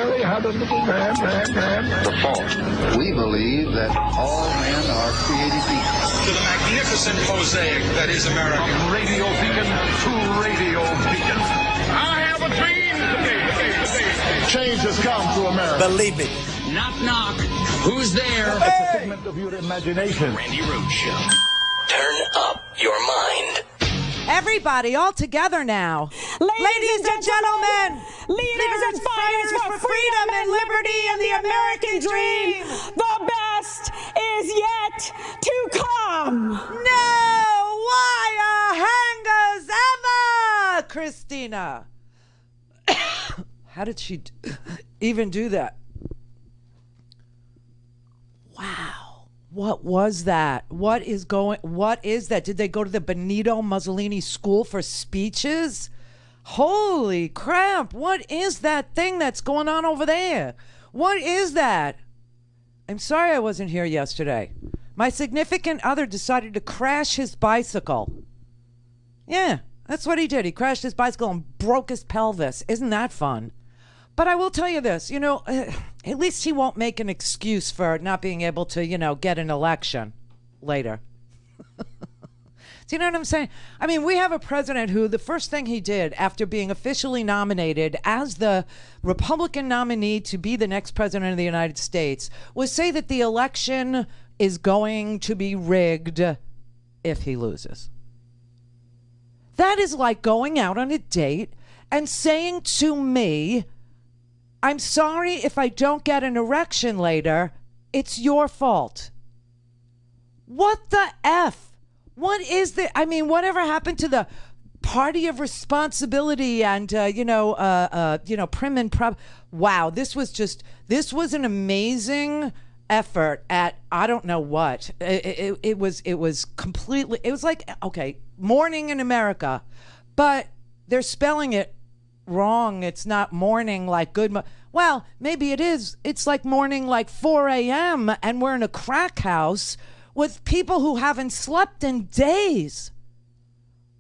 very habitable man. The fault. We believe that all men are created equal. To the magnificent mosaic that is America. From radio beacon to radio beacon. I have a dream today. Change has come to America. Believe it. Knock, knock. Who's there? It's a figment of your imagination. Randi Rhodes Show. Turn up your mind. Everybody, all together now. Ladies and gentlemen, leaders and fighters for freedom and liberty and the American dream, the best is yet to come. No wire hangers ever, Christina. How did she even do that? Wow. What was that? What is that? Did they go to the Benito Mussolini School for Speeches? Holy crap. What is that thing that's going on over there? What is that? I'm sorry I wasn't here yesterday. My significant other decided to crash his bicycle. Yeah, that's what he did. He crashed his bicycle and broke his pelvis. Isn't that fun? But I will tell you this, at least he won't make an excuse for not being able to, get an election later. Do you know what I'm saying? I mean, we have a president who the first thing he did after being officially nominated as the Republican nominee to be the next president of the United States was say that the election is going to be rigged if he loses. That is like going out on a date and saying to me, I'm sorry if I don't get an erection later. It's your fault. What the F? What is the... I mean, whatever happened to the party of responsibility and, prim and proper... Wow, this was an amazing effort at, I don't know what. It was completely... It was like, okay, morning in America, but they're spelling it wrong. It's not morning like good. Well, maybe it is. It's like morning like 4 a.m. and we're in a crack house with people who haven't slept in days.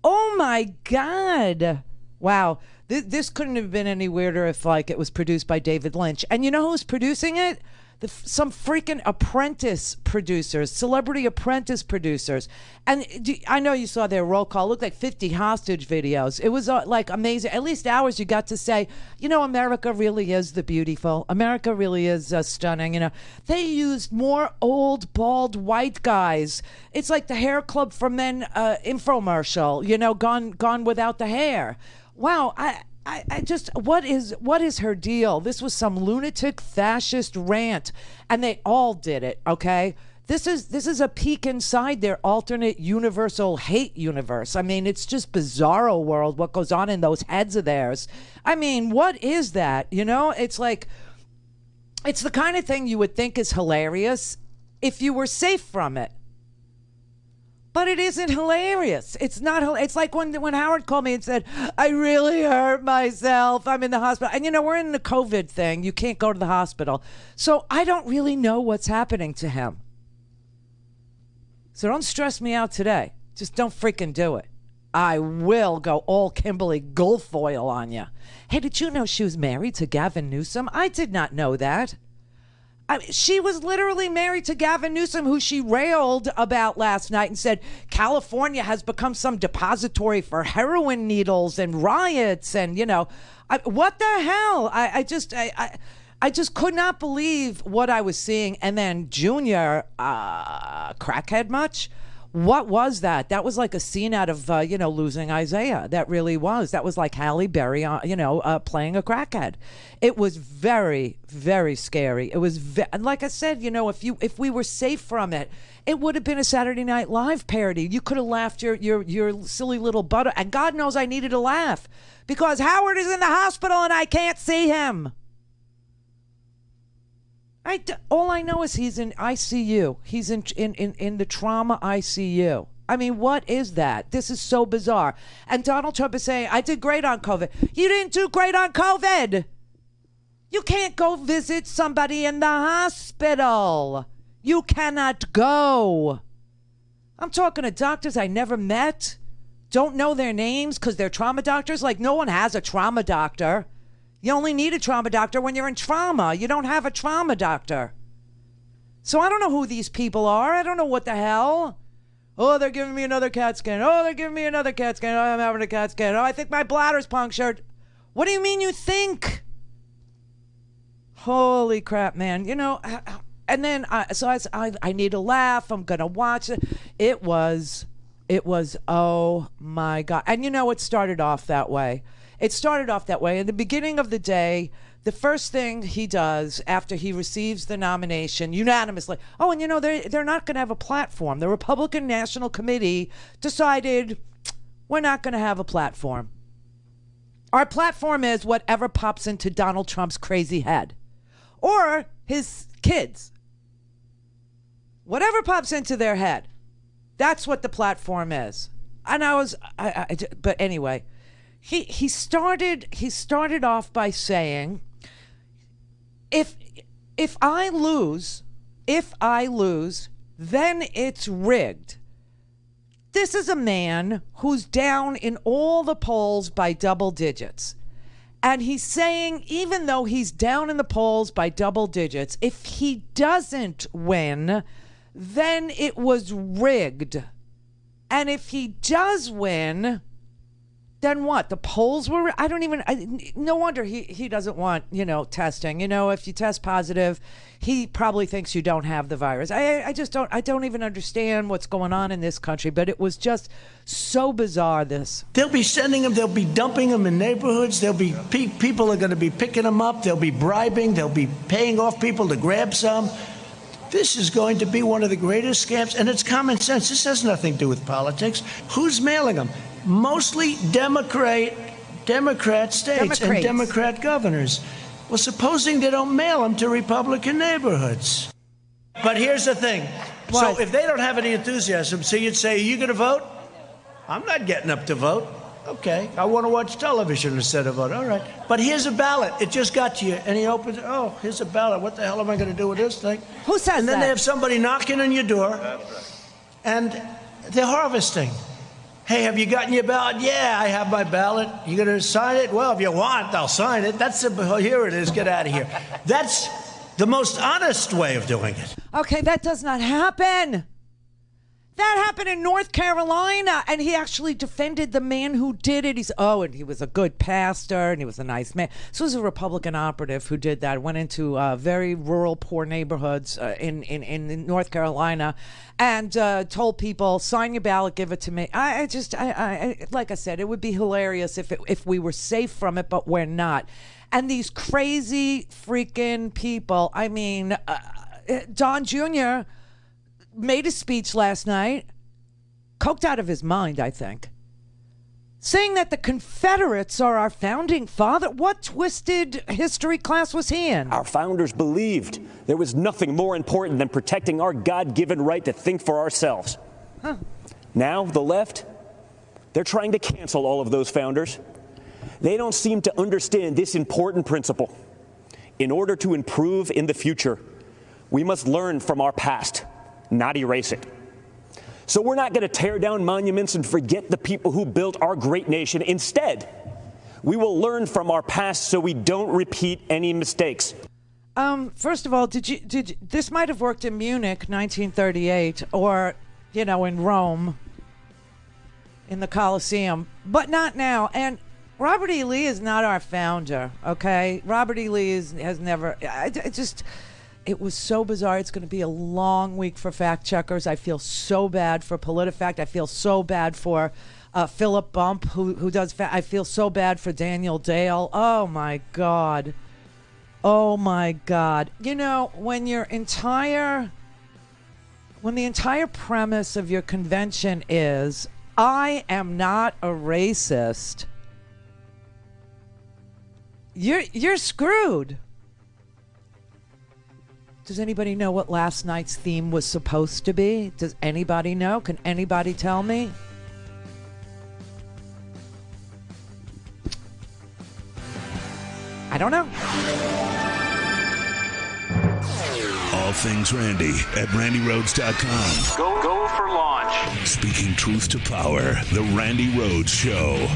Oh my God. Wow. This couldn't have been any weirder if it was produced by David Lynch. And you know who's producing it? Some freaking apprentice producers, celebrity apprentice producers. And I know you saw their roll call. It looked like 50 hostage videos. It was amazing. At least ours, you got to say, America really is the beautiful. America really is stunning. They used more old, bald, white guys. It's like the Hair Club for Men infomercial, gone without the hair. Wow, I just, what is her deal? This was some lunatic fascist rant, and they all did it, okay? This is a peek inside their alternate universal hate universe. I mean, it's just bizarro world, what goes on in those heads of theirs. I mean, what is that? It's like, it's the kind of thing you would think is hilarious if you were safe from it. But it isn't hilarious. It's not. It's like when Howard called me and said, I really hurt myself. I'm in the hospital. And, we're in the COVID thing. You can't go to the hospital. So I don't really know what's happening to him. So don't stress me out today. Just don't freaking do it. I will go all Kimberly Guilfoyle on you. Hey, did you know she was married to Gavin Newsom? I did not know that. She was literally married to Gavin Newsom, who she railed about last night and said California has become some depository for heroin needles and riots and, what the hell? I just could not believe what I was seeing. And then Junior, crackhead much? What was that? That was like a scene out of, Losing Isaiah. That really was. That was like Halle Berry, playing a crackhead. It was very, very scary. It was, and like I said, if we were safe from it, it would have been a Saturday Night Live parody. You could have laughed your silly little butt. And God knows I needed to laugh because Howard is in the hospital and I can't see him. All I know is he's in ICU. He's in the trauma ICU. I mean, what is that? This is so bizarre. And Donald Trump is saying, I did great on COVID. You didn't do great on COVID. You can't go visit somebody in the hospital. You cannot go. I'm talking to doctors I never met, don't know their names because they're trauma doctors. Like, no one has a trauma doctor. You only need a trauma doctor when you're in trauma. You don't have a trauma doctor. So I don't know who these people are. I don't know what the hell. Oh, they're giving me another CAT scan. Oh, they're giving me another CAT scan. Oh, I'm having a CAT scan. Oh, I think my bladder's punctured. What do you mean you think? Holy crap, man. You know, and then I need a laugh. I'm going to watch it. It was, oh my God. And you know, it started off that way. It started off that way. In the beginning of the day, the first thing he does after he receives the nomination unanimously, oh, and you know, they're not going to have a platform. The Republican National Committee decided we're not going to have a platform. Our platform is whatever pops into Donald Trump's crazy head or his kids. Whatever pops into their head, that's what the platform is. And but anyway, he started off by saying, if I lose, then it's rigged. This is a man who's down in all the polls by double digits. And he's saying, even though he's down in the polls by double digits, if he doesn't win, then it was rigged. And if he does win, then what? The polls were, no wonder he doesn't want, testing. You know, if you test positive, he probably thinks you don't have the virus. I don't even understand what's going on in this country, but it was just so bizarre, this. They'll be sending them, they'll be dumping them in neighborhoods, there'll be people are going to be picking them up, they'll be bribing, they'll be paying off people to grab some. This is going to be one of the greatest scams, and it's common sense. This has nothing to do with politics. Who's mailing them? Mostly Democrat states and Democrat governors. Well, supposing they don't mail them to Republican neighborhoods. But here's the thing. What? So if they don't have any enthusiasm, so you'd say, are you going to vote? I'm not getting up to vote. Okay, I want to watch television instead of vote. All right. But here's a ballot. It just got to you. And he opens it. Oh, here's a ballot. What the hell am I going to do with this thing? Who says that? And then they have somebody knocking on your door. And they're harvesting. Hey, have you gotten your ballot? Yeah, I have my ballot. You going to sign it? Well, if you want, I'll sign it. Here it is. Get out of here. That's the most honest way of doing it. Okay, that does not happen. That happened in North Carolina, and he actually defended the man who did it. And he was a good pastor, and he was a nice man. So it was a Republican operative who did that. Went into very rural, poor neighborhoods in North Carolina, and told people, "Sign your ballot, give it to me." I like I said, it would be hilarious if we were safe from it, but we're not. And these crazy freaking people. I mean, Don Jr. made a speech last night, coked out of his mind, I think, saying that the Confederates are our founding father. What twisted history class was he in? Our founders believed there was nothing more important than protecting our God-given right to think for ourselves. Huh. Now, the left, they're trying to cancel all of those founders. They don't seem to understand this important principle. In order to improve in the future, we must learn from our past, not erase it. So we're not going to tear down monuments and forget the people who built our great nation. Instead, we will learn from our past so we don't repeat any mistakes. First of all, this might have worked in Munich, 1938, or, in Rome, in the Colosseum, but not now. And Robert E. Lee is not our founder, okay? Robert E. Lee has never, it was so bizarre. It's going to be a long week for fact checkers. I feel so bad for PolitiFact. I feel so bad for Philip Bump, who does I feel so bad for Daniel Dale. Oh, my God. Oh, my God. When the entire premise of your convention is, I am not a racist, you're screwed. Does anybody know what last night's theme was supposed to be? Does anybody know? Can anybody tell me? I don't know. All things Randi at RandiRhodes.com. Go for launch. Speaking truth to power, the Randi Rhodes Show.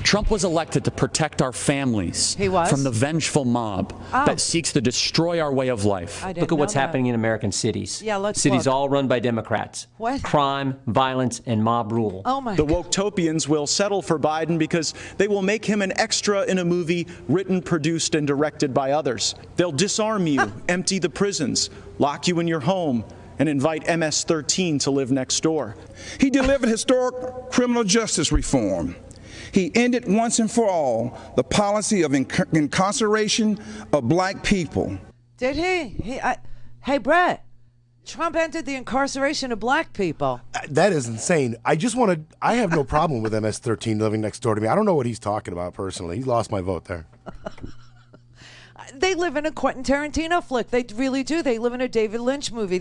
Trump was elected to protect our families from the vengeful mob that seeks to destroy our way of life. Look at what's happening in American cities. Yeah, let's Cities look. all run by Democrats. What? Crime, violence, and mob rule. Oh my The Woketopians will settle for Biden because they will make him an extra in a movie written, produced, and directed by others. They'll disarm you, empty the prisons, lock you in your home, and invite MS-13 to live next door. He delivered historic criminal justice reform. He ended once and for all the policy of incarceration of black people. Did he? Hey, Brett, Trump ended the incarceration of black people. That is insane. I have no problem with MS-13 living next door to me. I don't know what he's talking about personally. He lost my vote there. They live in a Quentin Tarantino flick. They really do. They live in a David Lynch movie.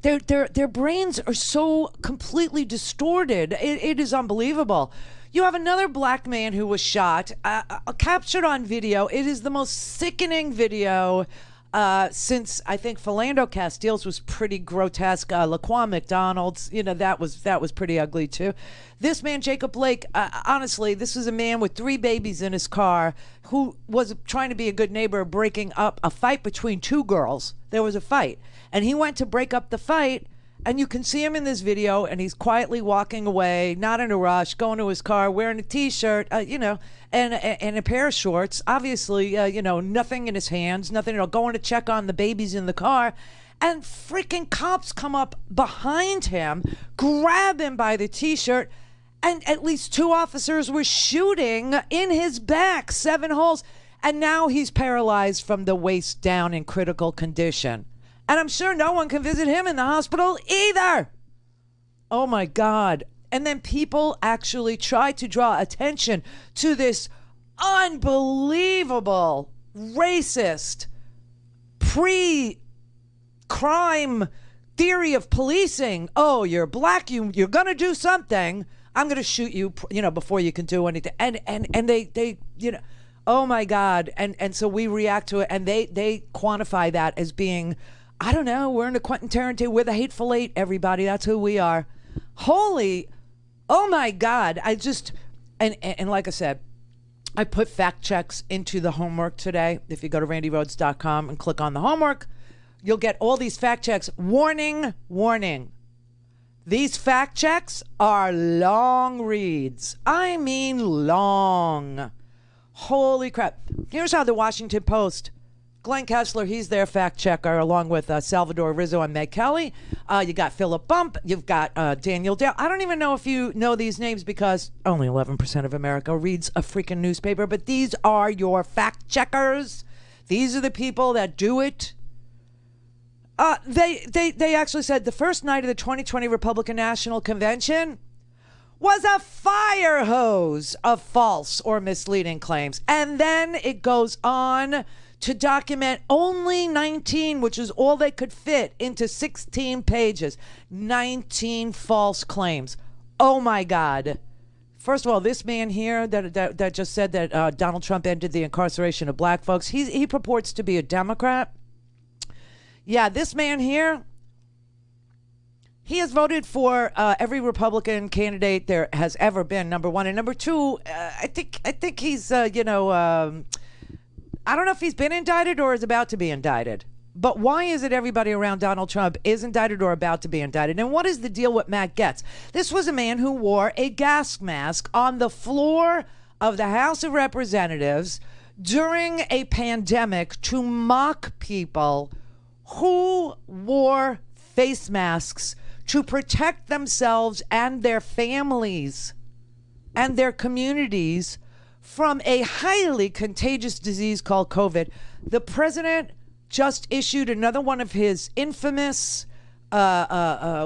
Their brains are so completely distorted. It is unbelievable. You have another black man who was shot, captured on video. It is the most sickening video since I think Philando Castile's was pretty grotesque. Laquan McDonald's, that was pretty ugly too. This man, Jacob Blake, honestly, this is a man with 3 babies in his car who was trying to be a good neighbor, breaking up a fight between 2 girls. There was a fight, and he went to break up the fight. And you can see him in this video, and he's quietly walking away, not in a rush, going to his car, wearing a T-shirt, and a pair of shorts. Obviously, nothing in his hands, nothing, going to check on the babies in the car. And freaking cops come up behind him, grab him by the T-shirt, and at least 2 officers were shooting in his back, 7 holes. And now he's paralyzed from the waist down in critical condition. And I'm sure no one can visit him in the hospital either. Oh, my God. And then people actually try to draw attention to this unbelievable, racist, pre-crime theory of policing. Oh, you're black. You're going to do something. I'm going to shoot you, before you can do anything. And they oh, my God. And so we react to it. And they quantify that as being, I don't know, we're in the Quentin Tarantino. We're the Hateful Eight, everybody. That's who we are. Oh my God. And like I said, I put fact checks into the homework today. If you go to randirhodes.com and click on the homework, you'll get all these fact checks. Warning. These fact checks are long reads. I mean long. Holy crap. Here's how the Washington Post, Glenn Kessler, he's their fact checker, along with Salvador Rizzo and Meg Kelly. You got Philip Bump. You've got Daniel Dale. I don't even know if you know these names because only 11% of America reads a freaking newspaper, but these are your fact checkers. These are the people that do it. They actually said the first night of the 2020 Republican National Convention was a fire hose of false or misleading claims. And then it goes on to document only 19, which is all they could fit into 16 pages. 19 false claims. Oh, my God. First of all, this man here that just said that Donald Trump ended the incarceration of black folks, he purports to be a Democrat. Yeah, this man here, he has voted for every Republican candidate there has ever been, number one. And number two, I think he's, I don't know if he's been indicted or is about to be indicted. But why is it everybody around Donald Trump is indicted or about to be indicted? And what is the deal with Matt Gaetz? This was a man who wore a gas mask on the floor of the House of Representatives during a pandemic to mock people who wore face masks to protect themselves and their families and their communities from a highly contagious disease called COVID. The president just issued another one of his infamous, emergency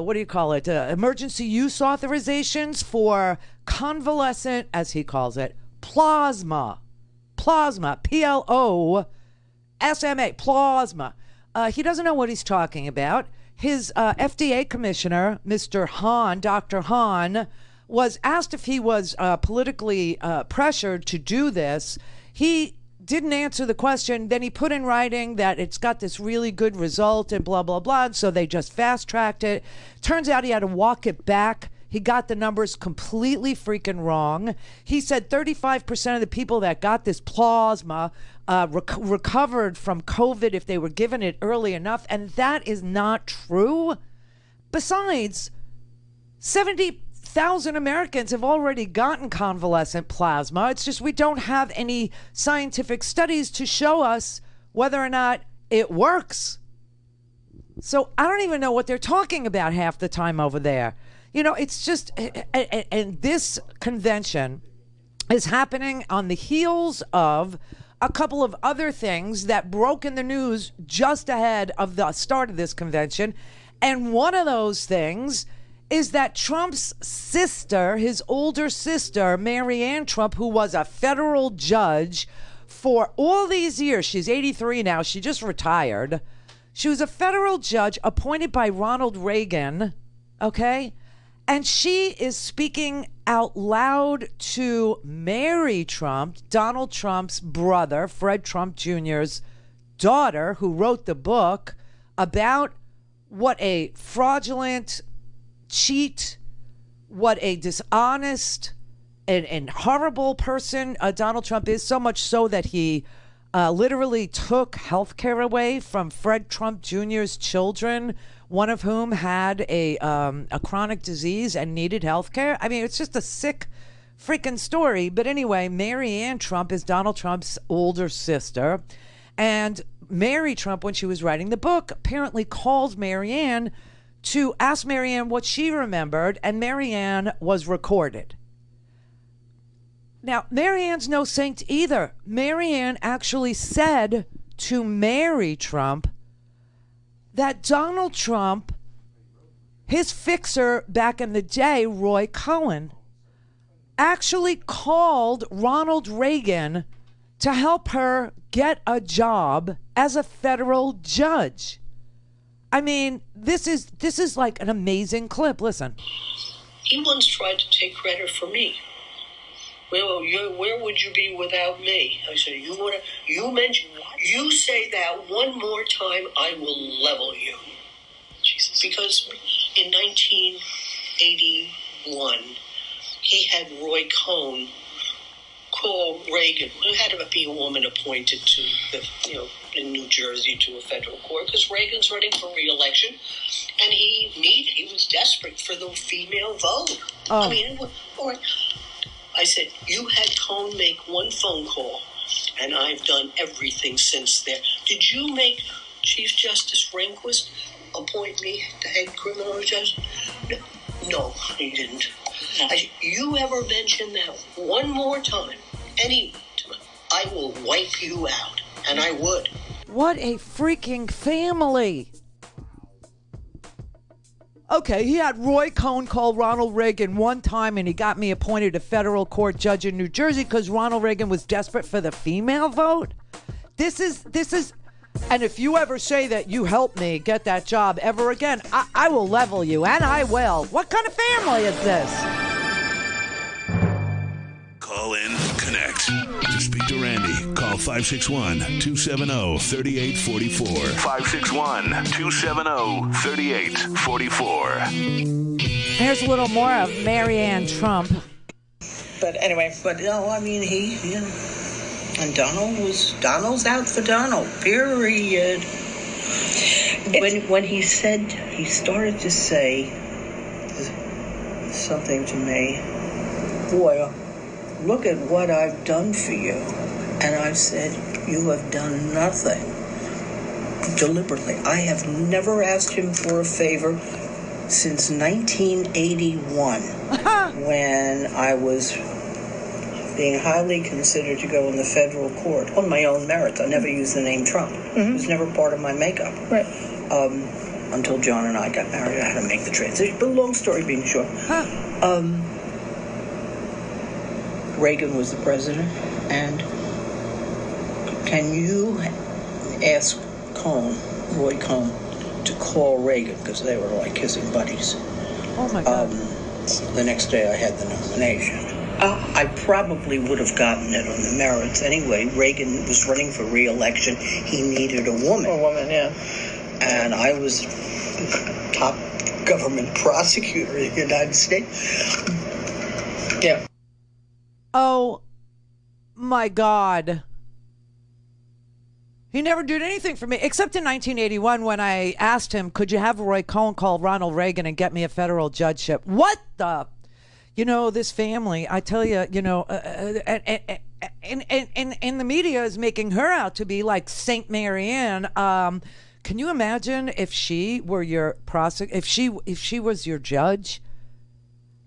use authorizations for convalescent, as he calls it, plasma, P-L-O-S-M-A, plasma. He doesn't know what he's talking about. His FDA commissioner, Mr. Hahn, Dr. Hahn, was asked if he was politically pressured to do this. He didn't answer the question. Then he put in writing that it's got this really good result and blah, blah, blah. So they just fast-tracked it. Turns out he had to walk it back. He got the numbers completely freaking wrong. He said 35% of the people that got this plasma recovered from COVID if they were given it early enough, and that is not true. Besides, 70,000 Americans have already gotten convalescent plasma. It's just we don't have any scientific studies to show us whether or not it works. So I don't even know what they're talking about half the time over there. You know, it's just, and this convention is happening on the heels of a couple of other things that broke in the news just ahead of the start of this convention. And one of those things is that Trump's sister, his older sister, Marianne Trump, who was a federal judge for all these years, she's 83 now, she just retired. She was a federal judge appointed by Ronald Reagan, okay? And she is speaking out loud to Mary Trump, Donald Trump's brother, Fred Trump Jr.'s daughter, who wrote the book about what a fraudulent cheat, what a dishonest and horrible person Donald Trump is, so much so that he literally took health care away from Fred Trump Jr.'s children, one of whom had a chronic disease and needed health care. I mean, it's just a sick freaking story. But anyway, Marianne Trump is Donald Trump's older sister. And Mary Trump, when she was writing the book, apparently called Marianne to ask Marianne what she remembered, and Marianne was recorded. Now, Marianne's no saint either. Marianne actually said to Mary Trump that Donald Trump, his fixer back in the day, Roy Cohn, actually called Ronald Reagan to help her get a job as a federal judge. I mean, this is like an amazing clip. Listen. He once tried to take credit for me. Well, where would you be without me? I said, you say that one more time, I will level you. Jesus. Because in 1981, he had Roy Cohn call Reagan. It had to be a woman appointed to in New Jersey to a federal court because Reagan's running for re-election, and he was desperate for the female vote. Oh. I mean, I said, you had Cohn make one phone call, and I've done everything since then. Did you make Chief Justice Rehnquist appoint me the head criminal judge? No, he didn't. I said, you ever mention that one more time, any time, I will wipe you out, and I would. What a freaking family. Okay, he had Roy Cohn call Ronald Reagan one time, and he got me appointed a federal court judge in New Jersey because Ronald Reagan was desperate for the female vote. This is, and if you ever say that you helped me get that job ever again, I will level you, and I will. What kind of family is this? Call in, connect. To speak to Randi, call 561-270-3844. 561-270-3844. Here's a little more of Marianne Trump. But anyway, no, I mean, and Donald's out for Donald, period. When he started to say something to me, boy, look at what I've done for you. And I've said, you have done nothing. Deliberately. I have never asked him for a favor since 1981, when I was being highly considered to go in the federal court on my own merits. I never used the name Trump. It was never part of my makeup. Right. Until John and I got married, I had to make the transition. But long story being short, Reagan was the president, and can you ask Roy Cohn, to call Reagan, because they were like kissing buddies. Oh my God. The next day I had the nomination. I probably would have gotten it on the merits anyway. Reagan was running for re-election. He needed a woman. A woman, yeah. And I was top government prosecutor in the United States. Yeah. Oh, my God. He never did anything for me, except in 1981 when I asked him, could you have Roy Cohn call Ronald Reagan and get me a federal judgeship? What the? You know, this family, I tell you, you know, and the media is making her out to be like Saint Mary Ann. Can you imagine if she were your if she was your judge,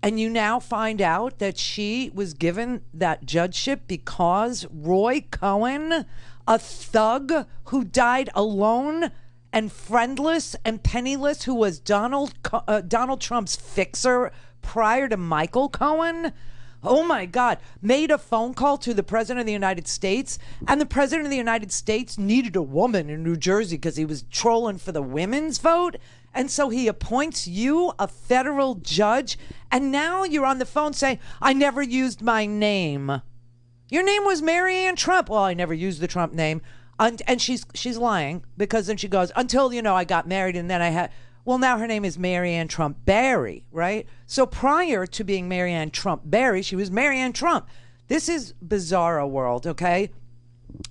and you now find out that she was given that judgeship because Roy Cohn, a thug who died alone and friendless and penniless, who was Donald Trump's fixer prior to Michael Cohen, oh my God, made a phone call to the President of the United States, and the President of the United States needed a woman in New Jersey because he was trolling for the women's vote, and so he appoints you a federal judge, and now you're on the phone saying, I never used my name. Your name was Mary Ann Trump. Well, I never used the Trump name. And she's lying, because then she goes, until, you know, I got married and then I had, well, now her name is Mary Ann Trump Barry, right? So prior to being Mary Ann Trump Barry, she was Mary Ann Trump. This is bizarro world, okay?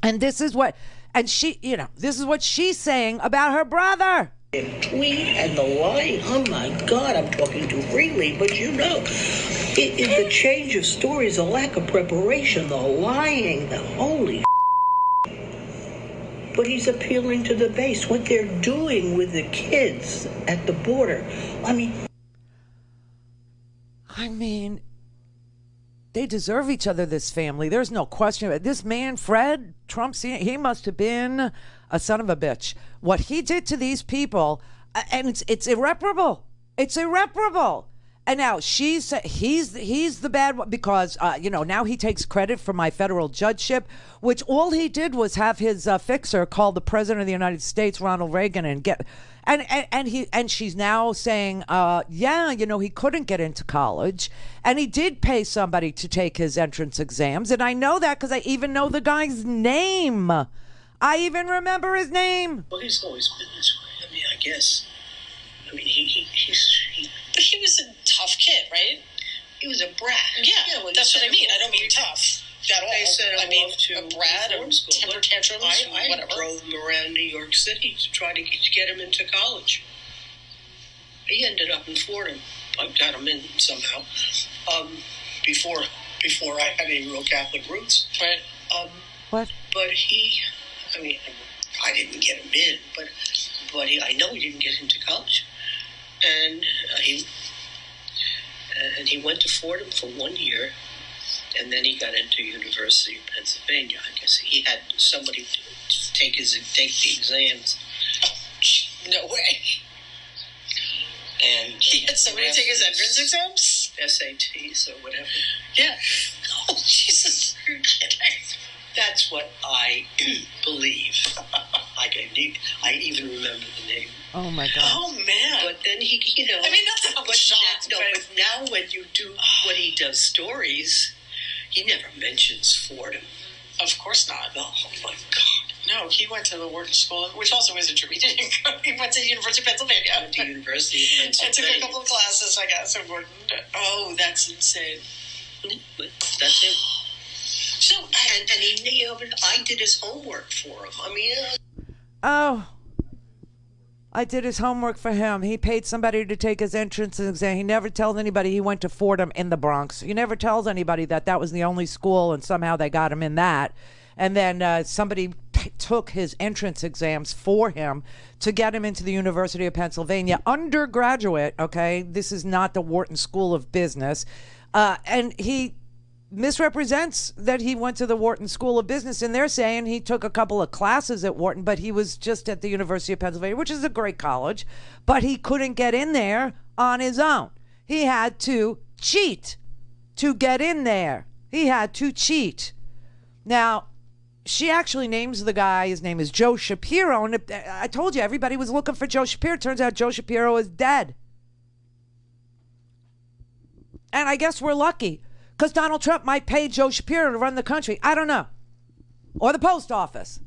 And this is what, and she, you know, this is what she's saying about her brother. Tweet and the lying. Oh my God, I'm talking too freely, but you know, the change of stories, the lack of preparation, the lying, the holy. But he's appealing to the base. What they're doing with the kids at the border. I mean, they deserve each other, this family. There's no question of it. This man, Fred Trump, he must have been a son of a bitch. What he did to these people, and it's irreparable. It's irreparable. And now he's the bad one, because you know, now he takes credit for my federal judgeship, which all he did was have his fixer call the President of the United States, Ronald Reagan, and get and she's now saying, yeah, you know, he couldn't get into college, and he did pay somebody to take his entrance exams, and I know that because I even know the guy's name. I even remember his name. Well, he's always been this way. I mean, I guess. I mean, but he was a tough kid, right? He was a brat. Yeah, well, that's what I mean. I don't mean tough at all. They sent him off to a brat, or temper tantrums, whatever. I drove him around New York City to try to get him into college. He ended up in Fordham. I got him in somehow. Before I had any real Catholic roots. Right. What? But I mean, I didn't get him in, but I know he didn't get into college. And he went to Fordham for 1 year, and then he got into University of Pennsylvania. I guess he had somebody to take the exams. No way. And he had somebody take his entrance exams? SATs or whatever. Yeah. Oh, Jesus. That's what I believe. I even remember the name. Oh my God. Oh man. But then he, you know. I mean, not that I'm shocked. But now when you do, when he does stories, he never mentions Fordham. Of course not. Oh my God. No, he went to the Wharton School, which also isn't true. He didn't go. He went to the University of Pennsylvania. Went to University of Pennsylvania. And took a couple of classes, I guess, at Wharton. Oh, that's insane. But that's him. So, and he, you know, I did his homework for him. I mean, oh, I did his homework for him. He paid somebody to take his entrance exam. He never tells anybody he went to Fordham in the Bronx. He never tells anybody that was the only school, and somehow they got him in that. And then somebody took his entrance exams for him to get him into the University of Pennsylvania, undergraduate. Okay, this is not the Wharton School of Business, and he misrepresents that he went to the Wharton School of Business, and they're saying he took a couple of classes at Wharton, but he was just at the University of Pennsylvania, which is a great college, but he couldn't get in there on his own. He had to cheat to get in there. He had to cheat. Now, she actually names the guy, his name is Joe Shapiro, and I told you, everybody was looking for Joe Shapiro. Turns out Joe Shapiro is dead. And I guess we're lucky, because Donald Trump might pay Joe Shapiro to run the country. I don't know. Or the post office.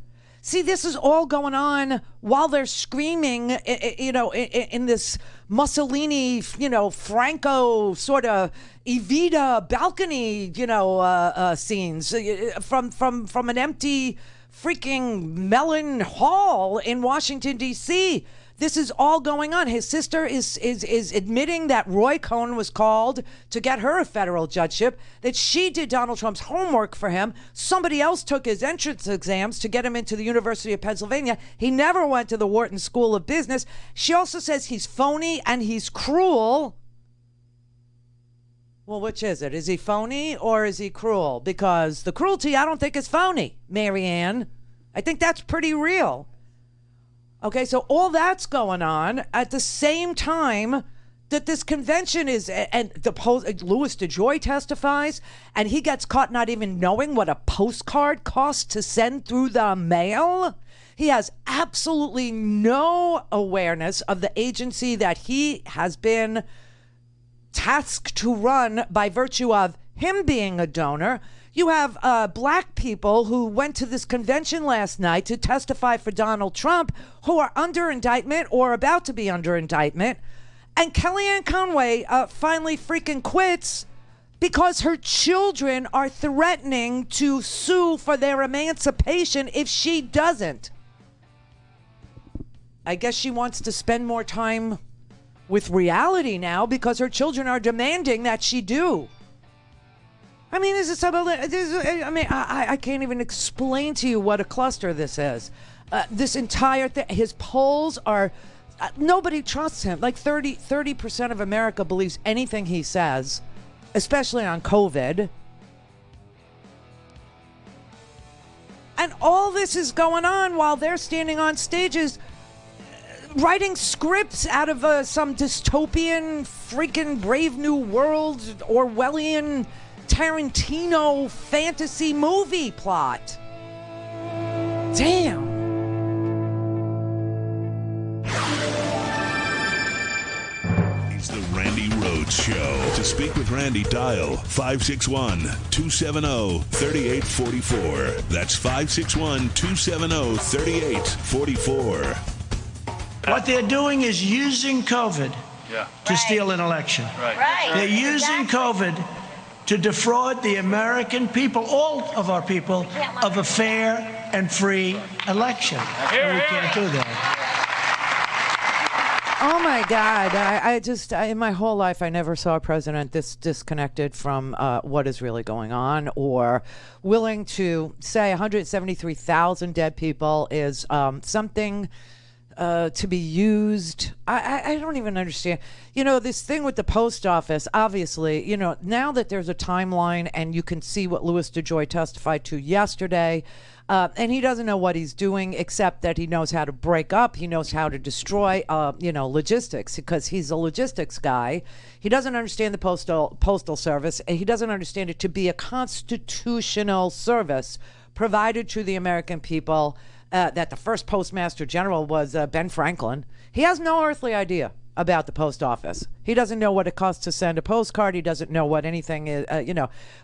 See, this is all going on while they're screaming, in this Mussolini, Franco sort of Evita balcony, scenes from an empty freaking Mellon Hall in Washington, D.C. This is all going on. His sister is admitting that Roy Cohn was called to get her a federal judgeship, that she did Donald Trump's homework for him. Somebody else took his entrance exams to get him into the University of Pennsylvania. He never went to the Wharton School of Business. She also says he's phony and he's cruel. Well, which is it? Is he phony or is he cruel? Because the cruelty, I don't think, is phony, Marianne. I think that's pretty real. Okay, so all that's going on at the same time that this convention is, and Louis DeJoy testifies, and he gets caught not even knowing what a postcard costs to send through the mail. He has absolutely no awareness of the agency that he has been tasked to run by virtue of him being a donor. You have black people who went to this convention last night to testify for Donald Trump who are under indictment or about to be under indictment. And Kellyanne Conway finally freaking quits because her children are threatening to sue for their emancipation if she doesn't. I guess she wants to spend more time with reality now because her children are demanding that she do. I mean, this is I can't even explain to you what a cluster this is. This entire thing, his polls are, nobody trusts him. Like 30% of America believes anything he says, especially on COVID. And all this is going on while they're standing on stages writing scripts out of some dystopian, freaking Brave New World, Orwellian, Tarantino fantasy movie plot. Damn. It's the Randi Rhodes Show. To speak with Randi, dial 561-270-3844. That's 561-270-3844. What they're doing is using COVID to steal an election. Right. They're using COVID to defraud the American people, all of our people, of a fair and free election. And we can't do that. Oh my God! I just in my whole life I never saw a president this disconnected from what is really going on, or willing to say 173,000 dead people is something to be used. I don't even understand. This thing with the post office, obviously, now that there's a timeline and you can see what Louis DeJoy testified to yesterday, and he doesn't know what he's doing except that he knows how to break up. He knows how to destroy, logistics, because he's a logistics guy. He doesn't understand the postal service, and he doesn't understand it to be a constitutional service provided to the American people. That the first postmaster general was Ben Franklin. He has no earthly idea about the post office. He doesn't know what it costs to send a postcard. He doesn't know what anything is,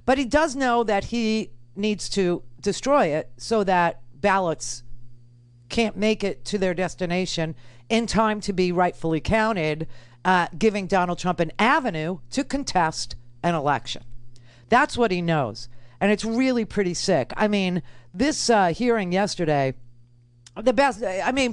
But he does know that he needs to destroy it so that ballots can't make it to their destination in time to be rightfully counted, giving Donald Trump an avenue to contest an election. That's what he knows. And it's really pretty sick. I mean, this hearing yesterday,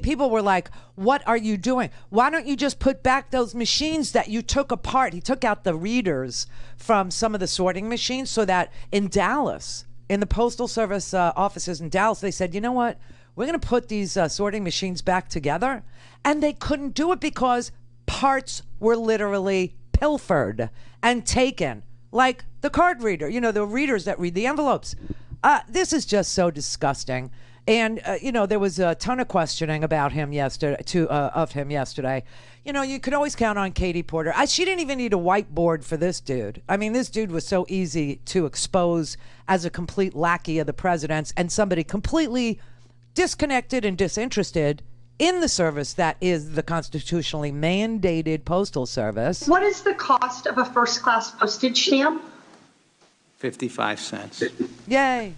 people were like, what are you doing? Why don't you just put back those machines that you took apart? He took out the readers from some of the sorting machines so that in Dallas, in the Postal Service offices in Dallas, they said, you know what? We're going to put these sorting machines back together. And they couldn't do it because parts were literally pilfered and taken, like the card reader, the readers that read the envelopes. This is just so disgusting. And, there was a ton of questioning about him yesterday, of him yesterday. You could always count on Katie Porter. She didn't even need a whiteboard for this dude. I mean, this dude was so easy to expose as a complete lackey of the president's and somebody completely disconnected and disinterested in the service that is the constitutionally mandated postal service. What is the cost of a first-class postage stamp? 55 cents. Yay.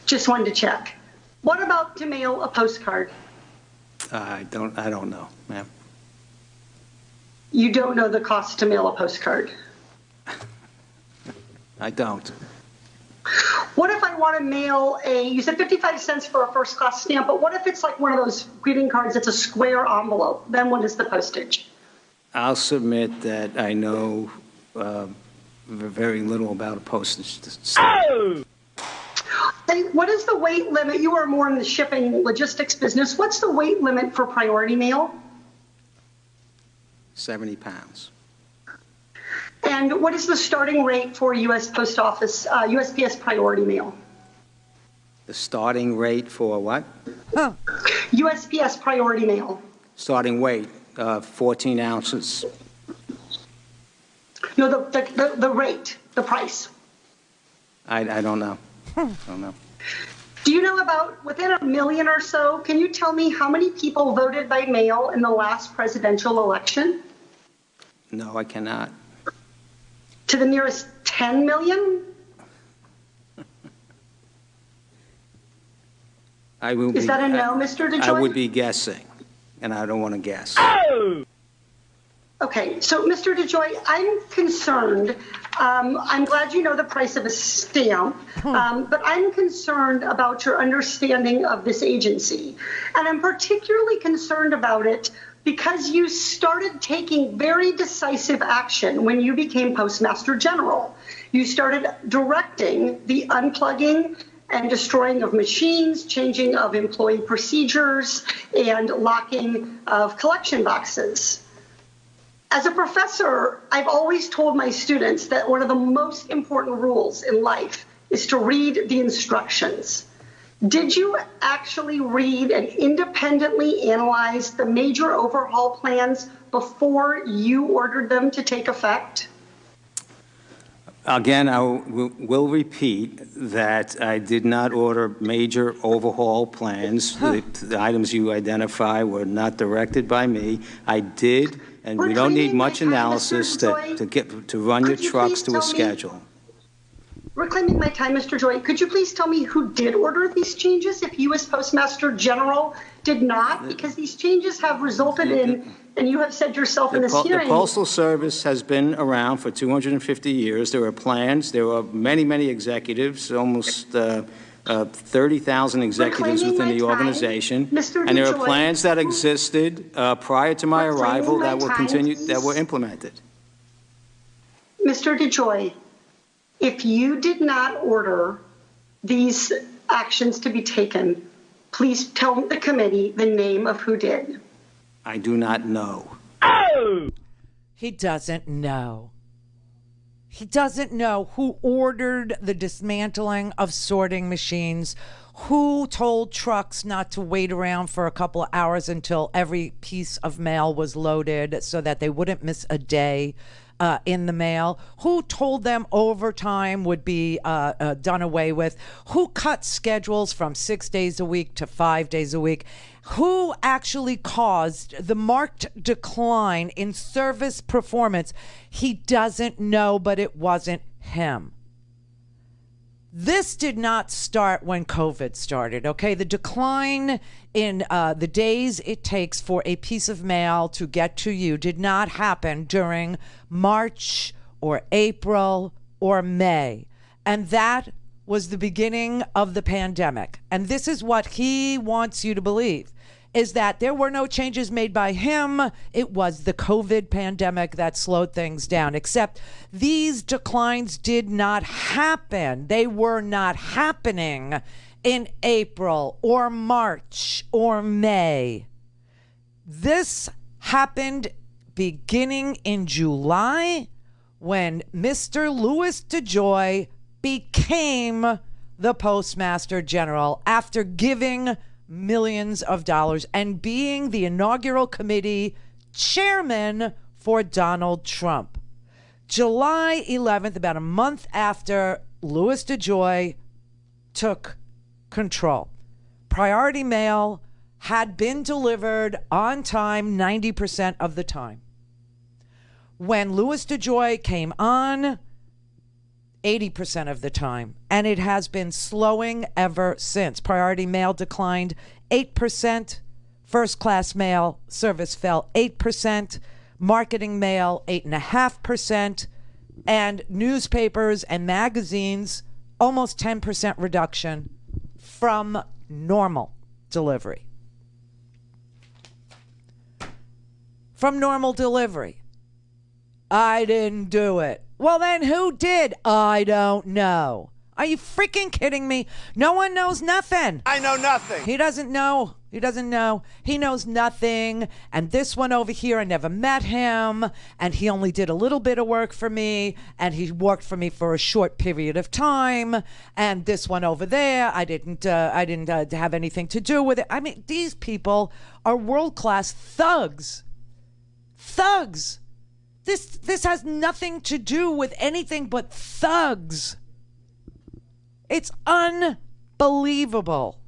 Just wanted to check. What about to mail a postcard? I don't know, ma'am. You don't know the cost to mail a postcard? I don't. What if I want to mail you said 55 cents for a first class stamp, but what if it's like one of those greeting cards that's a square envelope? Then what is the postage? I'll submit that I know very little about a postage stamp. Hey, what is the weight limit? You are more in the shipping logistics business. What's the weight limit for priority mail? 70 pounds. And what is the starting rate for U.S. Post Office, USPS priority mail? The starting rate for what? USPS priority mail. Starting weight, 14 ounces. No, the rate, the price. I don't know. I don't know. Do you know about, within a million or so, can you tell me how many people voted by mail in the last presidential election? No, I cannot. To the nearest 10 million? Is that a no, Mr. DeJoy? I would be guessing, and I don't want to guess. Okay, so Mr. DeJoy, I'm concerned. I'm glad you know the price of a stamp, but I'm concerned about your understanding of this agency. And I'm particularly concerned about it because you started taking very decisive action when you became Postmaster General. You started directing the unplugging and destroying of machines, changing of employee procedures, and locking of collection boxes. As a professor, I've always told my students that one of the most important rules in life is to read the instructions. Did you actually read and independently analyze the major overhaul plans before you ordered them to take effect? Again, I will repeat that I did not order major overhaul plans. The items you identify were not directed by me. I did, and we don't need much analysis to run your trucks to a schedule. Reclaiming my time, Mr. Joy, could you please tell me who did order these changes if U.S. Postmaster General did not? Because these changes have resulted in, and you have said yourself in this hearing. The Postal Service has been around for 250 years. There are plans. There are many, many executives, almost 30,000 executives within the organization. And there are plans that existed prior to my arrival that were implemented. Mr. DeJoy, if you did not order these actions to be taken, please tell the committee the name of who did. I do not know. Oh! He doesn't know. He doesn't know who ordered the dismantling of sorting machines, who told trucks not to wait around for a couple of hours until every piece of mail was loaded so that they wouldn't miss a day in the mail, who told them overtime would be done away with, who cut schedules from 6 days a week to 5 days a week, who actually caused the marked decline in service performance. He doesn't know, but it wasn't him. This did not start when COVID started, okay? The decline in the days it takes for a piece of mail to get to you did not happen during March or April or May. And that was the beginning of the pandemic. And this is what he wants you to believe, is that there were no changes made by him. It was the COVID pandemic that slowed things down, except these declines did not happen. They were not happening in April or March or May. This happened beginning in July when Mr. Louis DeJoy became the Postmaster General after giving millions of dollars and being the inaugural committee chairman for Donald Trump. July 11th, about a month after Louis DeJoy took control, priority mail had been delivered on time 90% of the time. When Louis DeJoy came on, 80% of the time. And it has been slowing ever since. Priority mail declined 8%. First class mail service fell 8%. Marketing mail 8.5%. And newspapers and magazines almost 10% reduction from normal delivery. From normal delivery. I didn't do it. Well, then who did? I don't know. Are you freaking kidding me? No one knows nothing. I know nothing. He doesn't know. He doesn't know. He knows nothing. And this one over here, I never met him. And he only did a little bit of work for me. And he worked for me for a short period of time. And this one over there, I didn't have anything to do with it. I mean, these people are world-class thugs. Thugs. This has nothing to do with anything but thugs. It's unbelievable.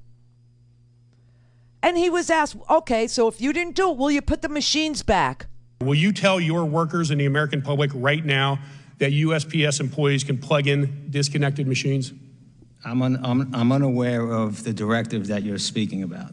And he was asked, okay, so if you didn't do it, will you put the machines back? Will you tell your workers and the American public right now that USPS employees can plug in disconnected machines? I'm unaware of the directive that you're speaking about.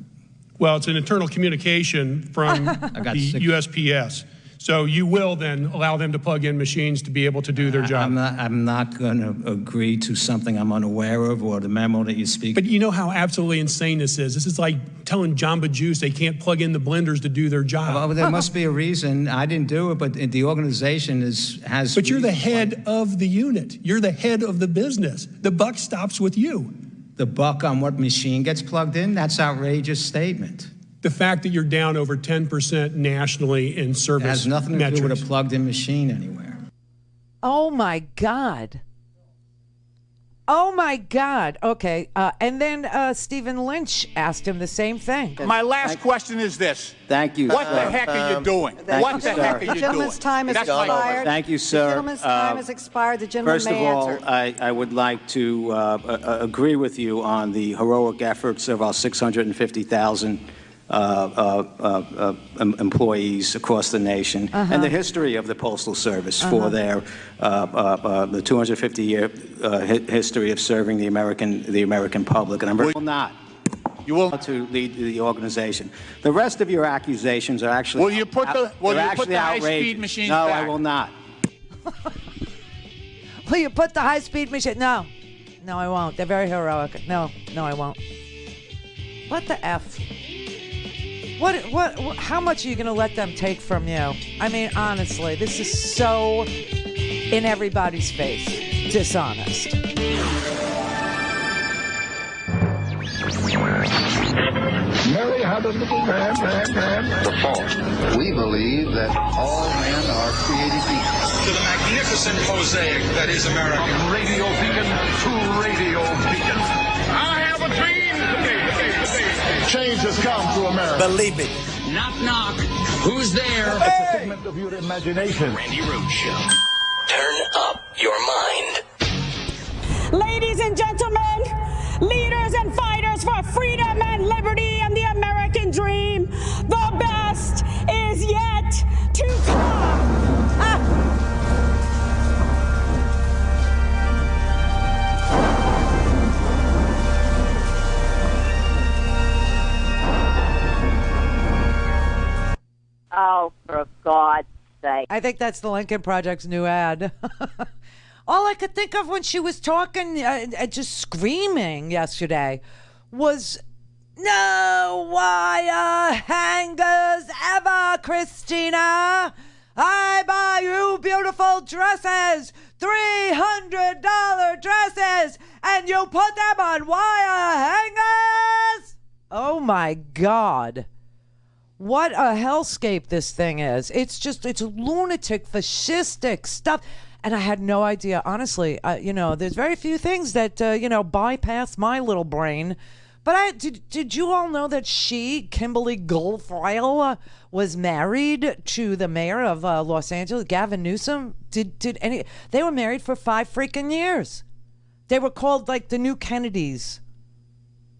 Well, it's an internal communication from the USPS. So you will then allow them to plug in machines to be able to do their job. I'm not going to agree to something I'm unaware of or the memo that you speak. But you know how absolutely insane this is. This is like telling Jamba Juice they can't plug in the blenders to do their job. Well, there must be a reason. I didn't do it, but the organization has. But you're the head of the unit. You're the head of the business. The buck stops with you. The buck on what machine gets plugged in? That's an outrageous statement. The fact that you're down over 10% nationally in service has nothing to metrics. do with a plugged-in machine anywhere. Oh, my God. Oh, my God. Okay. And then Stephen Lynch asked him the same thing. My last question is this. Thank you, What sir. the heck are you doing? What the heck are you doing? The gentleman's time has expired. Thank you, sir. The gentleman's time has expired. The gentleman First of may all, answer. I would like to agree with you on the heroic efforts of our 650,000 employees across the nation, and the history of the Postal Service for their the 250-year history of serving the American public. And I'm very not. You will to lead the organization. The rest of your accusations are actually. Will you put the high-speed machines No, back? I will not. Will you put the high-speed machine? No. No, I won't. They're very heroic. No, I won't. What the F? What, how much are you going to let them take from you? I mean, honestly, this is so in everybody's face dishonest. Mary had a little lamb. The fault. We believe that all men are created equal. To the magnificent mosaic that is America. From radio beacon to radio beacon. I have a dream. Change has come to America. Believe it. Knock, knock. Who's there? It's a figment of your imagination. Randi Rhodes Show. Turn up your mind. Ladies and gentlemen, leaders and fighters for freedom and liberty and the American dream, the best is yet to come. Oh, for God's sake. I think that's the Lincoln Project's new ad. All I could think of when she was talking, just screaming yesterday, was no wire hangers ever, Christina. I buy you beautiful dresses, $300 dresses, and you put them on wire hangers? Oh, my God. What a hellscape this thing is. It's lunatic, fascistic stuff. And I had no idea, honestly, there's very few things that, bypass my little brain. But did you all know that Kimberly Guilfoyle, was married to the mayor of Los Angeles, Gavin Newsom? They were married for 5 freaking years. They were called like the new Kennedys.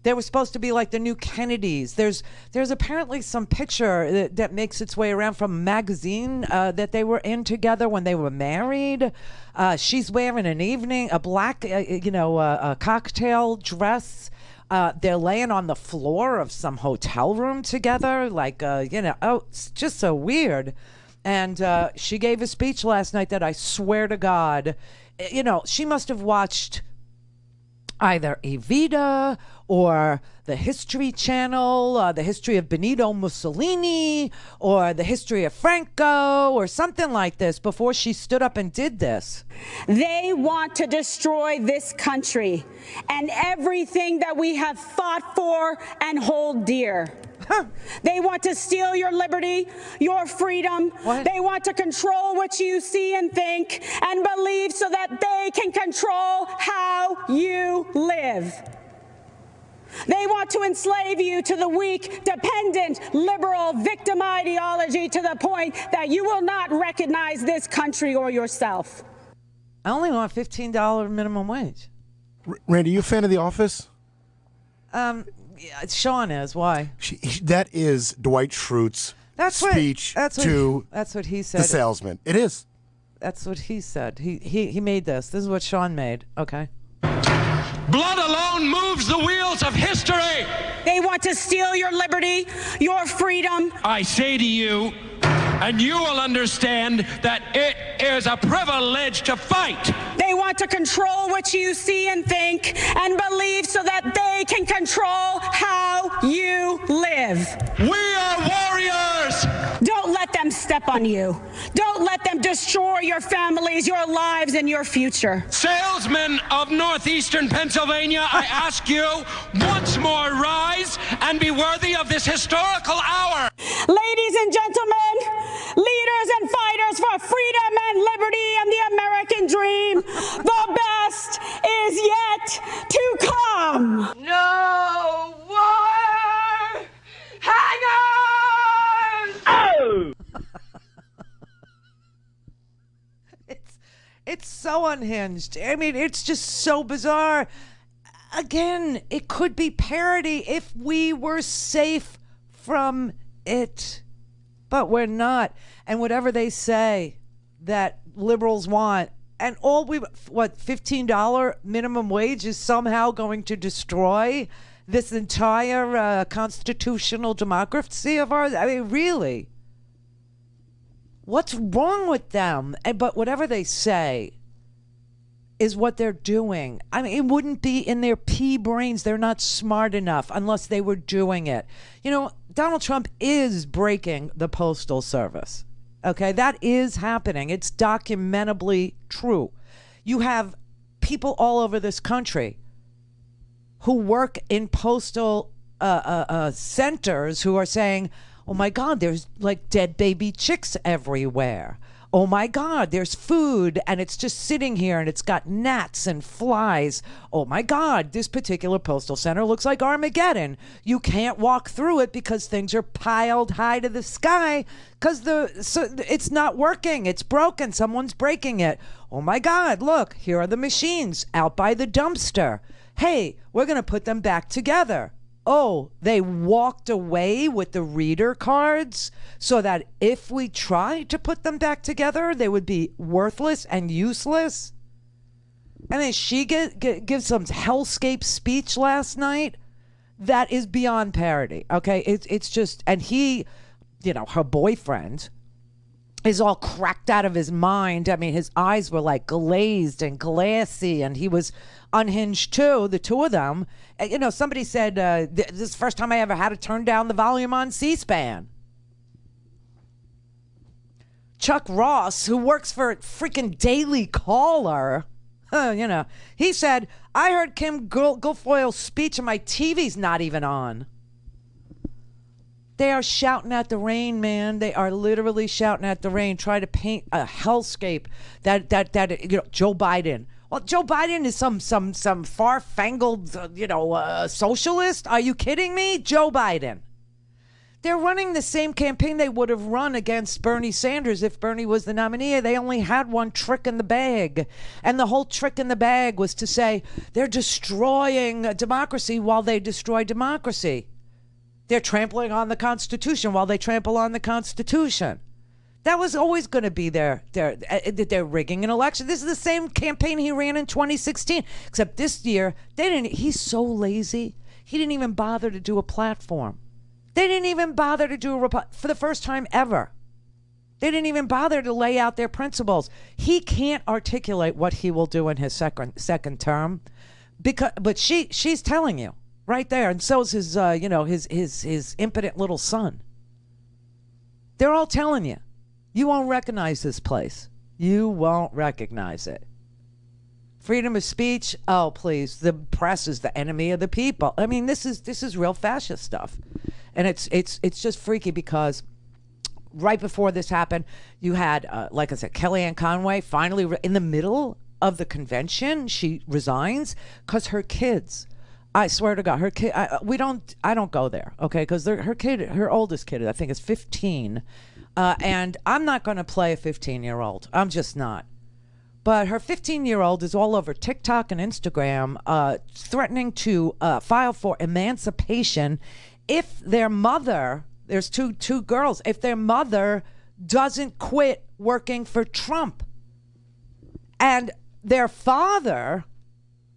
They were supposed to be like the new Kennedys. There's apparently some picture that makes its way around from a magazine that they were in together when they were married. She's wearing a black, a cocktail dress. They're laying on the floor of some hotel room together, it's just so weird. And she gave a speech last night that I swear to God, she must have watched either Evita or the History Channel, the history of Benito Mussolini, or the history of Franco, or something like this before she stood up and did this. They want to destroy this country and everything that we have fought for and hold dear. They want to steal your liberty, your freedom. What? They want to control what you see and think and believe so that they can control how you live. They want to enslave you to the weak, dependent, liberal, victim ideology to the point that you will not recognize this country or yourself. I only want $15 minimum wage. Randy, you a fan of The Office? Yeah, Sean is. Why? That is Dwight Schrute's speech to that's what he said. The salesman. It is. That's what he said. He made this. This is what Sean made. Okay. Blood alone moves the wheels of history. They want to steal your liberty, your freedom. I say to you, and you will understand that it is a privilege to fight. They want to control what you see and think and believe so that they can control how you live. We are warriors. Don't let them step on you. Don't let them destroy your families, your lives, and your future. Salesmen of northeastern Pennsylvania, I ask you once more, rise and be worthy of this historical hour. Ladies and gentlemen, leaders and fighters for freedom and liberty and the American dream, the best is yet to come. No war hangers! Oh! It's so unhinged. I mean, it's just so bizarre. Again, it could be parody if we were safe from it. But we're not. And whatever they say that liberals want, and $15 minimum wage is somehow going to destroy this entire constitutional democracy of ours? I mean, really? What's wrong with them? But whatever they say is what they're doing. I mean, it wouldn't be in their pea brains. They're not smart enough unless they were doing it. Donald Trump is breaking the Postal Service. Okay, that is happening. It's documentably true. You have people all over this country who work in postal centers who are saying, oh my God, there's like dead baby chicks everywhere. Oh my God, there's food and it's just sitting here and it's got gnats and flies. Oh my God, this particular postal center looks like Armageddon. You can't walk through it because things are piled high to the sky because it's not working. It's broken. Someone's breaking it. Oh my God, look, here are the machines out by the dumpster. Hey, we're going to put them back together. Oh, they walked away with the reader cards so that if we tried to put them back together, they would be worthless and useless. And then she gives some hellscape speech last night that is beyond parody. Okay, it's just, and he, her boyfriend is all cracked out of his mind. I mean, his eyes were like glazed and glassy, and he was unhinged too, the two of them. Somebody said, this is the first time I ever had to turn down the volume on C-SPAN. Chuck Ross, who works for freaking Daily Caller, he said, I heard Kim Guilfoyle's speech and my TV's not even on. They are shouting at the rain, man. They are literally shouting at the rain, trying to paint a hellscape that Joe Biden. Well, Joe Biden is some far-fangled, socialist. Are you kidding me? Joe Biden. They're running the same campaign they would have run against Bernie Sanders if Bernie was the nominee. They only had one trick in the bag. And the whole trick in the bag was to say they're destroying democracy while they destroy democracy. They're trampling on the Constitution while they trample on the Constitution. That was always going to be they're rigging an election. This is the same campaign he ran in 2016, except this year they didn't. He's so lazy. He didn't even bother to do a platform. They didn't even bother to do for the first time ever. They didn't even bother to lay out their principles. He can't articulate what he will do in his second term, but she's telling you right there, and so's his his impotent little son. They're all telling you. You won't recognize this place. You won't recognize it. Freedom of speech? Oh, please. The press is the enemy of the people. I mean, this is real fascist stuff. And it's just freaky because right before this happened, you had, like I said, Kellyanne Conway finally in the middle of the convention. She resigns because her kids, I swear to God, her kid, I don't go there, okay? Because her oldest kid, I think, is 15. And I'm not going to play a 15-year-old. I'm just not. But her 15-year-old is all over TikTok and Instagram threatening to file for emancipation if their mother, there's two girls, if their mother doesn't quit working for Trump. And their father,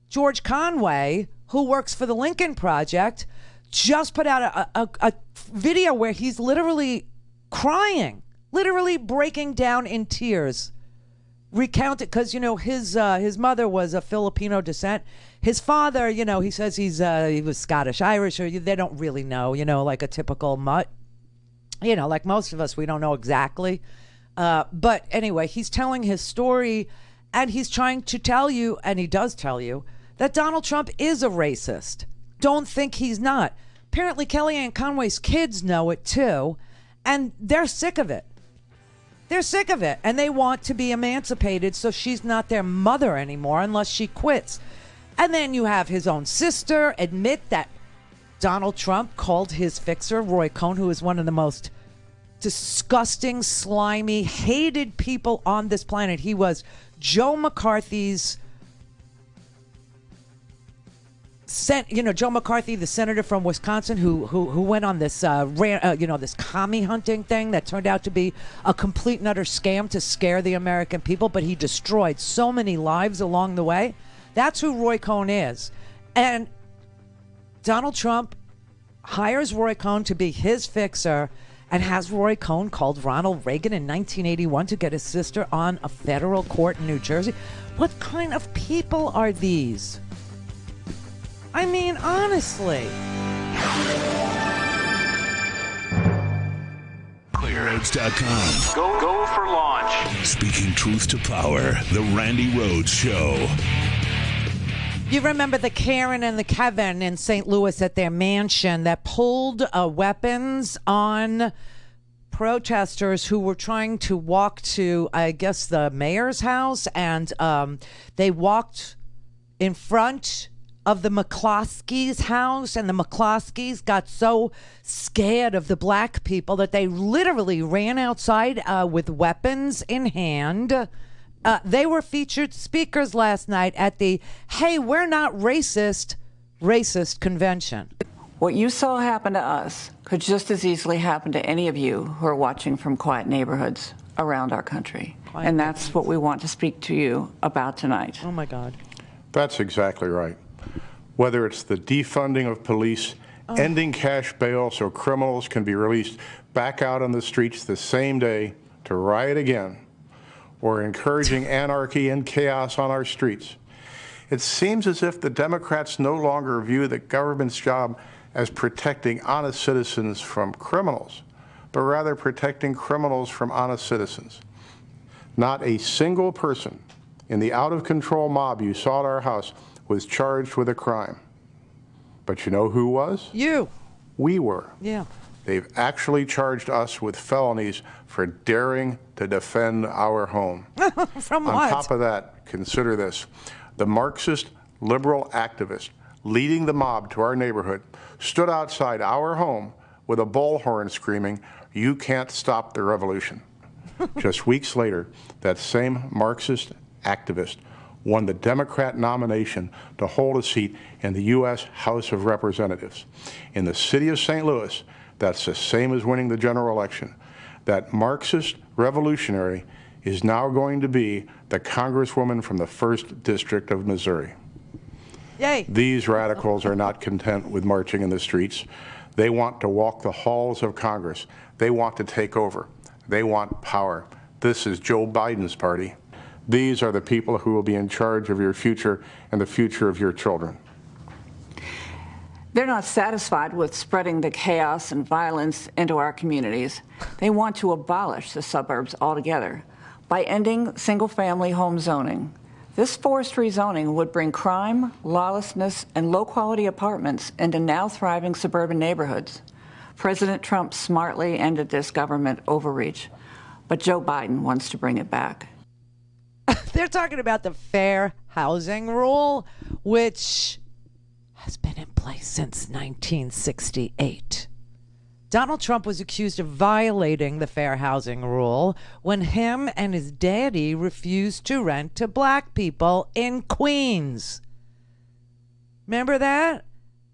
George Conway, who works for the Lincoln Project, just put out a video where he's literally crying, literally breaking down in tears. Recounted because his mother was a Filipino descent. His father, he says he was Scottish Irish, or they don't really know, like a typical mutt. Like most of us, we don't know exactly. But anyway, he's telling his story, and he's trying to tell you, and he does tell you, that Donald Trump is a racist. Don't think he's not. Apparently, Kellyanne Conway's kids know it too, and they're sick of it. They're sick of it, and they want to be emancipated so she's not their mother anymore unless she quits. And then you have his own sister admit that Donald Trump called his fixer, Roy Cohn, who is one of the most disgusting, slimy, hated people on this planet. He was Joe McCarthy's Joe McCarthy, the senator from Wisconsin, who went on this this commie hunting thing that turned out to be a complete and utter scam to scare the American people, but he destroyed so many lives along the way. That's who Roy Cohn is. And Donald Trump hires Roy Cohn to be his fixer and has Roy Cohn called Ronald Reagan in 1981 to get his sister on a federal court in New Jersey. What kind of people are these? I mean, honestly. ClearRoads.com. Go for launch. Speaking truth to power, the Randi Rhodes Show. You remember the Karen and the Kevin in St. Louis at their mansion that pulled weapons on protesters who were trying to walk to, I guess, the mayor's house, and they walked in front of the McCloskeys' house, and the McCloskeys got so scared of the black people that they literally ran outside with weapons in hand. They were featured speakers last night at the Hey, We're Not Racist convention. What you saw happen to us could just as easily happen to any of you who are watching from quiet neighborhoods around our country. And that's what we want to speak to you about tonight. Oh, my God. That's exactly right. Whether it's the defunding of police, ending cash bail so criminals can be released back out on the streets the same day to riot again, or encouraging anarchy and chaos on our streets. It seems as if the Democrats no longer view the government's job as protecting honest citizens from criminals, but rather protecting criminals from honest citizens. Not a single person in the out-of-control mob you saw at our house was charged with a crime. But you know who was? You. We were. Yeah. They've actually charged us with felonies for daring to defend our home. From what? On top of that, consider this. The Marxist liberal activist leading the mob to our neighborhood stood outside our home with a bullhorn screaming, "You can't stop the revolution." Just weeks later, that same Marxist activist won the Democrat nomination to hold a seat in the U.S. House of Representatives. In the city of St. Louis, that's the same as winning the general election. That Marxist revolutionary is now going to be the Congresswoman from the 1st District of Missouri. Yay. These radicals are not content with marching in the streets. They want to walk the halls of Congress. They want to take over. They want power. This is Joe Biden's party. These are the people who will be in charge of your future and the future of your children. They're not satisfied with spreading the chaos and violence into our communities. They want to abolish the suburbs altogether by ending single-family home zoning. This forced rezoning would bring crime, lawlessness, and low-quality apartments into now thriving suburban neighborhoods. President Trump smartly ended this government overreach, but Joe Biden wants to bring it back. They're talking about the fair housing rule, which has been in place since 1968. Donald Trump was accused of violating the fair housing rule when him and his daddy refused to rent to black people in Queens. Remember that?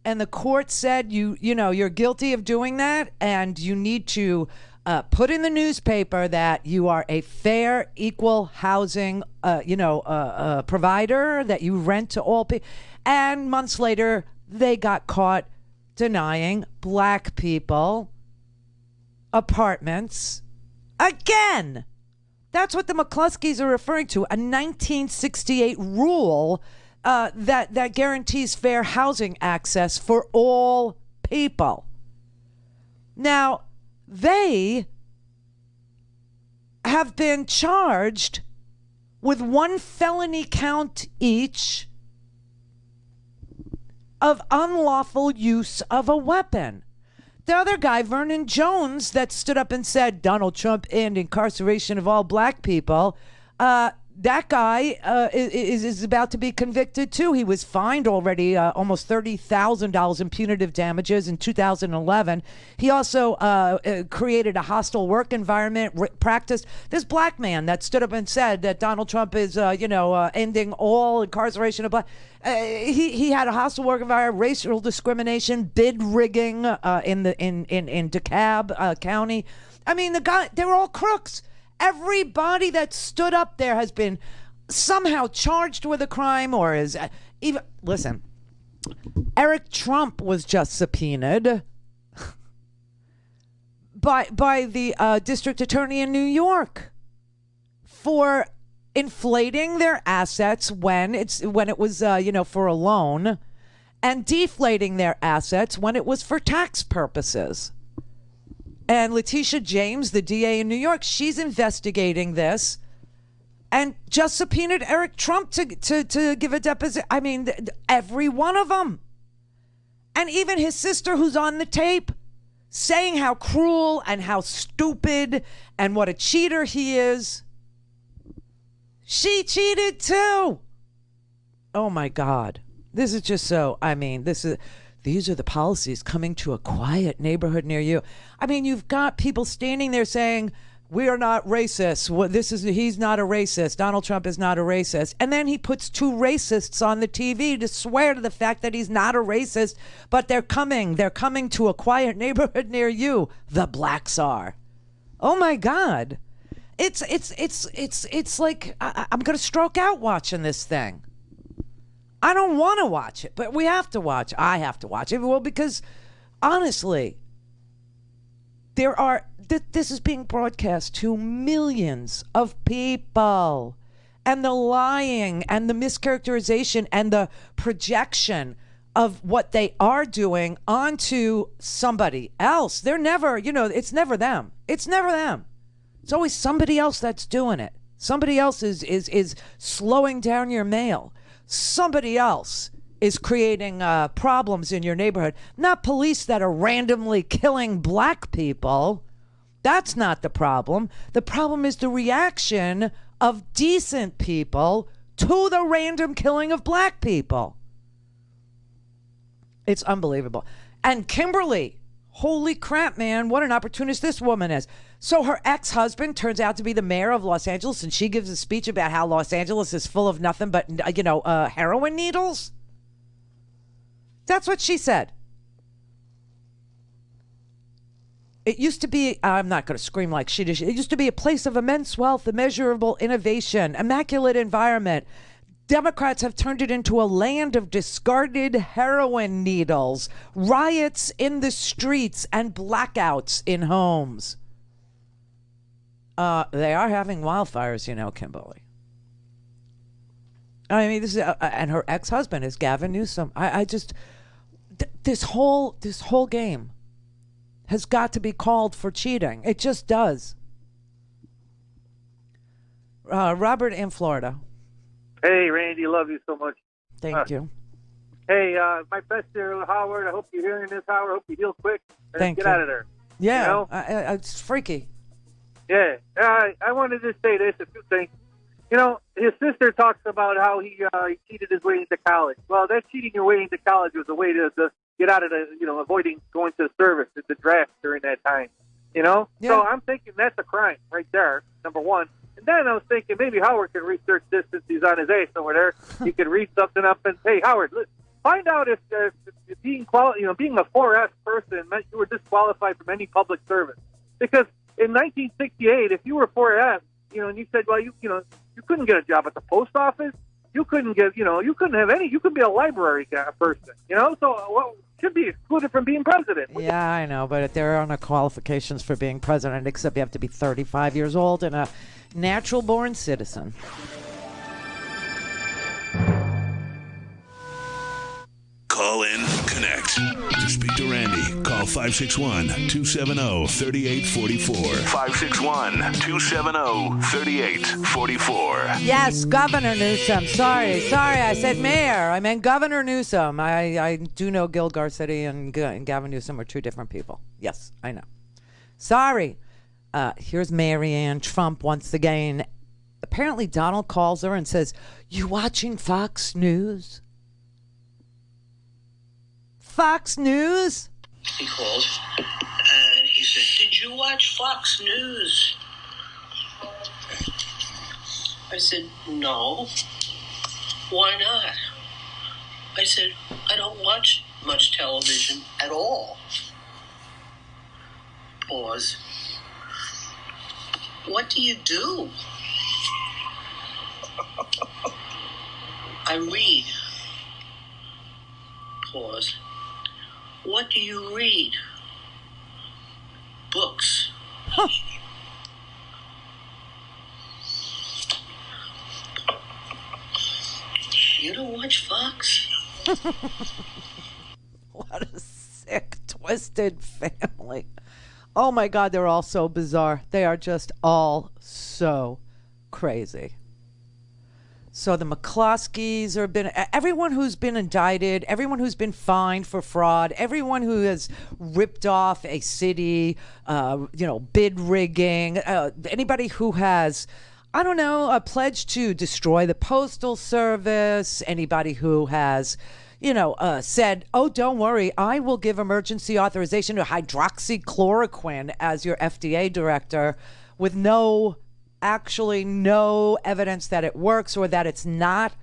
And the court said, you're guilty of doing that, and you need to put in the newspaper that you are a fair, equal housing, provider, that you rent to all people. And months later, they got caught denying black people apartments again. That's what the McCluskeys are referring to, a 1968 rule that guarantees fair housing access for all people. Now, they have been charged with 1 felony count each of unlawful use of a weapon. The other guy, Vernon Jones, that stood up and said Donald Trump and incarceration of all black people, that guy is about to be convicted too. He was fined already almost $30,000 in punitive damages in 2011. He also created a hostile work environment, practiced. This black man that stood up and said that Donald Trump is, ending all incarceration of black. He had a hostile work environment, racial discrimination, bid rigging in DeKalb County. I mean, they're all crooks. Everybody that stood up there has been somehow charged with a crime or is even. Listen, Eric Trump was just subpoenaed by the district attorney in New York for inflating their assets when it was for a loan, and deflating their assets when it was for tax purposes. And Letitia James, the DA in New York, she's investigating this and just subpoenaed Eric Trump to give a deposition. I mean, every one of them. And even his sister, who's on the tape, saying how cruel and how stupid and what a cheater he is. She cheated too. Oh my God. This is just so, these are the policies coming to a quiet neighborhood near you. I mean, you've got people standing there saying, we are not racist. He's not a racist. Donald Trump is not a racist. And then he puts 2 racists on the TV to swear to the fact that he's not a racist, but they're coming to a quiet neighborhood near you. The blacks are. Oh my God. It's like I'm going to stroke out watching this thing. I don't want to watch it, but we have to watch. I have to watch it. Well, because honestly, this is being broadcast to millions of people, and the lying and the mischaracterization and the projection of what they are doing onto somebody else. They're never, it's never them. It's never them. It's always somebody else that's doing it. Somebody else is slowing down your mail. Somebody else is creating problems in your neighborhood, not police that are randomly killing black people. That's not the problem. The problem is the reaction of decent people to the random killing of black people. It's unbelievable. And Kimberly, Holy crap, man. What an opportunist this woman is. So her ex-husband turns out to be the mayor of Los Angeles, and she gives a speech about how Los Angeles is full of nothing but, heroin needles? That's what she said. It used to be, I'm not going to scream like she did. It used to be a place of immense wealth, immeasurable innovation, immaculate environment. Democrats have turned it into a land of discarded heroin needles, riots in the streets, and blackouts in homes. They are having wildfires, Kimberly. I mean, this is, and her ex-husband is Gavin Newsom. This whole game has got to be called for cheating. It just does. Robert in Florida. Hey, Randy, love you so much. Thank you. Hey, my best there, Howard. I hope you're hearing this, Howard. I hope you heal quick and Thank get you. out of there. Yeah, it's freaky. Yeah, I wanted to say this, a few things. His sister talks about how he cheated his way into college. Well, that cheating your way into college was a way to get out of the, avoiding going to the service, the draft during that time. Yeah. So I'm thinking that's a crime right there, number one. And then I was thinking maybe Howard can research this since he's on his ace over there. He could read something up and, hey, Howard, find out if being a 4S person meant you were disqualified from any public service. Because in 1968, if you were 4S, and you said, well, you couldn't get a job at the post office, you couldn't get, you couldn't have any, you could be a library person, so should be excluded from being president. Yeah, I know, but there are no qualifications for being president, except you have to be 35 years old and a natural-born citizen. Call in, connect. To speak to Randy, call 561-270-3844. 561-270-3844. Yes, Governor Newsom. Sorry, I said mayor. I meant Governor Newsom. I do know Gil Garcetti and Gavin Newsom are two different people. Yes, I know. Sorry. Here's Marianne Trump once again. Apparently Donald calls her and says, "You watching Fox News?" Fox News? He called and he said, "Did you watch Fox News?" I said, "No." "Why not?" I said, "I don't watch much television at all." Pause. "What do you do?" "I read." Pause. "What do you read?" "Books." "You don't watch Fox?" What a sick, twisted family. Oh my God, they're all so bizarre. They are just all so crazy. So the McCloskeys everyone who's been indicted, everyone who's been fined for fraud, everyone who has ripped off a city, bid rigging, anybody who has, a pledge to destroy the Postal Service, anybody who has, said, "Oh, don't worry, I will give emergency authorization to hydroxychloroquine as your FDA director," with no evidence that it works or that it's not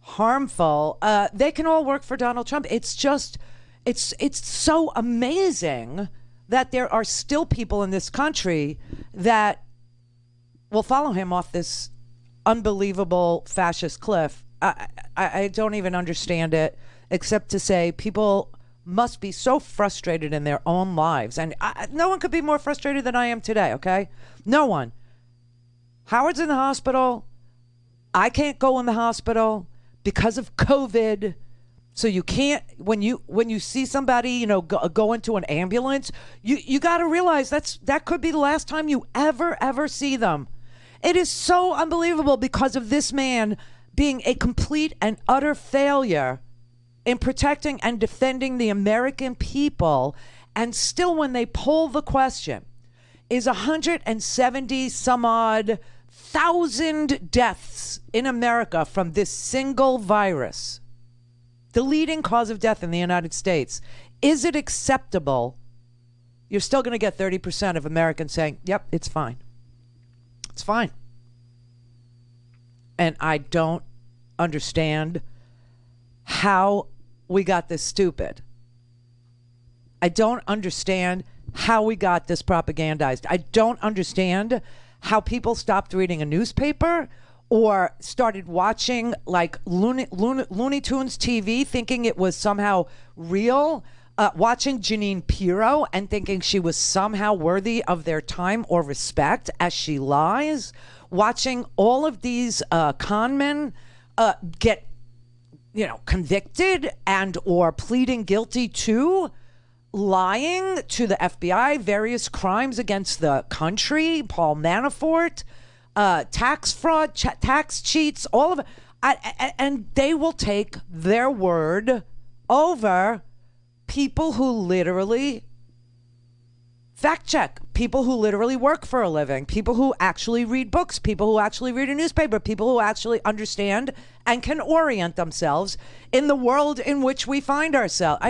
harmful. They can all work for Donald Trump. It's just, it's so amazing that there are still people in this country that will follow him off this unbelievable fascist cliff. I don't even understand it, except to say people must be so frustrated in their own lives. And no one could be more frustrated than I am today, okay? No one. Howard's in the hospital. I can't go in the hospital because of COVID. So you can't, when you see somebody, go into an ambulance, you got to realize that could be the last time you ever see them. It is so unbelievable because of this man being a complete and utter failure in protecting and defending the American people. And still, when they poll the question, is 170 some odd thousand deaths in America from this single virus, the leading cause of death in the United States, is it acceptable you're still going to get 30% of Americans saying, yep, it's fine. It's fine. And I don't understand how we got this stupid. I don't understand how we got this propagandized. I don't understand how people stopped reading a newspaper or started watching like Looney Tunes TV thinking it was somehow real, watching Jeanine Pirro and thinking she was somehow worthy of their time or respect as she lies, watching all of these con men get convicted and or pleading guilty to lying to the FBI, various crimes against the country, Paul Manafort, tax fraud, tax cheats, all of it. And they will take their word over people who literally fact check, people who literally work for a living, people who actually read books, people who actually read a newspaper, people who actually understand and can orient themselves in the world in which we find ourselves.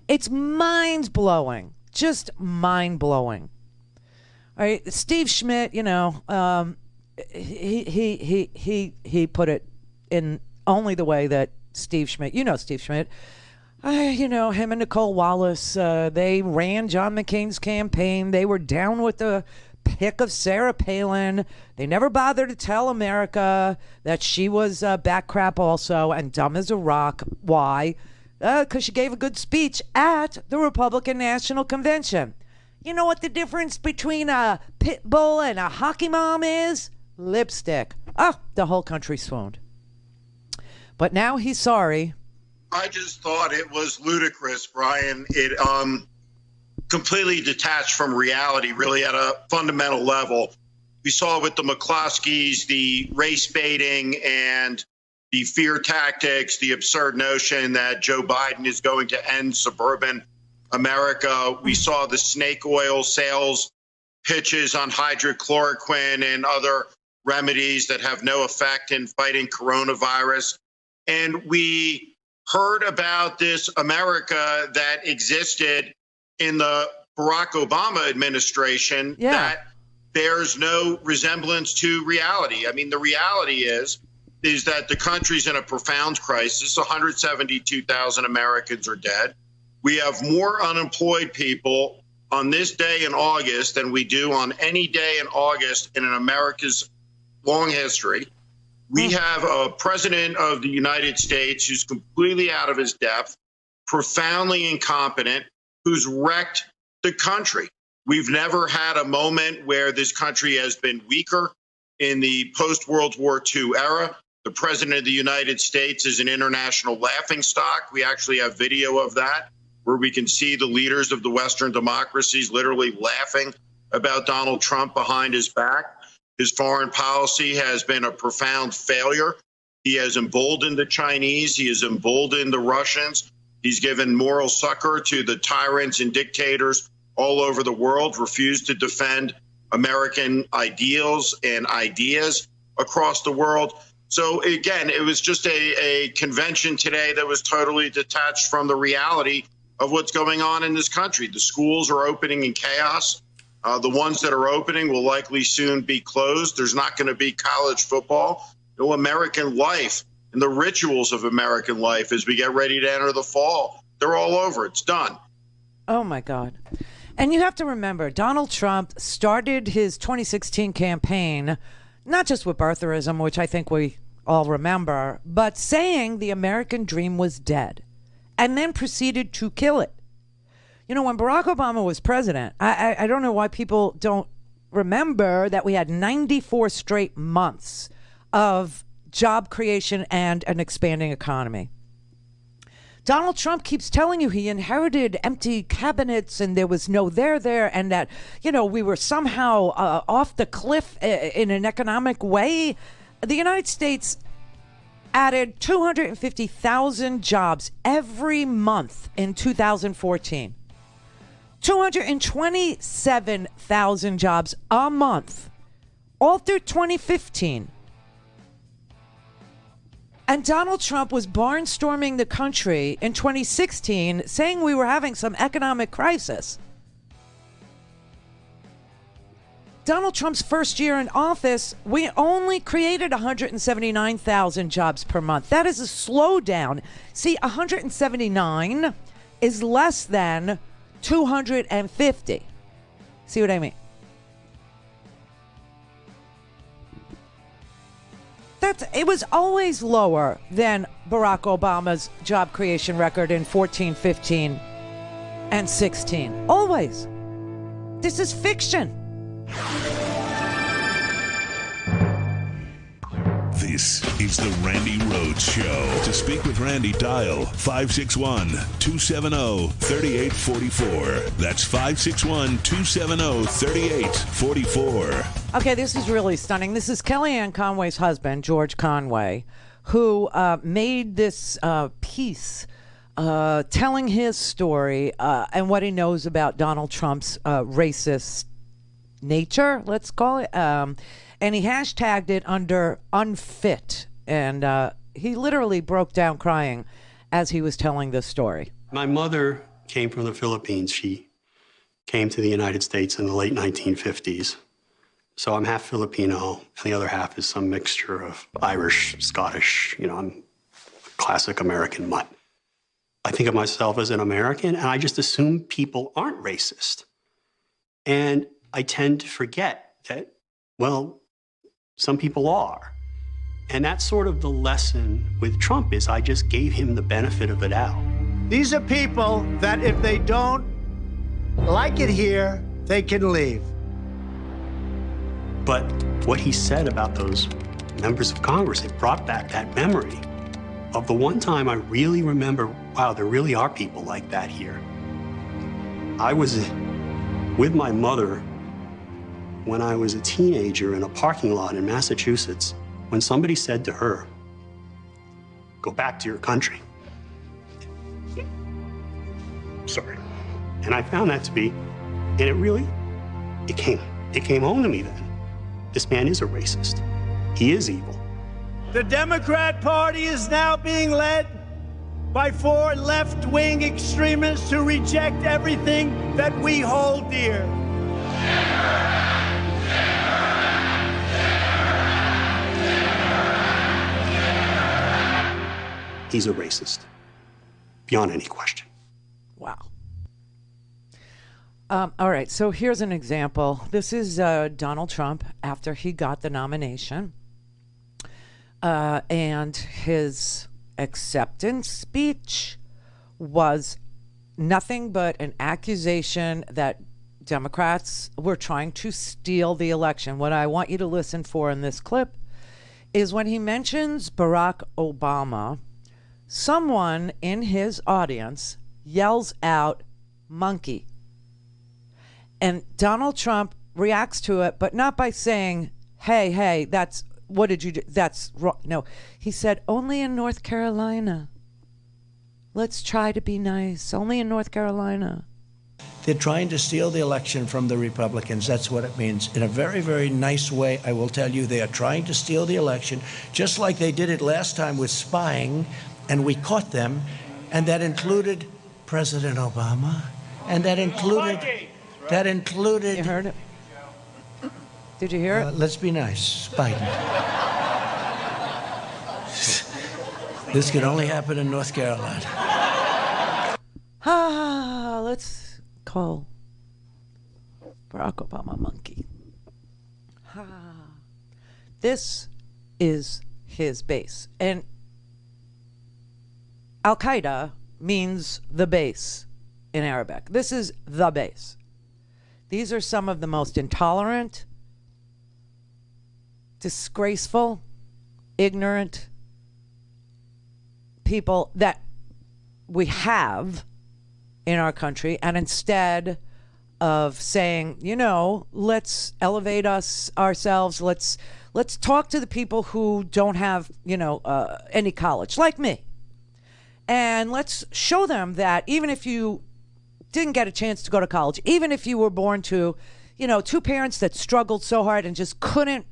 It's mind-blowing, just mind-blowing. All right, Steve Schmidt, he put it in only the way that Steve Schmidt, Steve Schmidt, him and Nicole Wallace, they ran John McCain's campaign. They were down with the pick of Sarah Palin. They never bothered to tell America that she was back crap also and dumb as a rock. Why? Because she gave a good speech at the Republican National Convention. You know what the difference between a pit bull and a hockey mom is? Lipstick. Oh, the whole country swooned. But now he's sorry. I just thought it was ludicrous, Brian. It completely detached from reality, really at a fundamental level. We saw with the McCloskeys, the race baiting and the fear tactics, the absurd notion that Joe Biden is going to end suburban America. We saw the snake oil sales pitches on hydrochloroquine and other remedies that have no effect in fighting coronavirus. And we heard about this America that existed in the Barack Obama administration that bears no resemblance to reality. I mean, the reality is that the country's in a profound crisis. 172,000 Americans are dead. We have more unemployed people on this day in August than we do on any day in August in America's long history. We have a president of the United States who's completely out of his depth, profoundly incompetent, who's wrecked the country. We've never had a moment where this country has been weaker in the post-World War II era. The president of the United States is an international laughingstock. We actually have video of that, where we can see the leaders of the Western democracies literally laughing about Donald Trump behind his back. His foreign policy has been a profound failure. He has emboldened the Chinese. He has emboldened the Russians. He's given moral succor to the tyrants and dictators all over the world, refused to defend American ideals and ideas across the world. So, again, it was just a convention today that was totally detached from the reality of what's going on in this country. The schools are opening in chaos. The ones that are opening will likely soon be closed. There's not going to be college football. No American life and the rituals of American life as we get ready to enter the fall. They're all over. It's done. Oh, my God. And you have to remember, Donald Trump started his 2016 campaign, not just with birtherism, which I think we all remember, but saying the American dream was dead, and then proceeded to kill it. You know, when Barack Obama was president, I don't know why people don't remember that we had 94 straight months of job creation and an expanding economy. Donald Trump keeps telling you he inherited empty cabinets and there was no there, and that, we were somehow off the cliff in an economic way. The United States added 250,000 jobs every month in 2014. 227,000 jobs a month, all through 2015. And Donald Trump was barnstorming the country in 2016, saying we were having some economic crisis. Donald Trump's first year in office, we only created 179,000 jobs per month. That is a slowdown. See, 179 is less than 250. See what I mean? It was always lower than Barack Obama's job creation record in 14, 15, and 16. Always. This is fiction. This is the Randi Rhodes Show. To speak with Randi, dial 561-270-3844. That's 561-270-3844. Okay, this is really stunning. This is Kellyanne Conway's husband, George Conway, who made this piece telling his story and what he knows about Donald Trump's racist nature, let's call it. And he hashtagged it under unfit. And he literally broke down crying as he was telling this story. My mother came from the Philippines. She came to the United States in the late 1950s. So I'm half Filipino, and the other half is some mixture of Irish, Scottish. You know, I'm a classic American mutt. I think of myself as an American, and I just assume people aren't racist. And I tend to forget that, well, some people are. And that's sort of the lesson with Trump is I just gave him the benefit of the doubt. These are people that if they don't like it here, they can leave. But what he said about those members of Congress, it brought back that memory of the one time I really remember, wow, there really are people like that here. I was with my mother when I was a teenager in a parking lot in Massachusetts when somebody said to her, "Go back to your country." Sorry. And I found that to be, and it came home to me then. This man is a racist. He is evil. The Democrat Party is now being led by 4 left-wing extremists who reject everything that we hold dear. He's a racist, beyond any question. Wow. All right, so here's an example. This is Donald Trump after he got the nomination. And his acceptance speech was nothing but an accusation that Democrats were trying to steal the election. What I want you to listen for in this clip is when he mentions Barack Obama, someone in his audience yells out, "Monkey." And Donald Trump reacts to it, but not by saying, hey, that's, what did you do? That's wrong. No, he said, "Only in North Carolina. Let's try to be nice. Only in North Carolina." They're trying to steal the election from the Republicans. That's what it means. In a very, very nice way, I will tell you, they are trying to steal the election, just like they did it last time with spying, and we caught them, and that included President Obama, and that included... You heard it? Did you hear it? Let's be nice, Biden. This could only happen in North Carolina. Let's call Barack Obama monkey. This is his base. And Al-Qaeda means the base in Arabic. This is the base. These are some of the most intolerant, disgraceful, ignorant people that we have in our country. And instead of saying, let's elevate ourselves, let's talk to the people who don't have, any college, like me. And let's show them that even if you didn't get a chance to go to college, even if you were born to, two parents that struggled so hard and just couldn't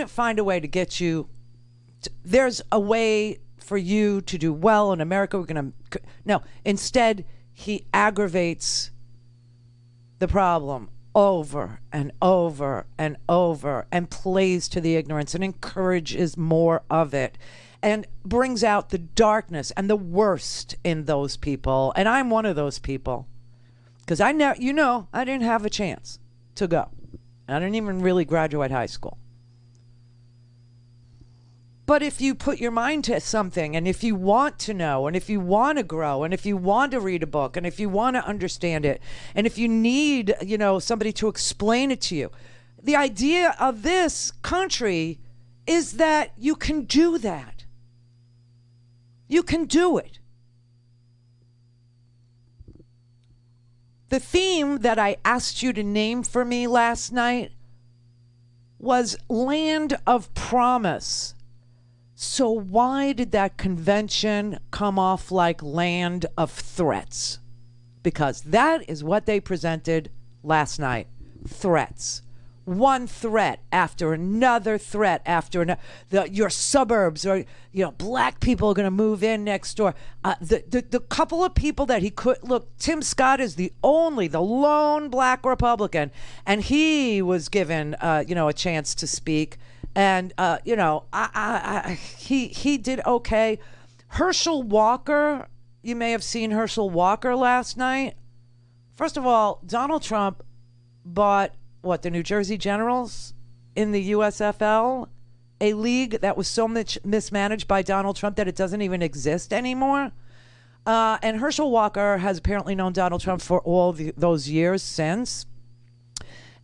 find a way to get you, there's a way for you to do well in America. No, instead he aggravates the problem over and over and over and plays to the ignorance and encourages more of it and brings out the darkness and the worst in those people. And I'm one of those people because I didn't have a chance to go. I didn't even really graduate high school. But if you put your mind to something, and if you want to know, and if you want to grow, and if you want to read a book, and if you want to understand it, and if you need, somebody to explain it to you, the idea of this country is that you can do that. You can do it. The theme that I asked you to name for me last night was Land of Promise. So why did that convention come off like Land of Threats? Because that is what they presented last night. Threats. One threat after another threat after another. Your suburbs, or black people are going to move in next door. The couple of people that he could look. Tim Scott is the lone black Republican, and he was given a chance to speak. And, he did okay. Herschel Walker, you may have seen Herschel Walker last night. First of all, Donald Trump bought, the New Jersey Generals in the USFL, a league that was so much mismanaged by Donald Trump that it doesn't even exist anymore. And Herschel Walker has apparently known Donald Trump for all those years since.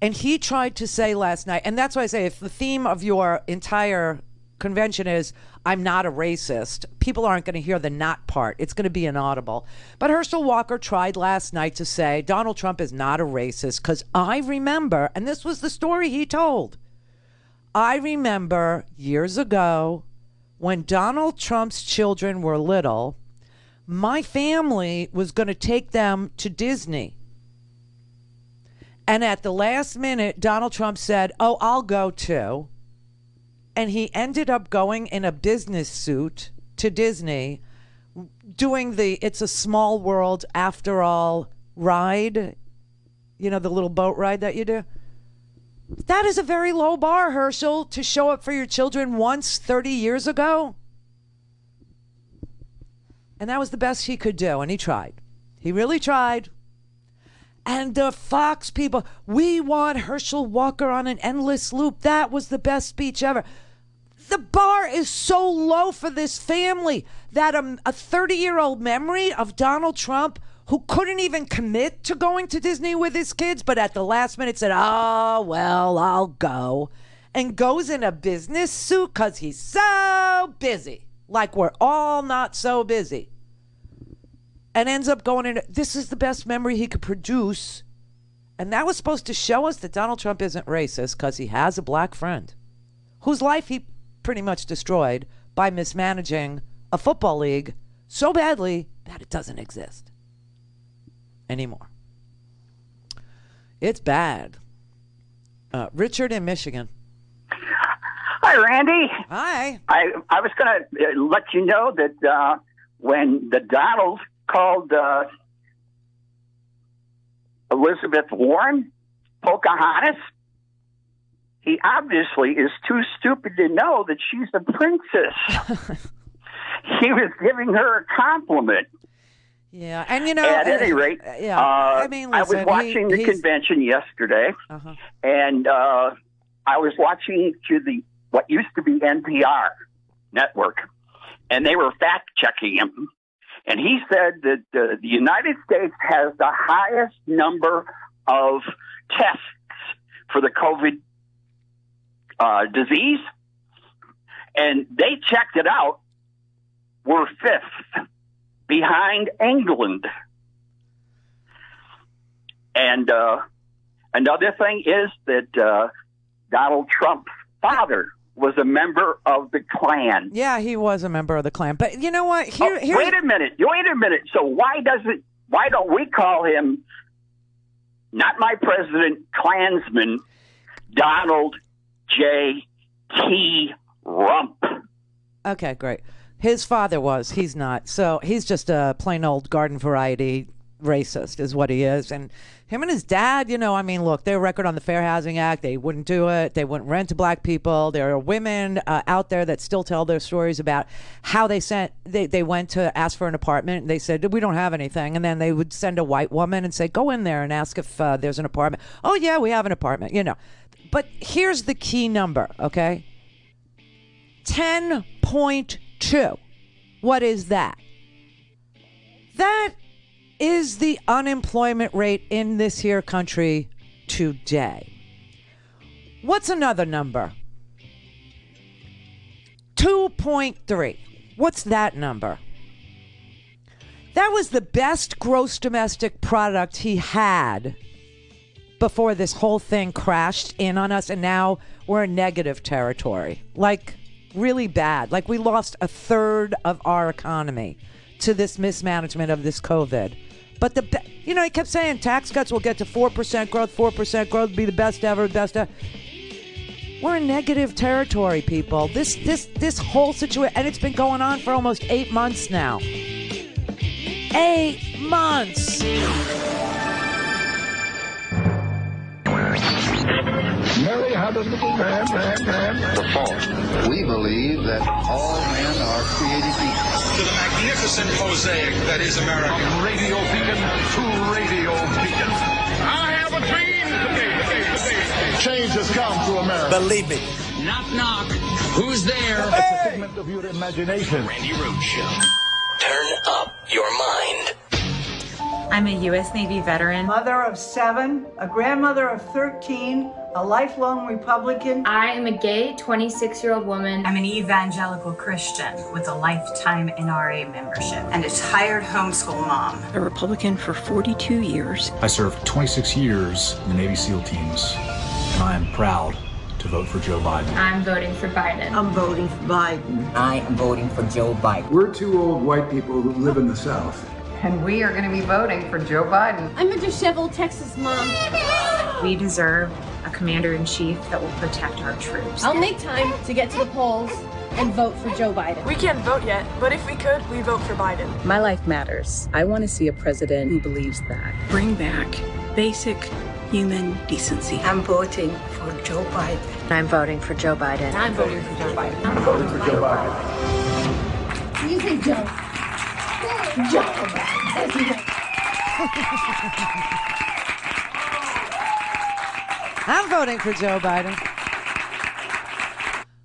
And he tried to say last night, and that's why I say if the theme of your entire convention is, I'm not a racist, people aren't going to hear the not part. It's going to be inaudible. But Herschel Walker tried last night to say Donald Trump is not a racist because I remember, and this was the story he told, I remember years ago when Donald Trump's children were little, my family was going to take them to Disney. And at the last minute, Donald Trump said, oh, I'll go too. And he ended up going in a business suit to Disney, doing the It's a Small World After All ride. The little boat ride that you do. That is a very low bar, Herschel, to show up for your children once 30 years ago. And that was the best he could do. And he tried. He really tried. And the Fox people, we want Herschel Walker on an endless loop. That was the best speech ever. The bar is so low for this family that a 30-year-old memory of Donald Trump, who couldn't even commit to going to Disney with his kids, but at the last minute said, oh, well, I'll go, and goes in a business suit because he's so busy, like we're all not so busy. And ends up going in. This is the best memory he could produce. And that was supposed to show us that Donald Trump isn't racist because he has a black friend whose life he pretty much destroyed by mismanaging a football league so badly that it doesn't exist anymore. It's bad. Richard in Michigan. Hi, Randy. Hi. I was going to let you know that when the Donald called Elizabeth Warren Pocahontas, he obviously is too stupid to know that she's a princess. He was giving her a compliment. Yeah, and at any rate, yeah. I mean, listen, I was watching the convention yesterday, and I was watching to what used to be NPR network, and they were fact checking him. And he said that the United States has the highest number of tests for the COVID disease. And they checked it out. We're fifth behind England. And another thing is that Donald Trump's father was a member of the Klan. Yeah, he was a member of the Klan. But you know what? Wait a minute. So why don't we call him, not my president, Klansman, Donald J. T. Rump? Okay, great. His father was. He's not. So he's just a plain old garden variety racist is what he is. And him and his dad, you know, I mean, look, their record on the Fair Housing Act, they wouldn't do it. They wouldn't rent to black people. There are women out there that still tell their stories about how they went to ask for an apartment and they said, we don't have anything. And then they would send a white woman and say, go in there and ask if there's an apartment. Oh, yeah, we have an apartment, you know. But here's the key number, okay? 10.2. What is that? That is the unemployment rate in this here country today. What's another number? 2.3. What's that number? That was the best gross domestic product he had before this whole thing crashed in on us, and now we're in negative territory. Like, really bad. Like, we lost a third of our economy to this mismanagement of this COVID. But he kept saying tax cuts will get to 4% growth. 4% growth will be the best ever, best ever. We're in negative territory, people. This whole situation, and it's been going on for almost 8 months now. 8 months. Mary had a little lamb. The fault. We believe that all men are created equal. To the magnificent mosaic that is America. From radio beacon to radio beacon. I have a dream today. Change has come to America. Believe me. Knock, knock. Who's there? It's a figment of your imagination. Randi Rhodes Show. Turn up your mind. I'm a U.S. Navy veteran. Mother of 7, a grandmother of 13, a lifelong Republican. I am a gay 26-year-old woman. I'm an evangelical Christian with a lifetime NRA membership and a tired homeschool mom. A Republican for 42 years. I served 26 years in the Navy SEAL teams, and I am proud to vote for Joe Biden. I'm voting for Biden. I'm voting for Biden. I am voting for Joe Biden. We're two old white people who live in the South. And we are going to be voting for Joe Biden. I'm a disheveled Texas mom. We deserve a commander-in-chief that will protect our troops. I'll make time to get to the polls and vote for Joe Biden. We can't vote yet, but if we could, we vote for Biden. My life matters. I want to see a president who believes that. Bring back basic human decency. I'm voting for Joe Biden. I'm voting for Joe Biden. I'm voting for Joe Biden. I'm voting for Joe Biden. You say Joe. Joe. I'm voting for Joe Biden.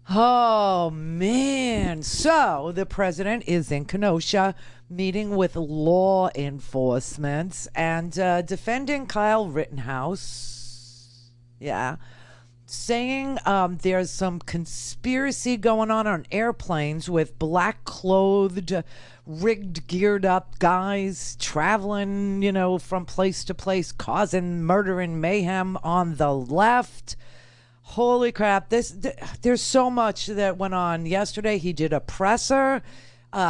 Oh, man. So the president is in Kenosha meeting with law enforcement and defending Kyle Rittenhouse. Yeah. Saying there's some conspiracy going on airplanes with black-clothed, rigged, geared up guys traveling, from place to place, causing murder and mayhem on the left. Holy crap. There's so much that went on yesterday. He did a presser.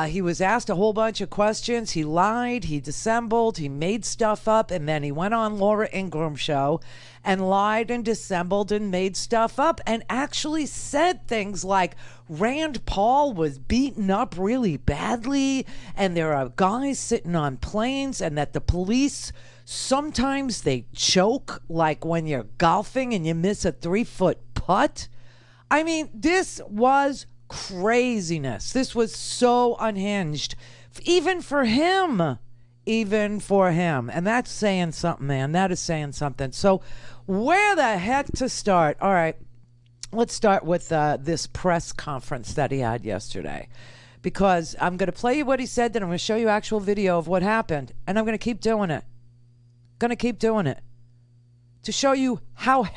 He was asked a whole bunch of questions. He lied. He dissembled. He made stuff up. And then he went on Laura Ingraham's show and lied and dissembled and made stuff up and actually said things like Rand Paul was beaten up really badly and there are guys sitting on planes and that the police, sometimes they choke like when you're golfing and you miss a 3-foot putt. I mean, this was craziness. This was so unhinged, even for him. And that's saying something, man. That is saying something. So where the heck to start? All right, let's start with this press conference that he had yesterday, because I'm going to play you what he said, then I'm going to show you actual video of what happened, and I'm going to keep doing it. To show you how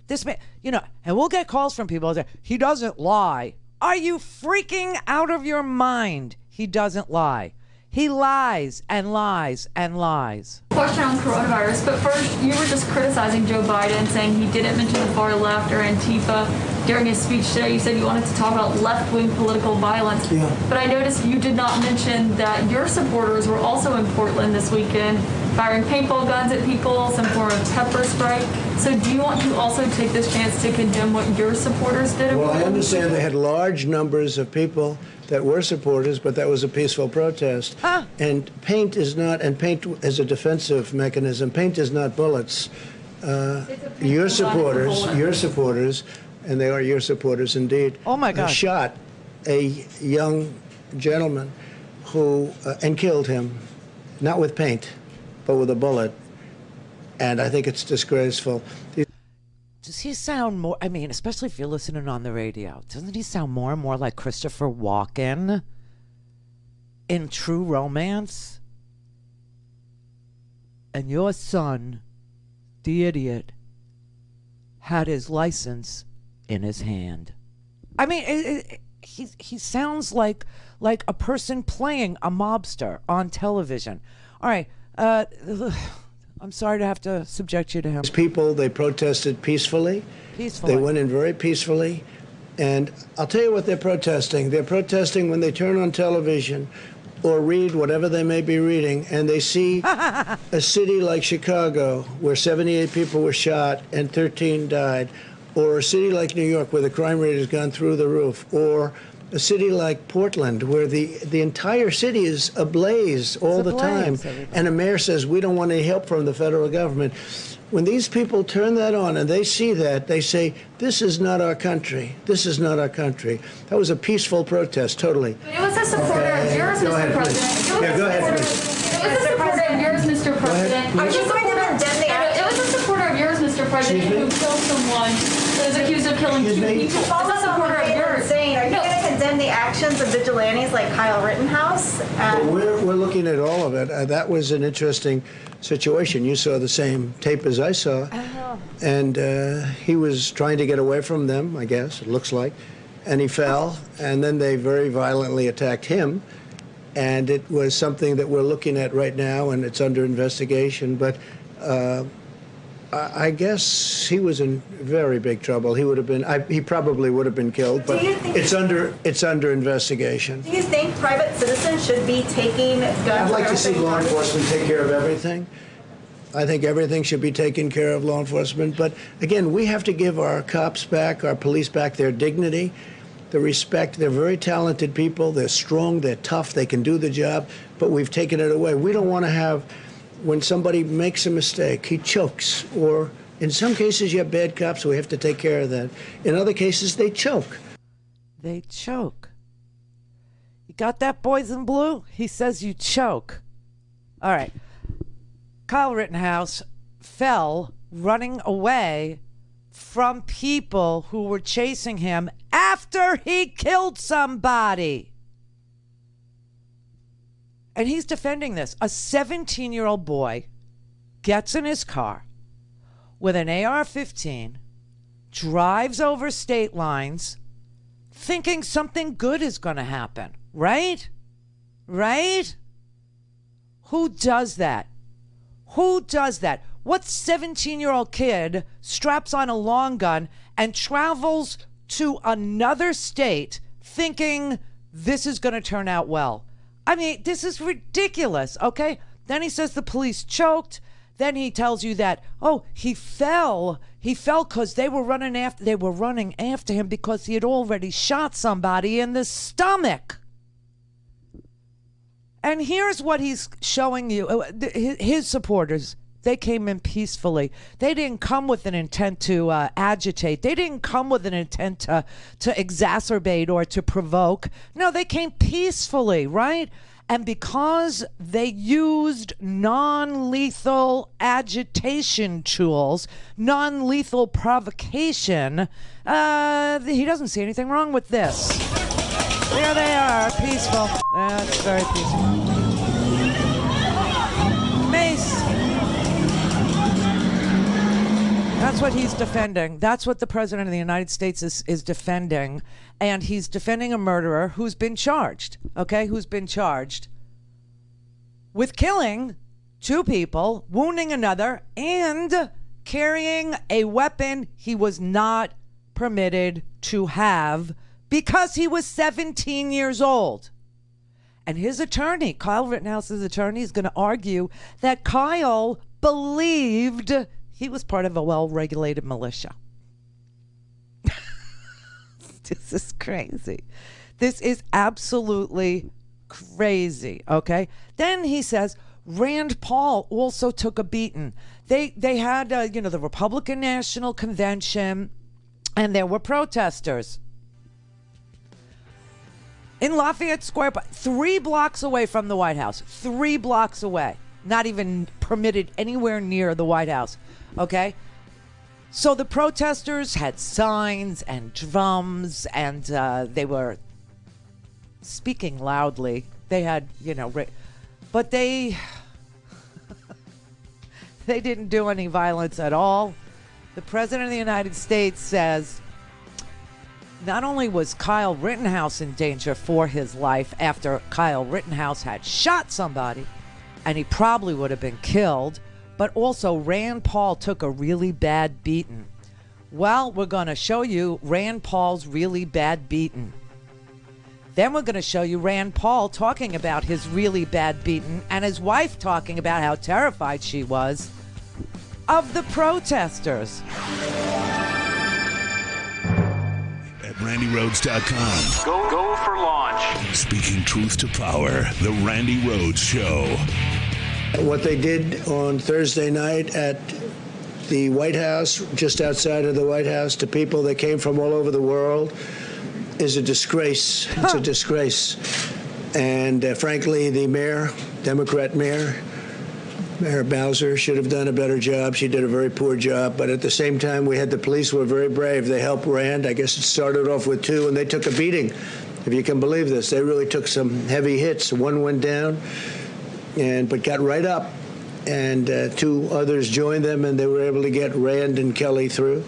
this man, and we'll get calls from people that say, he doesn't lie. Are you freaking out of your mind? He doesn't lie. He lies and lies and lies. Question on coronavirus, but first, you were just criticizing Joe Biden, saying he didn't mention the far left or Antifa during his speech today. You said you wanted to talk about left-wing political violence. Yeah. But I noticed you did not mention that your supporters were also in Portland this weekend firing paintball guns at people, some form of pepper spray. So do you want to also take this chance to condemn what your supporters did? Well, I understand they had large numbers of people that were supporters, but that was a peaceful protest. And paint is not, and paint is a defensive mechanism. Paint is not bullets. Your supporters, and they are your supporters indeed. Oh my God! Shot a young gentleman who and killed him, not with paint, but with a bullet. And I think it's disgraceful. Does he sound more, I mean, especially if you're listening on the radio, doesn't he sound more and more like Christopher Walken in True Romance? And your son, the idiot, had his license in his hand. I mean, he sounds like a person playing a mobster on television. All right, I'm sorry to have to subject you to him. These people, they protested peacefully. Peacefully. They went in very peacefully. And I'll tell you what they're protesting. They're protesting when they turn on television or read whatever they may be reading, and they see a city like Chicago where 78 people were shot and 13 died, or a city like New York where the crime rate has gone through the roof, or a city like Portland where the entire city is ablaze all the time, and a mayor says, we don't want any help from the federal government. When these people turn that on and they see that, they say, this is not our country. This is not our country. That was a peaceful protest, totally. But it was a supporter of yours, Mr. President. Yeah, go ahead, please. It was a supporter of yours, Mr. President. Are you going to condemn the action? It was a supporter of yours, Mr. President, who killed someone that is accused of killing two people. It's a supporter of yours. Are you going to condemn the actions of vigilantes like Kyle Rittenhouse? Well, we're looking at all of it. That was an interesting situation. You saw the same tape as I saw. And he was trying to get away from them, I guess, it looks like. And he fell, and then they very violently attacked him. And it was something that we're looking at right now, and it's under investigation. But I guess he was in very big trouble. He would have been. He probably would have been killed. But it's under investigation. Do you think private citizens should be taking guns? I'd like to see law enforcement take care of everything. I think everything should be taken care of, law enforcement. But again, we have to give our cops back, our police back, their dignity, the respect. They're very talented people. They're strong. They're tough. They can do the job. But we've taken it away. We don't want to have. When somebody makes a mistake, he chokes, or in some cases you have bad cops, so we have to take care of that. In other cases, they choke. They choke. You got that, boys in blue? He says you choke. All right. Kyle Rittenhouse fell running away from people who were chasing him after he killed somebody. And he's defending this. A 17-year-old boy gets in his car with an AR-15, drives over state lines, thinking something good is going to happen. Right? Right? Who does that? Who does that? What 17-year-old kid straps on a long gun and travels to another state thinking this is going to turn out well? I mean, this is ridiculous, okay? Then he says the police choked. Then he tells you that, oh, he fell. He fell because they were running after him because he had already shot somebody in the stomach. And here's what he's showing you. His supporters, they came in peacefully. They didn't come with an intent to agitate. They didn't come with an intent to exacerbate or to provoke. No, they came peacefully, right? And because they used non-lethal agitation tools, non-lethal provocation, he doesn't see anything wrong with this. There they are, peaceful. That's very peaceful. Mace. That's what he's defending. That's what the President of the United States is defending. And he's defending a murderer who's been charged, okay? Who's been charged with killing two people, wounding another, and carrying a weapon he was not permitted to have because he was 17 years old. And his attorney, Kyle Rittenhouse's attorney, is going to argue that Kyle believed he was part of a well-regulated militia. This is crazy. This is absolutely crazy, okay? Then he says Rand Paul also took a beating. They had, the Republican National Convention, and there were protesters in Lafayette Square, 3 blocks away from the White House. 3 blocks away. Not even permitted anywhere near the White House. Okay? So the protesters had signs and drums, and they were speaking loudly. They had, but they didn't do any violence at all. The President of the United States says not only was Kyle Rittenhouse in danger for his life after Kyle Rittenhouse had shot somebody, and he probably would have been killed, but also Rand Paul took a really bad beating. Well, we're going to show you Rand Paul's really bad beating. Then we're going to show you Rand Paul talking about his really bad beating and his wife talking about how terrified she was of the protesters. At RandiRhodes.com. Go for launch. Speaking truth to power, The Randi Rhodes Show. What they did on Thursday night at the White House, just outside of the White House, to people that came from all over the world is a disgrace. It's a disgrace. And frankly, the mayor, Democrat mayor, Mayor Bowser, should have done a better job. She did a very poor job. But at the same time, we had the police were very brave. They helped Rand. I guess it started off with 2, and they took a beating, if you can believe this. They really took some heavy hits. 1 went down, but got right up. And 2 others joined them, and they were able to get Rand and Kelly through.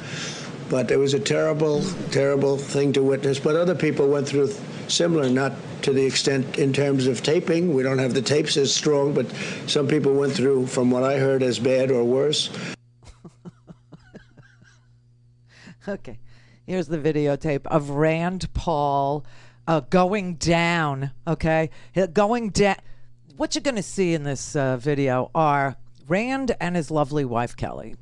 But it was a terrible, terrible thing to witness. But other people went through similar, not to the extent in terms of taping. We don't have the tapes as strong, but some people went through, from what I heard, as bad or worse. Okay, here's the videotape of Rand Paul going down, okay? Going down. What you're going to see in this video are Rand and his lovely wife, Kelly,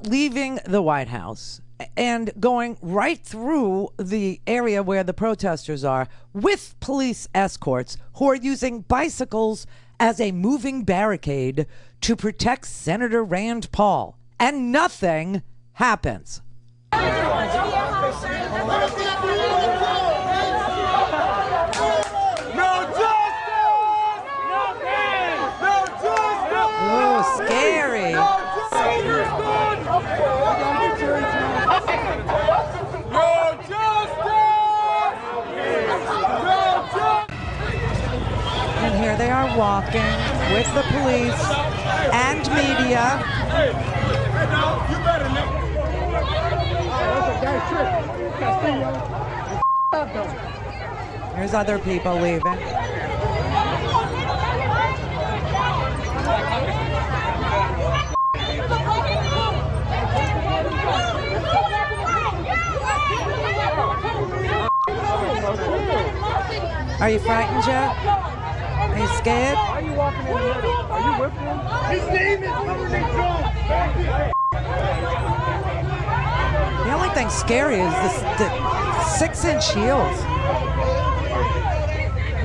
leaving the White House and going right through the area where the protesters are with police escorts who are using bicycles as a moving barricade to protect Senator Rand Paul. And nothing happens. Oh, scary. And here they are walking with the police and media. Here's other people leaving. Are you frightened, Joe? Are you scared? Why are you walking in the middle? Are you with him? His name is Government Jones. The only thing scary is the 6-inch heels.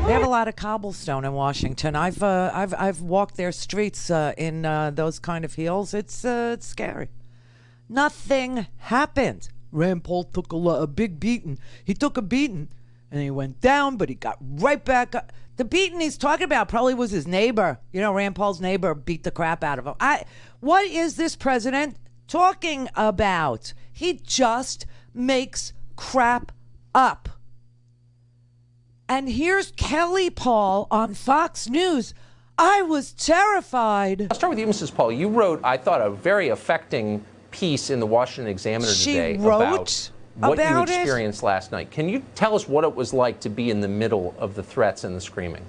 They have a lot of cobblestone in Washington. I've walked their streets in those kind of heels. It's scary. Nothing happened. Rand Paul took a big beating. He took a beating. And he went down, but he got right back up. The beating he's talking about probably was his neighbor. Rand Paul's neighbor beat the crap out of him. What is this president talking about? He just makes crap up. And here's Kelly Paul on Fox News. I was terrified. I'll start with you, Mrs. Paul. You wrote, I thought, a very affecting piece in the Washington Examiner today about what you experienced last night. Can you tell us what it was like to be in the middle of the threats and the screaming?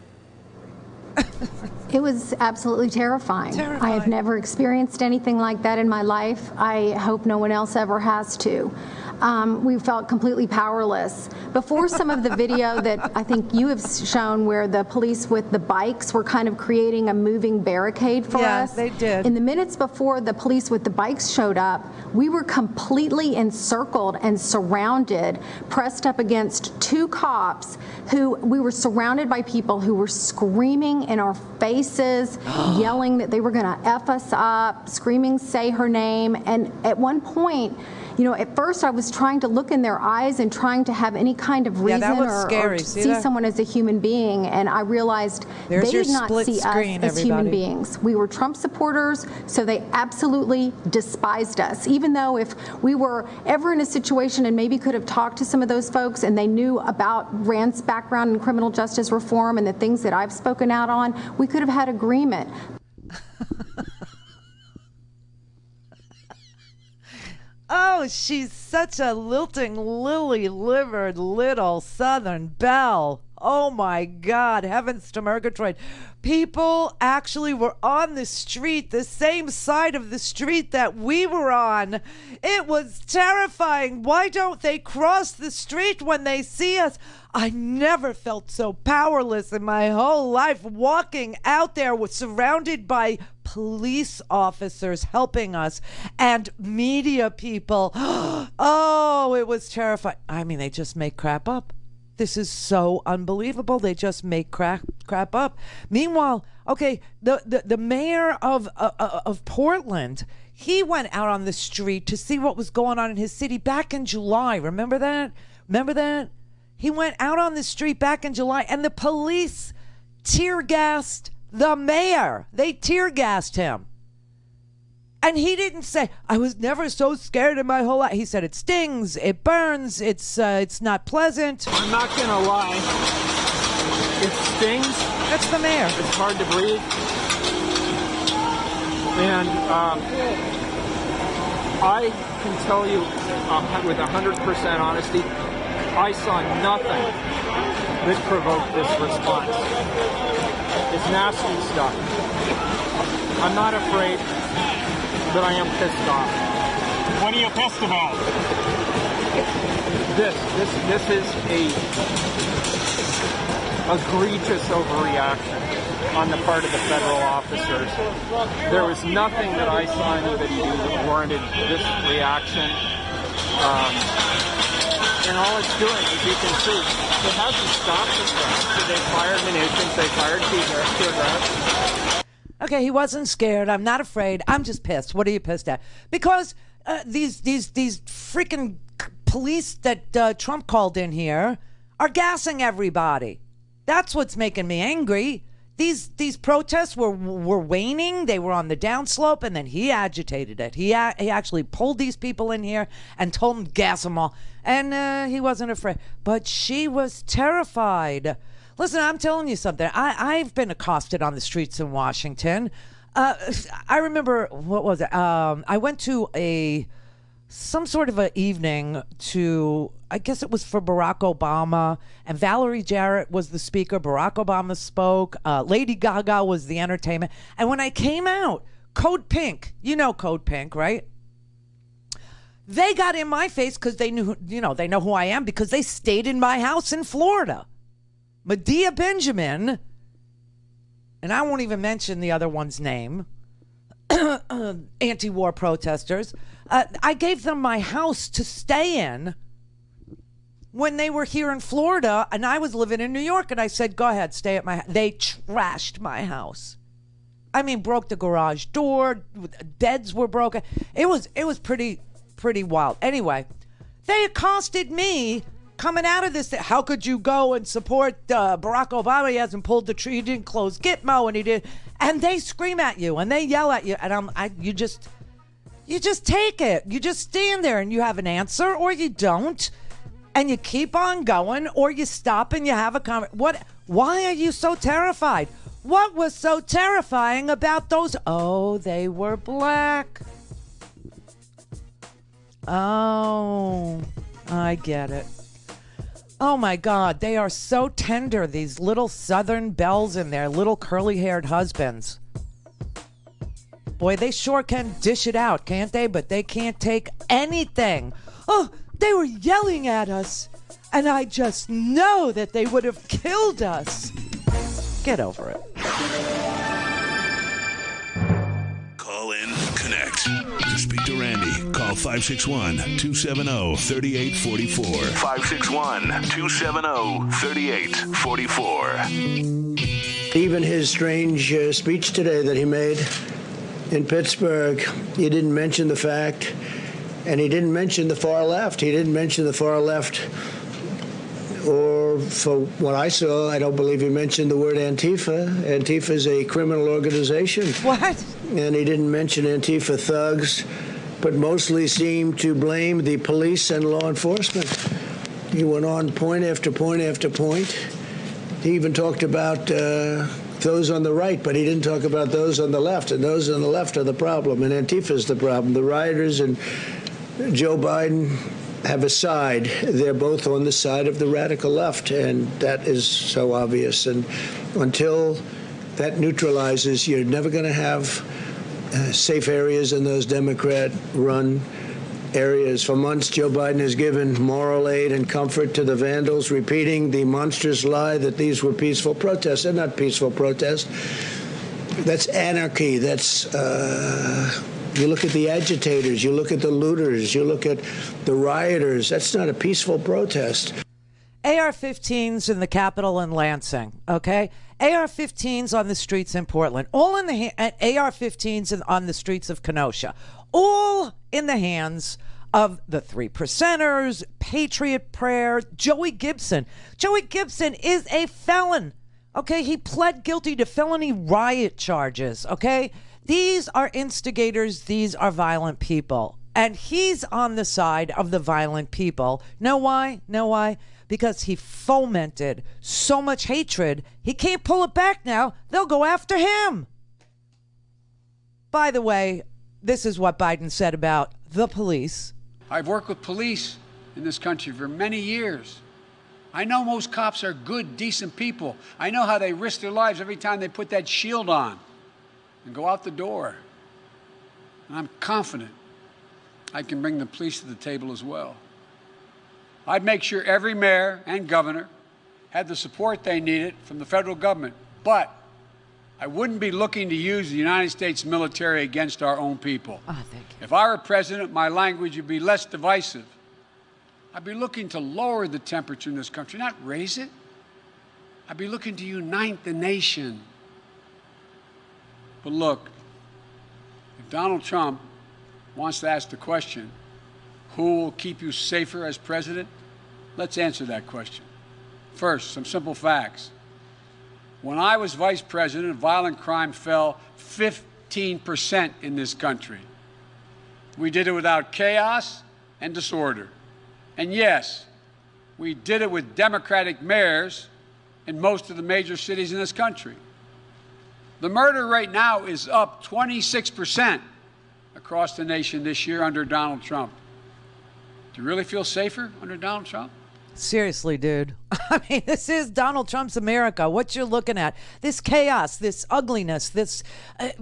It was absolutely terrifying. I have never experienced anything like that in my life. I hope no one else ever has to. we felt completely powerless. Before some of the video that I think you have shown where the police with the bikes were kind of creating a moving barricade for us. Yeah, they did. In the minutes before the police with the bikes showed up, we were completely encircled and surrounded, pressed up against two cops who we were surrounded by people who were screaming in our faces, yelling that they were going to F us up, screaming, say her name. And at one point, you know, at first I was trying to look in their eyes and trying to have any kind of reason or see someone as a human being, and I realized they did not see us as human beings. We were Trump supporters, so they absolutely despised us. Even though if we were ever in a situation and maybe could have talked to some of those folks and they knew about Rand's background in criminal justice reform and the things that I've spoken out on, we could have had agreement. Oh, she's such a lilting, lily-livered little Southern belle. Oh, my God. Heavens to Murgatroyd. People actually were on the street, the same side of the street that we were on. It was terrifying. Why don't they cross the street when they see us? I never felt so powerless in my whole life, walking out there surrounded by police officers helping us and media people. Oh, it was terrifying. I mean, they just make crap up. This is so unbelievable. They just make crap up. Meanwhile, okay, the mayor of Portland, he went out on the street to see what was going on in his city back in July. Remember that? He went out on the street back in July, and the police tear-gassed the mayor. They tear-gassed him. And he didn't say, I was never so scared in my whole life. He said, it stings, it burns, it's not pleasant. I'm not going to lie. It stings. That's the mayor. It's hard to breathe. And I can tell you with 100% honesty, I saw nothing that provoked this response. It's nasty stuff. I'm not afraid, but I am pissed off. What are you pissed about? This is a egregious overreaction on the part of the federal officers. There was nothing that I saw anybody do that warranted this reaction. And all it's doing, as you can see, it hasn't stopped the threats. So they fired munitions, they fired tear gas. Okay, he wasn't scared. I'm not afraid. I'm just pissed. What are you pissed at? Because these freaking police that Trump called in here are gassing everybody. That's what's making me angry. These protests were waning. They were on the downslope, and then he agitated it. He actually pulled these people in here and told them gas them all. And he wasn't afraid. But she was terrified. Listen, I'm telling you something. I've been accosted on the streets in Washington. I remember, what was it? I went to some sort of an evening to, I guess it was for Barack Obama, and Valerie Jarrett was the speaker. Barack Obama spoke. Lady Gaga was the entertainment. And when I came out, Code Pink, you know Code Pink, right? They got in my face because they knew, they know who I am because they stayed in my house in Florida. Medea Benjamin, and I won't even mention the other one's name, anti-war protesters, I gave them my house to stay in when they were here in Florida, and I was living in New York, and I said, go ahead, stay at my house. They trashed my house. I mean, broke the garage door, beds were broken. It was pretty wild. Anyway, they accosted me coming out of this. How could you go and support Barack Obama? He hasn't pulled the tree. He didn't close Gitmo, and he did. And they scream at you and they yell at you, and you just take it. You just stand there and you have an answer, or you don't, and you keep on going, or you stop and you have a conversation. Why are you so terrified? What was so terrifying about those? Oh, they were black. Oh, I get it. Oh my God, they are so tender, these little Southern belles and their little curly-haired husbands. Boy, they sure can dish it out, can't they? But they can't take anything. Oh, They were yelling at us, and I just know that they would have killed us. Get over it. Call in, connect. To speak to Randi, call 561-270-3844. 561-270-3844. Even his strange speech today that he made in Pittsburgh, he didn't mention the fact, and he didn't mention the far left. He didn't mention the far left, or for what I saw, I don't believe he mentioned the word Antifa. Antifa is a criminal organization. What? And he didn't mention Antifa thugs, but mostly seemed to blame the police and law enforcement. He went on point after point after point. He even talked about those on the right, but he didn't talk about those on the left, and those on the left are the problem, and Antifa is the problem. The rioters and Joe Biden have a side. They're both on the side of the radical left, and that is so obvious. And until that neutralizes, you're never going to have safe areas in those Democrat-run areas. For months, Joe Biden has given moral aid and comfort to the vandals, repeating the monstrous lie that these were peaceful protests. They're not peaceful protests. That's anarchy. That's you look at the agitators, you look at the looters, you look at the rioters. That's not a peaceful protest. AR-15s in the Capitol in Lansing, okay? AR-15s on the streets in Portland, all in the AR-15s on the streets of Kenosha, all in the hands of the 3%ers, Patriot Prayer, Joey Gibson. Joey Gibson is a felon, okay? He pled guilty to felony riot charges, okay? These are instigators. These are violent people. And he's on the side of the violent people. Know why? Know why? Because he fomented so much hatred, he can't pull it back now. They'll go after him. By the way, this is what Biden said about the police. I've worked with police in this country for many years. I know most cops are good, decent people. I know how they risk their lives every time they put that shield on and go out the door. And I'm confident I can bring the police to the table as well. I'd make sure every mayor and governor had the support they needed from the federal government, but I wouldn't be looking to use the United States military against our own people. Oh, thank you. If I were president, my language would be less divisive. I'd be looking to lower the temperature in this country, not raise it. I'd be looking to unite the nation. But look, if Donald Trump wants to ask the question, who will keep you safer as president? Let's answer that question. First, some simple facts. When I was vice president, violent crime fell 15% in this country. We did it without chaos and disorder. And yes, we did it with Democratic mayors in most of the major cities in this country. The murder rate now is up 26% across the nation this year under Donald Trump. Do you really feel safer under Donald Trump? Seriously, dude. I mean, this is Donald Trump's America. What you're looking at, this chaos, this ugliness, this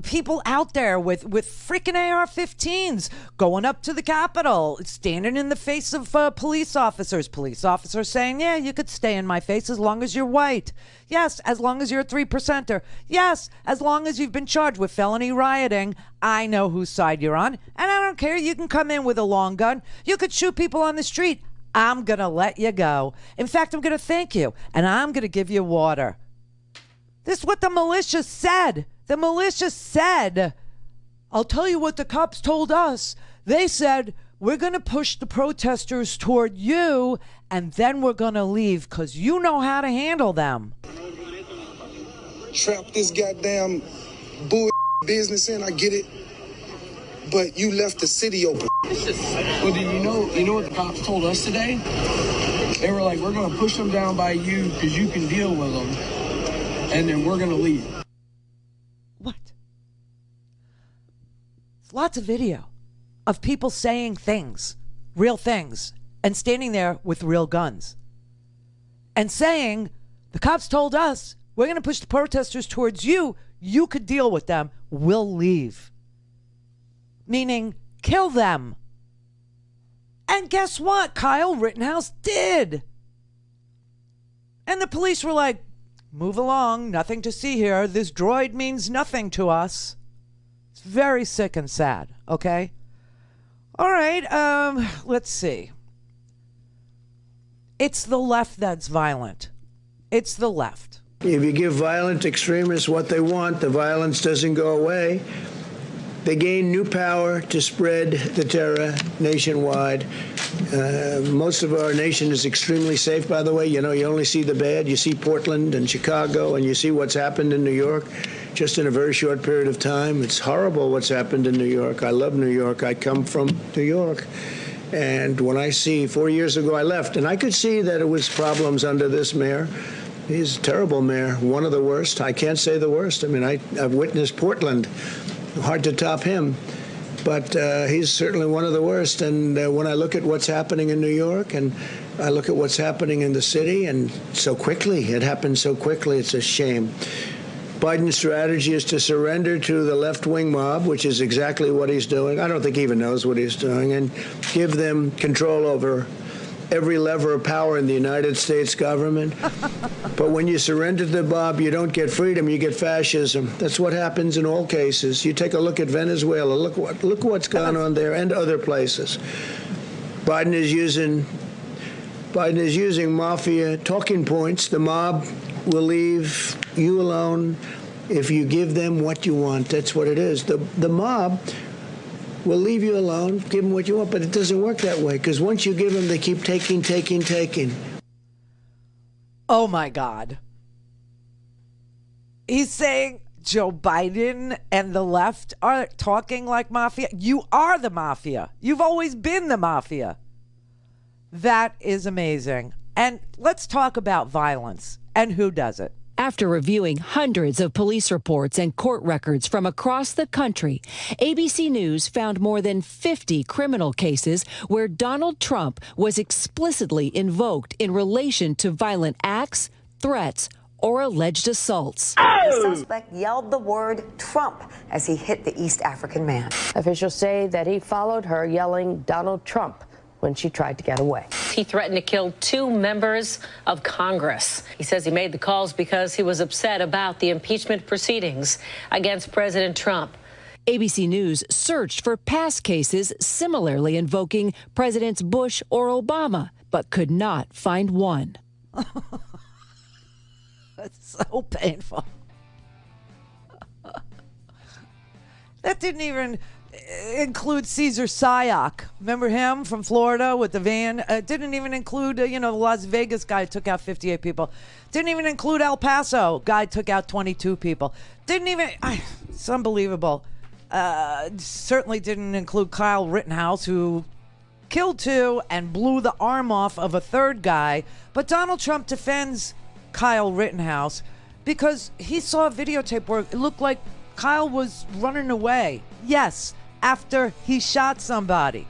people out there with freaking AR-15s going up to the Capitol, standing in the face of police officers saying, yeah, you could stay in my face as long as you're white. Yes, as long as you're a 3%er. Yes, as long as you've been charged with felony rioting. I know whose side you're on, and I don't care. You can come in with a long gun. You could shoot people on the street. I'm going to let you go. In fact, I'm going to thank you, and I'm going to give you water. This is what the militia said. The militia said, I'll tell you what the cops told us. They said, we're going to push the protesters toward you, and then we're going to leave because you know how to handle them. Trap this goddamn bull business in, I get it. But you left the city open. Well, do you know what the cops told us today? They were like, we're going to push them down by you because you can deal with them, and then we're going to leave. What? There's lots of video of people saying things, real things, and standing there with real guns. And saying, the cops told us, we're going to push the protesters towards you. You could deal with them. We'll leave. Meaning, kill them. And guess what? Kyle Rittenhouse did. And the police were like, move along, nothing to see here. This droid means nothing to us. It's very sick and sad, okay? All right, let's see. It's the left that's violent. It's the left. If you give violent extremists what they want, the violence doesn't go away. They gain new power to spread the terror nationwide. Most of our nation is extremely safe, by the way. You know, you only see the bad. You see Portland and Chicago, and you see what's happened in New York just in a very short period of time. It's horrible what's happened in New York. I love New York. I come from New York. And when I see, 4 years ago I left, and I could see that it was problems under this mayor. He's a terrible mayor, one of the worst. I can't say the worst. I mean, I've witnessed Portland. Hard to top him, but he's certainly one of the worst. And when I look at what's happening in New York, and I look at what's happening in the city, and so quickly, it happened so quickly, it's a shame. Biden's strategy is to surrender to the left-wing mob, which is exactly what he's doing. I don't think he even knows what he's doing, and give them control over every lever of power in the United States government. But when you surrender to the mob, you don't get freedom, you get fascism. That's what happens in all cases. You take a look at Venezuela, look what's gone on there, and other places. Biden is using mafia talking points. The mob will leave you alone if you give them what you want. That's what it is. The mob will leave you alone, give them what you want, but it doesn't work that way, because once you give them, they keep taking. Oh, my God. He's saying Joe Biden and the left are talking like mafia. You are the mafia. You've always been the mafia. That is amazing. And let's talk about violence and who does it. After reviewing hundreds of police reports and court records from across the country, ABC News found more than 50 criminal cases where Donald Trump was explicitly invoked in relation to violent acts, threats, or alleged assaults. The suspect yelled the word Trump as he hit the East African man. Officials say that he followed her yelling Donald Trump when she tried to get away. He threatened to kill 2 members of Congress. He says he made the calls because he was upset about the impeachment proceedings against President Trump. ABC News searched for past cases similarly invoking Presidents Bush or Obama, but could not find one. That's so painful. That didn't even include Cesar Sayoc. Remember him from Florida with the van? Didn't even include, the Las Vegas guy took out 58 people. Didn't even include El Paso guy took out 22 people. It's unbelievable. Certainly didn't include Kyle Rittenhouse, who killed 2 and blew the arm off of a 3rd guy. But Donald Trump defends Kyle Rittenhouse because he saw a videotape where it looked like Kyle was running away. Yes, after he shot somebody.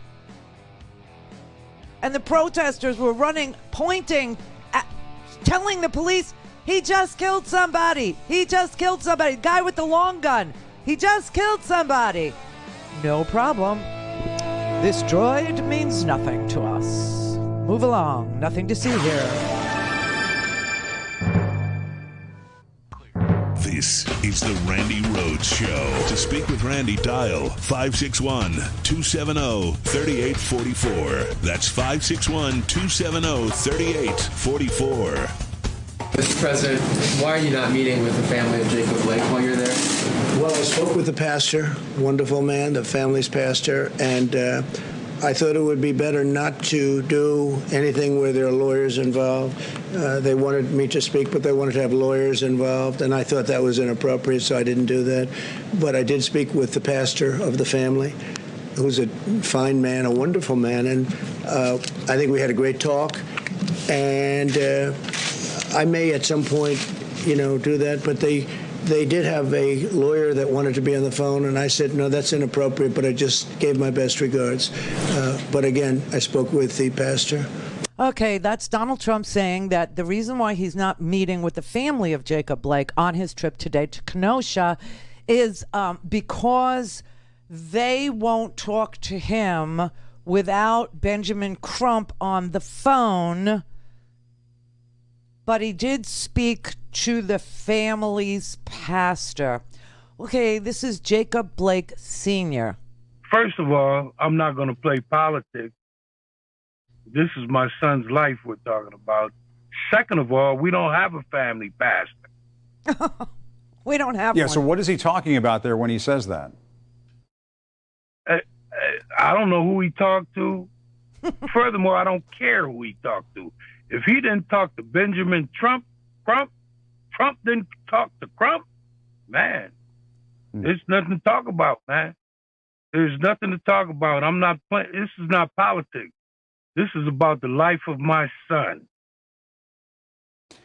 And the protesters were running, pointing, telling the police, he just killed somebody. He just killed somebody. Guy with the long gun. He just killed somebody. No problem. This droid means nothing to us. Move along. Nothing to see here. This is the Randi Rhodes Show. To speak with Randi, dial 561-270-3844. That's 561-270-3844. Mr. President, why are you not meeting with the family of Jacob Blake while you're there? Well, I spoke with the pastor, wonderful man, the family's pastor, and I thought it would be better not to do anything where there are lawyers involved. They wanted me to speak, but they wanted to have lawyers involved, and I thought that was inappropriate, so I didn't do that. But I did speak with the pastor of the family, who's a fine man, a wonderful man, and I think we had a great talk. And I may at some point, do that, but they did have a lawyer that wanted to be on the phone, and I said, no, that's inappropriate, but I just gave my best regards. But again, I spoke with the pastor. Okay, that's Donald Trump saying that the reason why he's not meeting with the family of Jacob Blake on his trip today to Kenosha is because they won't talk to him without Benjamin Crump on the phone, but he did speak to the family's pastor. Okay, this is Jacob Blake Sr. First of all, I'm not going to play politics. This is my son's life we're talking about. Second of all, we don't have a family pastor. We don't have one. one. So what is he talking about there when he says that? I don't know who he talked to. Furthermore, I don't care who he talked to. If he didn't talk to Benjamin Trump didn't talk to Crump, man, there's nothing to talk about, man. There's nothing to talk about. I'm not playing. This is not politics. This is about the life of my son.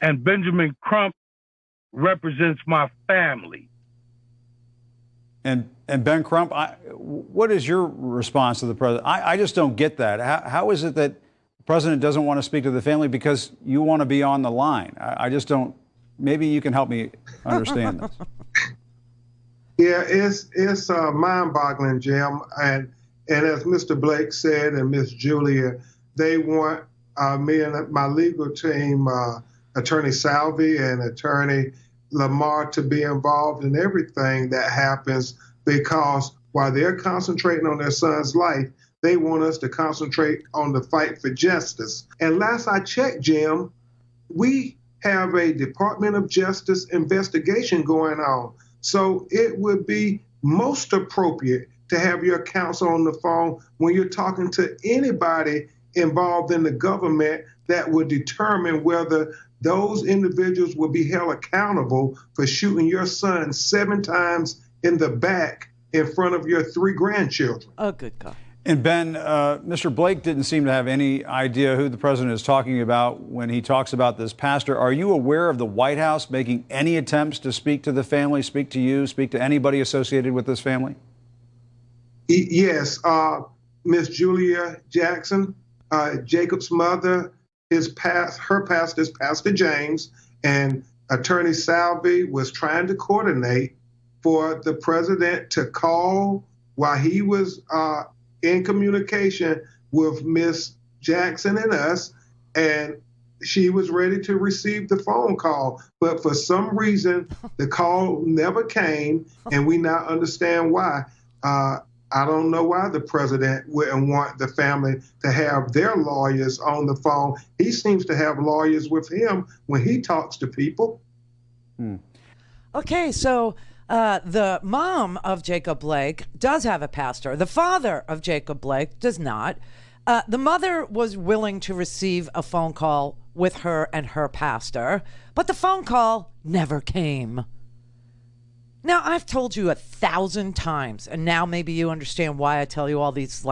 And Benjamin Crump represents my family. And Ben Crump, what is your response to the president? I just don't get that. How is it that the president doesn't want to speak to the family because you want to be on the line? I just don't. Maybe you can help me understand this. Yeah, it's mind-boggling, Jim. And as Mr. Blake said and Miss Julia, they want me and my legal team, Attorney Salvi and Attorney Lamar, to be involved in everything that happens, because while they're concentrating on their son's life, they want us to concentrate on the fight for justice. And last I checked, Jim, we have a Department of Justice investigation going on. So it would be most appropriate to have your counsel on the phone when you're talking to anybody involved in the government that would determine whether those individuals will be held accountable for shooting your son 7 times in the back in front of your 3 grandchildren. Oh, good God. And Ben, Mr. Blake didn't seem to have any idea who the president is talking about when he talks about this pastor. Are you aware of the White House making any attempts to speak to the family, speak to you, speak to anybody associated with this family? Yes. Miss Julia Jackson, Jacob's mother, her pastor is Pastor James, and Attorney Salvi was trying to coordinate for the president to call while he was in communication with Miss Jackson and us, and she was ready to receive the phone call. But for some reason, the call never came, and we now understand why. I don't know why the president wouldn't want the family to have their lawyers on the phone. He seems to have lawyers with him when he talks to people. Okay, so the mom of Jacob Blake does have a pastor. The father of Jacob Blake does not. The mother was willing to receive a phone call with her and her pastor, but the phone call never came. Now, I've told you 1,000 times, and now maybe you understand why I tell you all these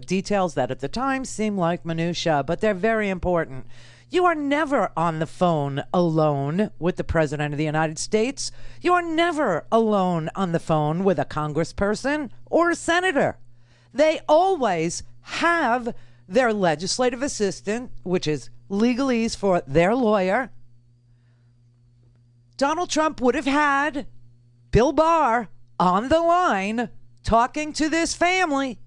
details that at the time seem like minutia, but they're very important. You are never on the phone alone with the President of the United States. You are never alone on the phone with a congressperson or a senator. They always have their legislative assistant, which is legalese for their lawyer. Donald Trump would have had Bill Barr on the line talking to this family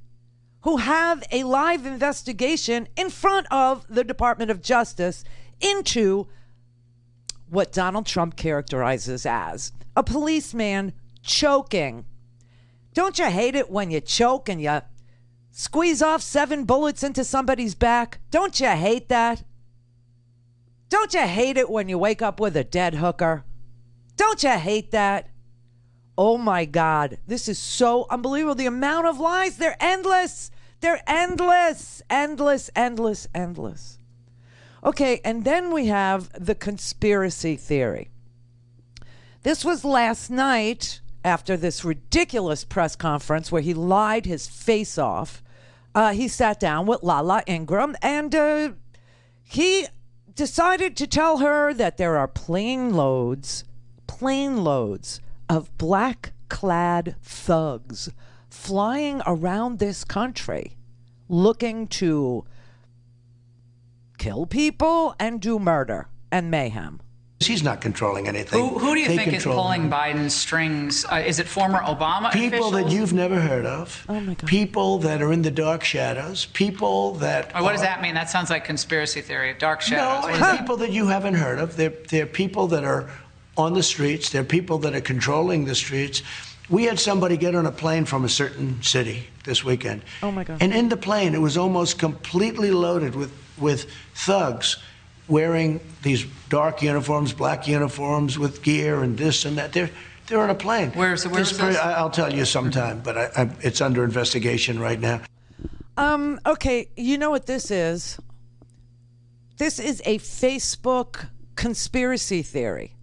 who have a live investigation in front of the Department of Justice into what Donald Trump characterizes as a policeman choking. Don't you hate it when you choke and you squeeze off 7 bullets into somebody's back? Don't you hate that? Don't you hate it when you wake up with a dead hooker? Don't you hate that? Oh my God, this is so unbelievable. The amount of lies, they're endless. They're endless, endless, endless, endless. Okay, and then we have the conspiracy theory. This was last night after this ridiculous press conference where he lied his face off. He sat down with Lala Ingram and he decided to tell her that there are plane loads of black-clad thugs flying around this country looking to kill people and do murder and mayhem. He's not controlling anything. Who do you think is pulling Biden's strings? Is it former Obama people officials? that you've never heard of. Oh my God. People that are in the dark shadows. People that. What does that mean? That sounds like conspiracy theory. Dark shadows. No, it's people that you haven't heard of. They're people that are on the streets. They're people that are controlling the streets. We had somebody get on a plane from a certain city this weekend. Oh my God. And in the plane, it was almost completely loaded with thugs wearing these dark uniforms, black uniforms with gear and this and that. They're on a plane. Where's this? I'll tell you sometime, but it's under investigation right now. Okay, you know what this is? This is a Facebook conspiracy theory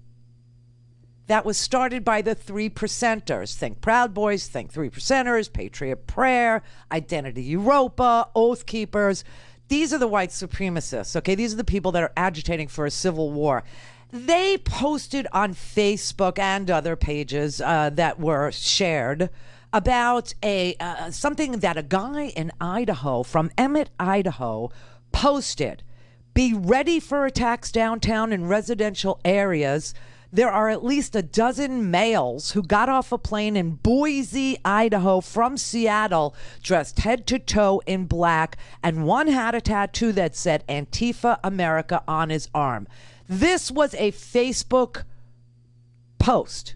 that was started by the 3%ers. Think Proud Boys, think 3%ers, Patriot Prayer, Identity Europa, Oath Keepers. These are the white supremacists, okay? These are the people that are agitating for a civil war. They posted on Facebook and other pages that were shared about something that a guy in Idaho, from Emmett, Idaho, posted. Be ready for attacks downtown in residential areas. There are at least a dozen males who got off a plane in Boise, Idaho from Seattle, dressed head to toe in black, and one had a tattoo that said Antifa America on his arm. This was a Facebook post,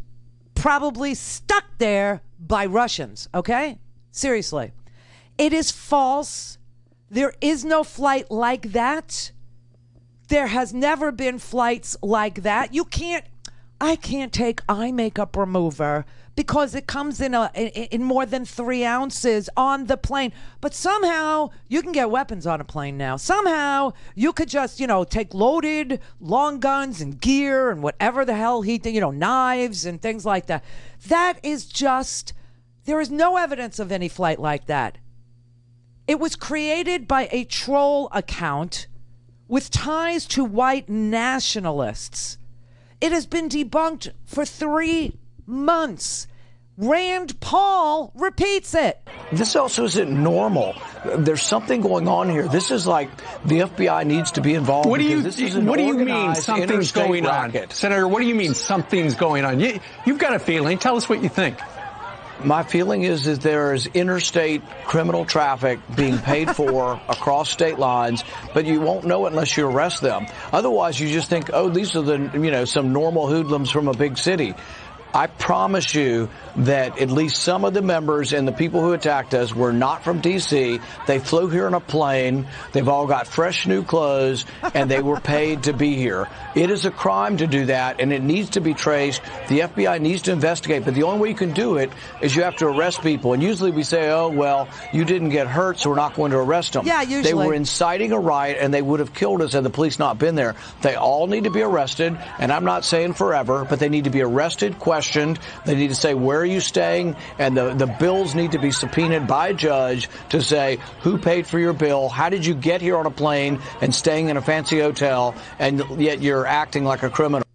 probably stuck there by Russians, okay? Seriously. It is false. There is no flight like that. There has never been flights like that. I can't take eye makeup remover because it comes in more than 3 ounces on the plane. But somehow you can get weapons on a plane now. Somehow you could just, take loaded long guns and gear and whatever the hell knives and things like that. That is there is no evidence of any flight like that. It was created by a troll account with ties to white nationalists. It has been debunked for 3 months. Rand Paul repeats it. This also isn't normal. There's something going on here. This is like the FBI needs to be involved. What do you mean something's going on? Senator, what do you mean something's going on? You've got a feeling. Tell us what you think. My feeling is that there is interstate criminal traffic being paid for across state lines, but you won't know it unless you arrest them. Otherwise, you just think, oh, these are some normal hoodlums from a big city. I promise you that at least some of the members and the people who attacked us were not from D.C. They flew here on a plane. They've all got fresh new clothes, and they were paid to be here. It is a crime to do that, and it needs to be traced. The FBI needs to investigate, but the only way you can do it is you have to arrest people. And usually we say, oh, well, you didn't get hurt, so we're not going to arrest them. Yeah, usually. They were inciting a riot, and they would have killed us had the police not been there. They all need to be arrested, and I'm not saying forever, but they need to be arrested, questioned. They need to say, where are you staying? And the bills need to be subpoenaed by a judge to say, who paid for your bill? How did you get here on a plane and staying in a fancy hotel, and yet you're acting like a criminal?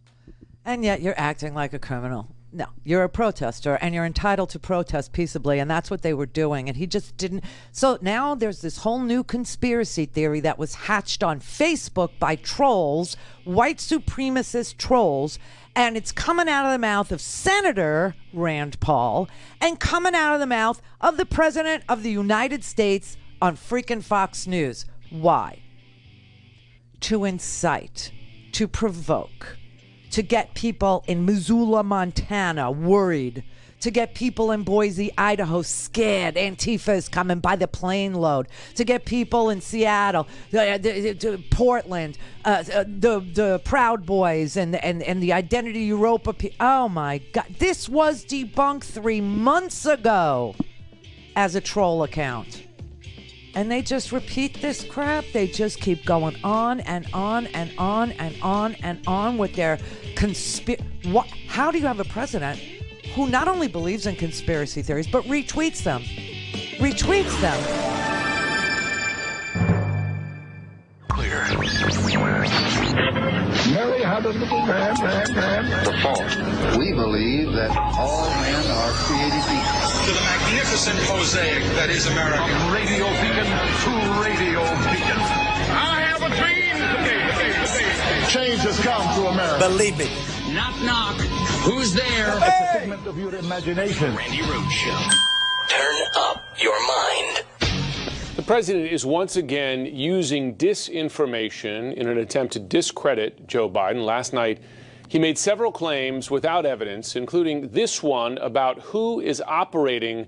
And yet you're acting like a criminal. No, you're a protester, and you're entitled to protest peaceably, and that's what they were doing, and he just didn't. So now there's this whole new conspiracy theory that was hatched on Facebook by trolls, white supremacist trolls, and it's coming out of the mouth of Senator Rand Paul and coming out of the mouth of the President of the United States on freaking Fox News. Why? To incite, to provoke, to get people in Missoula, Montana worried, to get people in Boise, Idaho scared. Antifa is coming by the plane load. To get people in Seattle, Portland, the Proud Boys and the Identity Europa. Oh my God. This was debunked 3 months ago as a troll account. And they just repeat this crap. They just keep going on and on and on and on and on with their How do you have a president who not only believes in conspiracy theories, but retweets them? Clear. Mary, how does the fault? We believe that all men are created equal. To the magnificent mosaic that is America. From radio beacon to radio beacon. I have a dream today. Change has come to America. Believe me. Knock, knock. Who's there? It's a figment of your imagination. Randi Rhodes Show. Turn up your mind. The president is once again using disinformation in an attempt to discredit Joe Biden. Last night, he made several claims without evidence, including this one about who is operating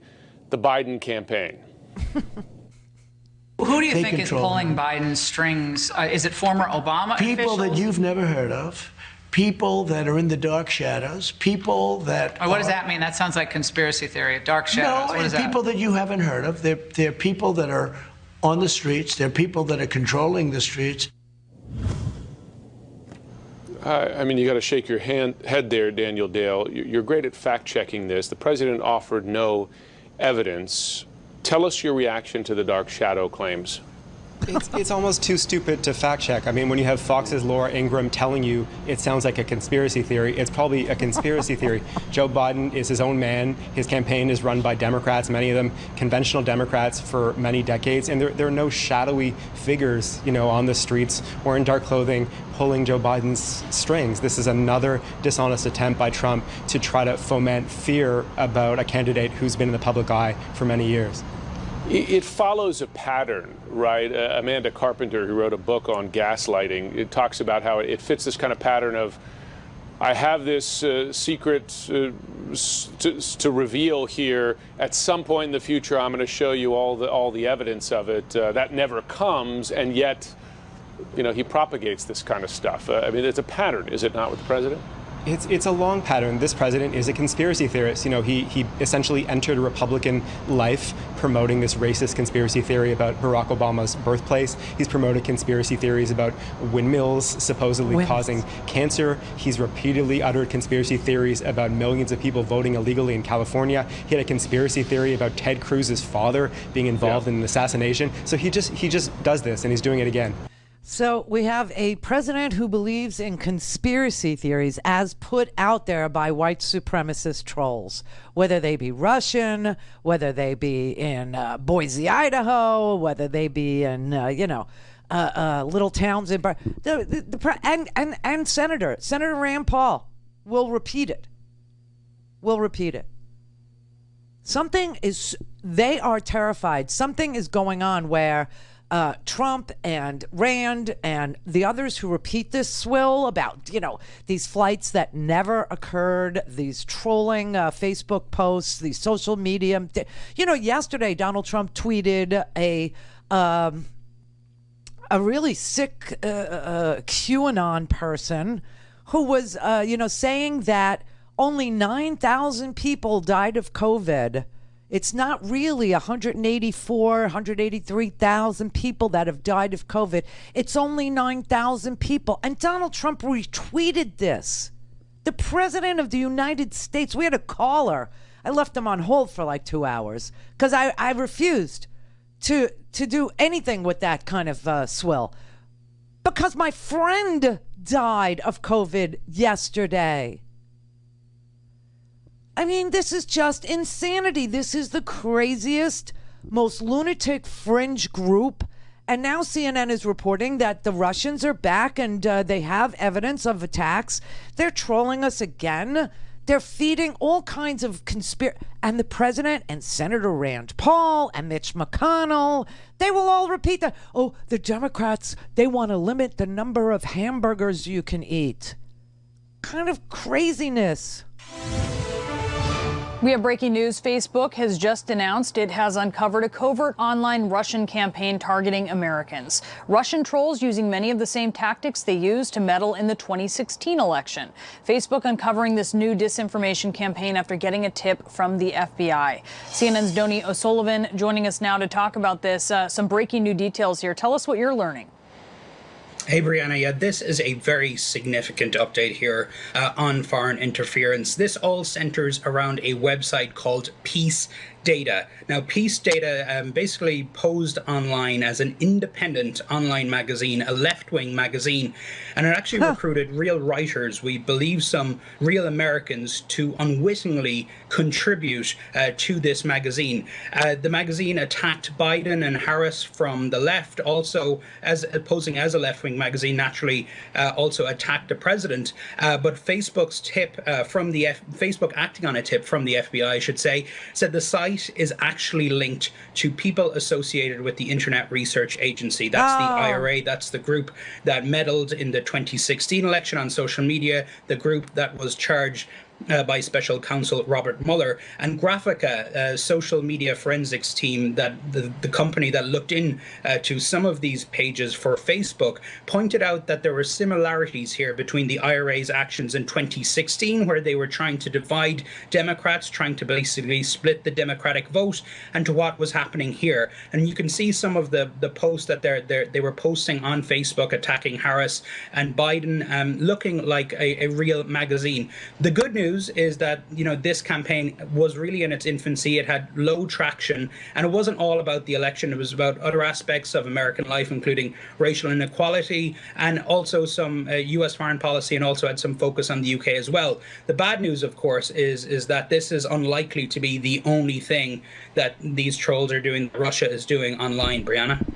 the Biden campaign. Who do you think is pulling Biden's strings? Is it former Obama people officials? that you've never heard of, people that are in the dark shadows, people that... What does that mean? That sounds like conspiracy theory. Dark shadows. No, what is that? People that you haven't heard of. They're people that are on the streets. They're people that are controlling the streets. I mean, you got to shake your head there, Daniel Dale. You're great at fact-checking this. The president offered no evidence. Tell us your reaction to the dark shadow claims. It's almost too stupid to fact check. I mean, when you have Fox's Laura Ingraham telling you it sounds like a conspiracy theory, it's probably a conspiracy theory. Joe Biden is his own man. His campaign is run by Democrats, many of them conventional Democrats for many decades, and there are no shadowy figures, you know, on the streets or in dark clothing pulling Joe Biden's strings. This is another dishonest attempt by Trump to try to foment fear about a candidate who's been in the public eye for many years. It follows a pattern, right? Amanda Carpenter, who wrote a book on gaslighting, it talks about how it fits this kind of pattern of, I have this secret to reveal here. At some point in the future, I'm going to show you all the evidence of it. That never comes, and yet, you know, he propagates this kind of stuff. I mean, it's a pattern, is it not, with the president? It's a long pattern. This president is a conspiracy theorist. You know, he essentially entered Republican life promoting this racist conspiracy theory about Barack Obama's birthplace. He's promoted conspiracy theories about windmills supposedly causing cancer. He's repeatedly uttered conspiracy theories about millions of people voting illegally in California. He had a conspiracy theory about Ted Cruz's father being involved in an assassination. So he just does this, and he's doing it again. So we have a president who believes in conspiracy theories as put out there by white supremacist trolls, whether they be Russian, whether they be in Boise, Idaho, whether they be in, little towns in and Senator Rand Paul will repeat it. They are terrified. Something is going on where Trump and Rand and the others who repeat this swill about, these flights that never occurred, these trolling Facebook posts, these social media. Yesterday Donald Trump tweeted a really sick QAnon person who was, saying that only 9,000 people died of COVID. It's not really 183,000 people that have died of COVID. It's only 9,000 people. And Donald Trump retweeted this. The president of the United States, we had a caller. I left him on hold for like 2 hours because I refused to do anything with that kind of swill. Because my friend died of COVID yesterday. I mean, this is just insanity. This is the craziest, most lunatic fringe group. And now CNN is reporting that the Russians are back and they have evidence of attacks. They're trolling us again. They're feeding all kinds of conspiracy. And the president and Senator Rand Paul and Mitch McConnell, they will all repeat that. Oh, the Democrats, they want to limit the number of hamburgers you can eat. Kind of craziness. We have breaking news. Facebook has just announced it has uncovered a covert online Russian campaign targeting Americans. Russian trolls using many of the same tactics they used to meddle in the 2016 election. Facebook uncovering this new disinformation campaign after getting a tip from the FBI. CNN's Donnie O'Sullivan joining us now to talk about this. Some breaking new details here. Tell us what you're learning. Hey, Brianna. Yeah, this is a very significant update here on foreign interference. This all centers around a website called Peace Data. Now, Peace Data basically posed online as an independent online magazine, a left-wing magazine, and it actually recruited real writers, we believe some real Americans, to unwittingly contribute to this magazine. The magazine attacked Biden and Harris from the left, also as posing as a left-wing magazine, naturally also attacked the president. But Facebook's tip from the Facebook acting on a tip from the FBI, I should say, said the site is actually linked to people associated with the Internet Research Agency. That's the IRA. That's the group that meddled in the 2016 election on social media, the group that was charged by Special Counsel Robert Mueller. And Graphica, a social media forensics team, that the company that looked in to some of these pages for Facebook, pointed out that there were similarities here between the IRA's actions in 2016, where they were trying to divide Democrats, trying to basically split the Democratic vote, and to what was happening here. And you can see some of the posts that they were posting on Facebook attacking Harris and Biden, looking like a real magazine. The good news is that, you know, this campaign was really in its infancy. It had low traction, and it wasn't all about the election. It was about other aspects of American life, including racial inequality and also some U.S. foreign policy, and also had some focus on the UK as well. The bad news, of course, is that this is unlikely to be the only thing that these trolls are doing, Russia is doing online, Brianna.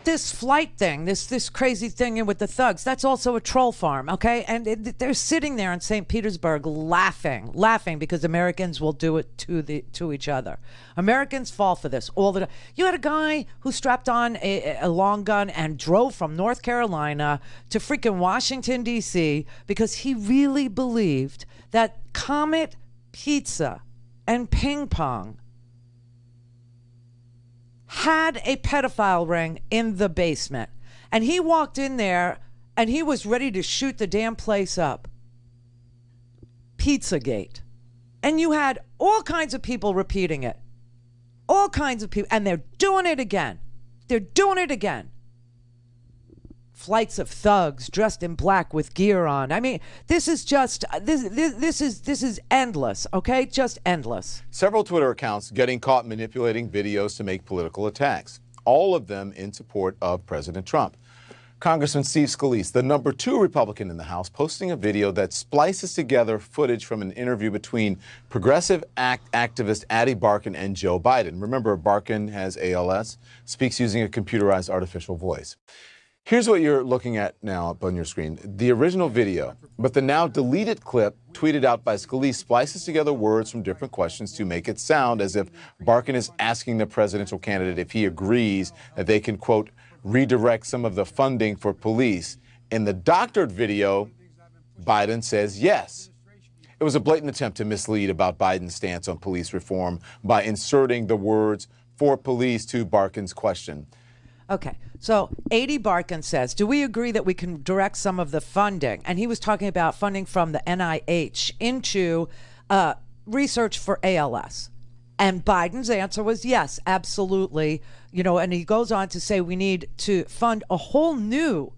This flight thing, this crazy thing with the thugs, that's also a troll farm, okay? And they're sitting there in St. Petersburg laughing because Americans will do it to each other. Americans fall for this all the time. You had a guy who strapped on a long gun and drove from North Carolina to freaking Washington, D.C. because he really believed that Comet Pizza and Ping Pong had a pedophile ring in the basement. And he walked in there and he was ready to shoot the damn place up. Pizzagate. And you had all kinds of people repeating it. All kinds of people. And they're doing it again. They're doing it again. Flights of thugs dressed in black with gear on. I mean, this is just this is endless, okay? Just endless. Several Twitter accounts getting caught manipulating videos to make political attacks, all of them in support of President Trump. Congressman Steve Scalise, the #2 Republican in the House, posting a video that splices together footage from an interview between progressive activist Ady Barkan and Joe Biden. Remember, Barkan has ALS, speaks using a computerized artificial voice. Here's what you're looking at now up on your screen. The original video, but the now deleted clip tweeted out by Scalise splices together words from different questions to make it sound as if Barkan is asking the presidential candidate if he agrees that they can, quote, redirect some of the funding for police. In the doctored video, Biden says yes. It was a blatant attempt to mislead about Biden's stance on police reform by inserting the words for police to Barkan's question. Okay, so Ady Barkan says, do we agree that we can direct some of the funding? And he was talking about funding from the NIH into research for ALS. And Biden's answer was yes, absolutely. You know, and he goes on to say we need to fund a whole new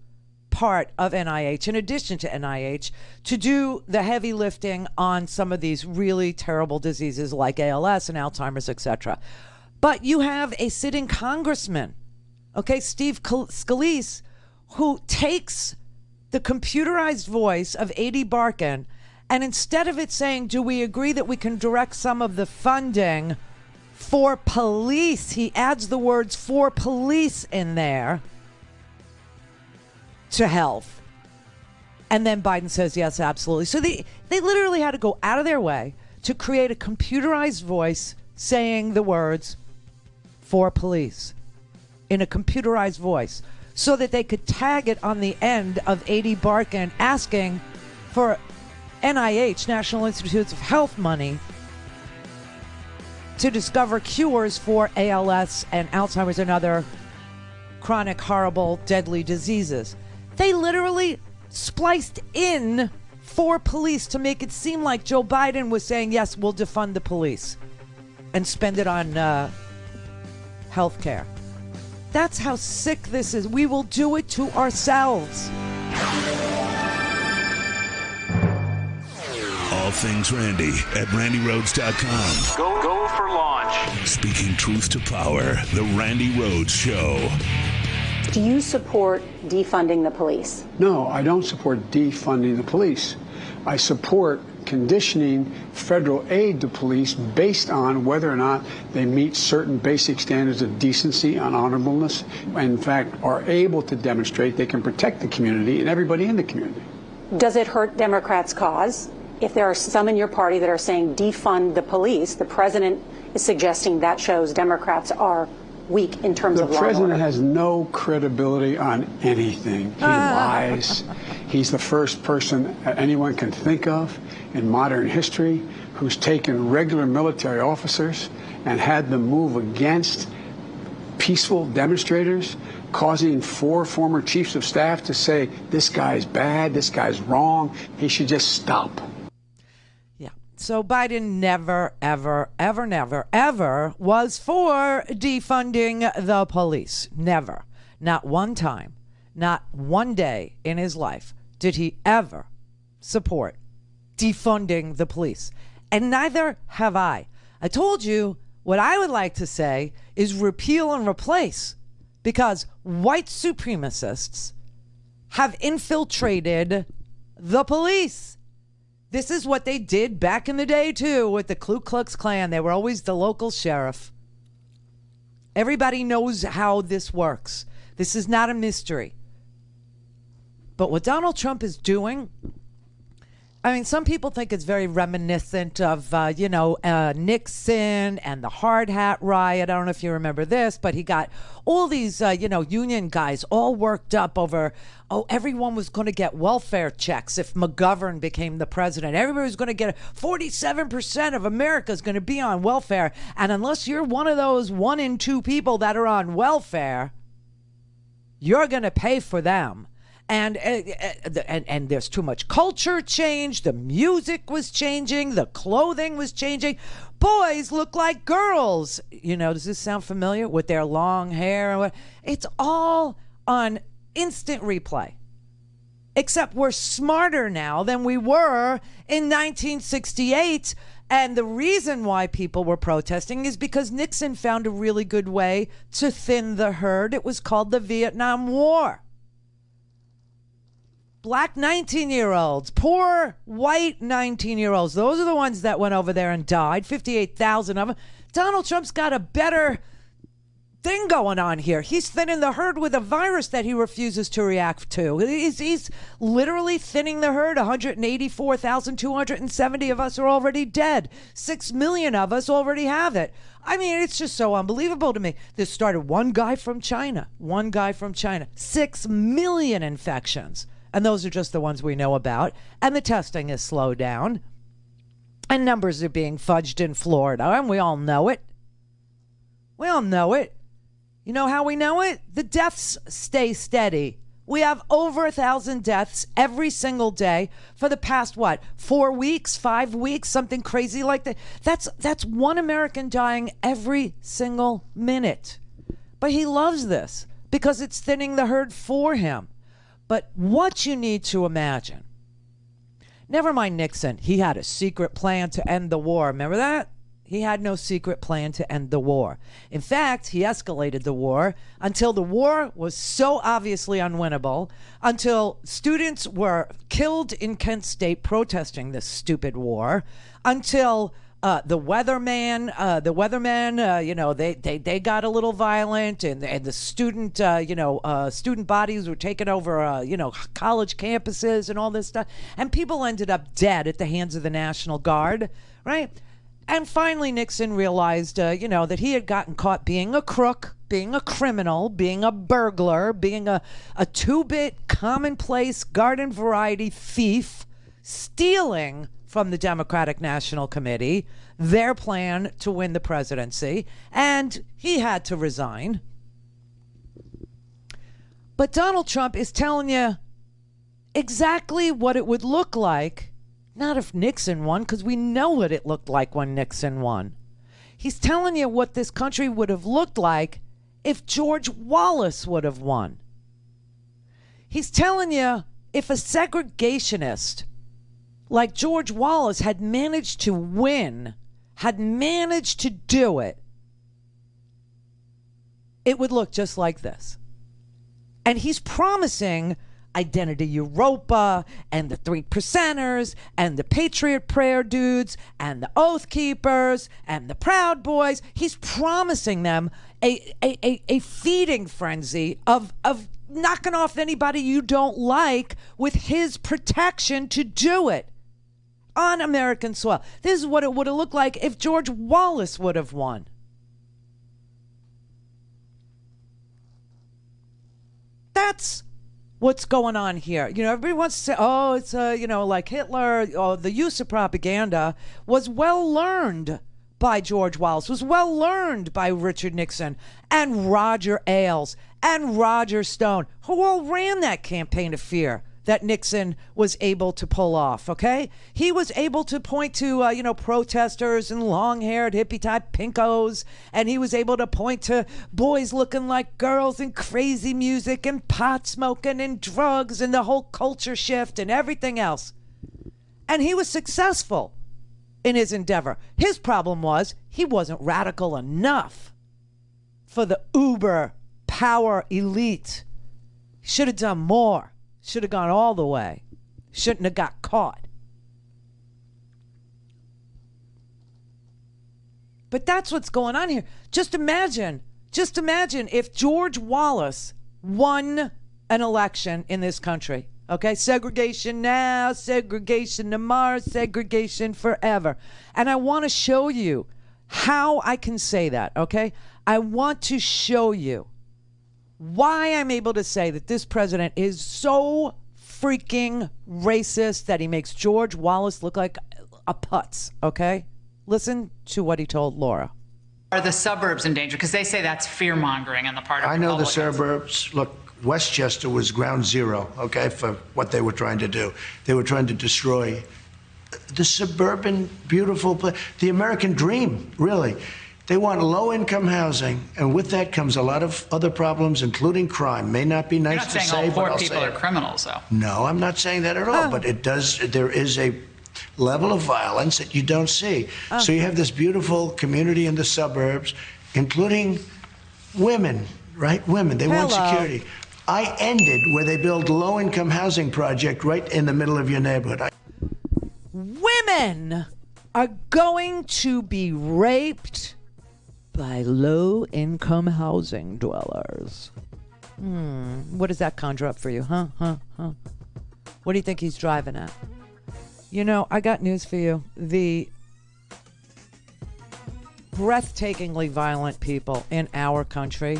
part of NIH, in addition to NIH, to do the heavy lifting on some of these really terrible diseases like ALS and Alzheimer's, etc. But you have a sitting congressman, okay, Steve Scalise, who takes the computerized voice of Ady Barkan, and instead of it saying, do we agree that we can direct some of the funding for police, he adds the words for police in there to health. And then Biden says, yes, absolutely. So they literally had to go out of their way to create a computerized voice saying the words for police in a computerized voice so that they could tag it on the end of Ady Barkan asking for NIH, National Institutes of Health, money to discover cures for ALS and Alzheimer's and other chronic, horrible, deadly diseases. They literally spliced in for police to make it seem like Joe Biden was saying, yes, we'll defund the police and spend it on health care. That's how sick this is. We will do it to ourselves. A things Randy at randyrhodes.com. Go for launch. Speaking truth to power, the Randi Rhodes Show. Do you support defunding the police? No, I don't support defunding the police. I support conditioning federal aid to police based on whether or not they meet certain basic standards of decency and honorableness, and in fact are able to demonstrate they can protect the community and everybody in the community. Does it hurt Democrats' cause? If there are some in your party that are saying defund the police, the president is suggesting that shows Democrats are weak in terms of law and order. The president has no credibility on anything. He lies. He's the first person anyone can think of in modern history who's taken regular military officers and had them move against peaceful demonstrators, causing 4 former chiefs of staff to say, this guy's bad, this guy's wrong, he should just stop. So Biden never, ever, ever, never, ever was for defunding the police. Never. Not one time, not one day in his life did he ever support defunding the police. And neither have I. I told you what I would like to say is repeal and replace, because white supremacists have infiltrated the police. This is what they did back in the day, too, with the Ku Klux Klan. They were always the local sheriff. Everybody knows how this works. This is not a mystery. But what Donald Trump is doing, I mean, some people think it's very reminiscent of, Nixon and the hard hat riot. I don't know if you remember this, but he got all these, union guys all worked up over, everyone was going to get welfare checks if McGovern became the president. Everybody was going to get 47% of America is going to be on welfare. And unless you're one of those 1 in 2 people that are on welfare, you're going to pay for them. And there's too much culture change. The music was changing. The clothing was changing. Boys look like girls. Does this sound familiar? With their long hair. It's all on instant replay. Except we're smarter now than we were in 1968. And the reason why people were protesting is because Nixon found a really good way to thin the herd. It was called the Vietnam War. Black 19-year-olds, poor white 19-year-olds. Those are the ones that went over there and died, 58,000 of them. Donald Trump's got a better thing going on here. He's thinning the herd with a virus that he refuses to react to. He's literally thinning the herd. 184,270 of us are already dead. 6 million of us already have it. I mean, it's just so unbelievable to me. This started one guy from China. 6 million infections. And those are just the ones we know about. And the testing is slowed down. And numbers are being fudged in Florida. And we all know it. We all know it. You know how we know it? The deaths stay steady. We have over 1,000 deaths every single day for the past, 4 weeks, 5 weeks, something crazy like that. That's one American dying every single minute. But he loves this because it's thinning the herd for him. But what you need to imagine, never mind Nixon, he had a secret plan to end the war. Remember that? He had no secret plan to end the war. In fact, he escalated the war until the war was so obviously unwinnable, until students were killed in Kent State protesting this stupid war, until the weathermen, they got a little violent, and the student, student bodies were taking over, college campuses and all this stuff, and people ended up dead at the hands of the National Guard, right? And finally, Nixon realized, that he had gotten caught being a crook, being a criminal, being a burglar, being a two-bit commonplace garden variety thief, stealing from the Democratic National Committee their plan to win the presidency, and he had to resign. But Donald Trump is telling you exactly what it would look like, not if Nixon won, because we know what it looked like when Nixon won. He's telling you what this country would have looked like if George Wallace would have won. He's telling you if a segregationist like George Wallace had managed to win, had managed to do it, it would look just like this. And he's promising Identity Europa and the 3%ers and the Patriot Prayer dudes and the Oath Keepers and the Proud Boys. He's promising them a feeding frenzy of knocking off anybody you don't like with his protection to do it on American soil. This is what it would have looked like if George Wallace would have won. That's what's going on here. You know, everybody wants to say, oh, it's, you know, like Hitler. Oh, the use of propaganda was well learned by George Wallace, was well learned by Richard Nixon and Roger Ailes and Roger Stone, who all ran that campaign of fear that Nixon was able to pull off, okay? He was able to point to, you know, protesters and long-haired hippie-type pinkos, and he was able to point to boys looking like girls and crazy music and pot smoking and drugs and the whole culture shift and everything else. And he was successful in his endeavor. His problem was he wasn't radical enough for the uber power elite. He should have done more. Should have gone all the way. Shouldn't have got caught. But that's what's going on here. Just imagine if George Wallace won an election in this country. Okay, segregation now, segregation tomorrow, segregation forever. And I want to show you how I can say that, okay? I want to show you why I'm able to say that this president is so freaking racist that he makes George Wallace look like a putz, okay? Listen to what he told Laura. Are the suburbs in danger? Because they say that's fear-mongering on the part of I know the Republicans. suburbs. Look, Westchester was ground zero, okay, for what they were trying to do. They were trying to destroy the suburban, beautiful place, the American dream, really. They want low-income housing, and with that comes a lot of other problems, including crime. May not be nice to say, You're not saying all but poor I'll people say are it. criminals, though. No, I'm not saying that at all, but it does. There is a level of violence that you don't see. So you have this beautiful community in the suburbs, including women, right? Women, they want security. I ended where they build low-income housing project right in the middle of your neighborhood. Women are going to be raped by low-income housing dwellers. What does that conjure up for you, huh? What do you think he's driving at? You know, I got news for you. The breathtakingly violent people in our country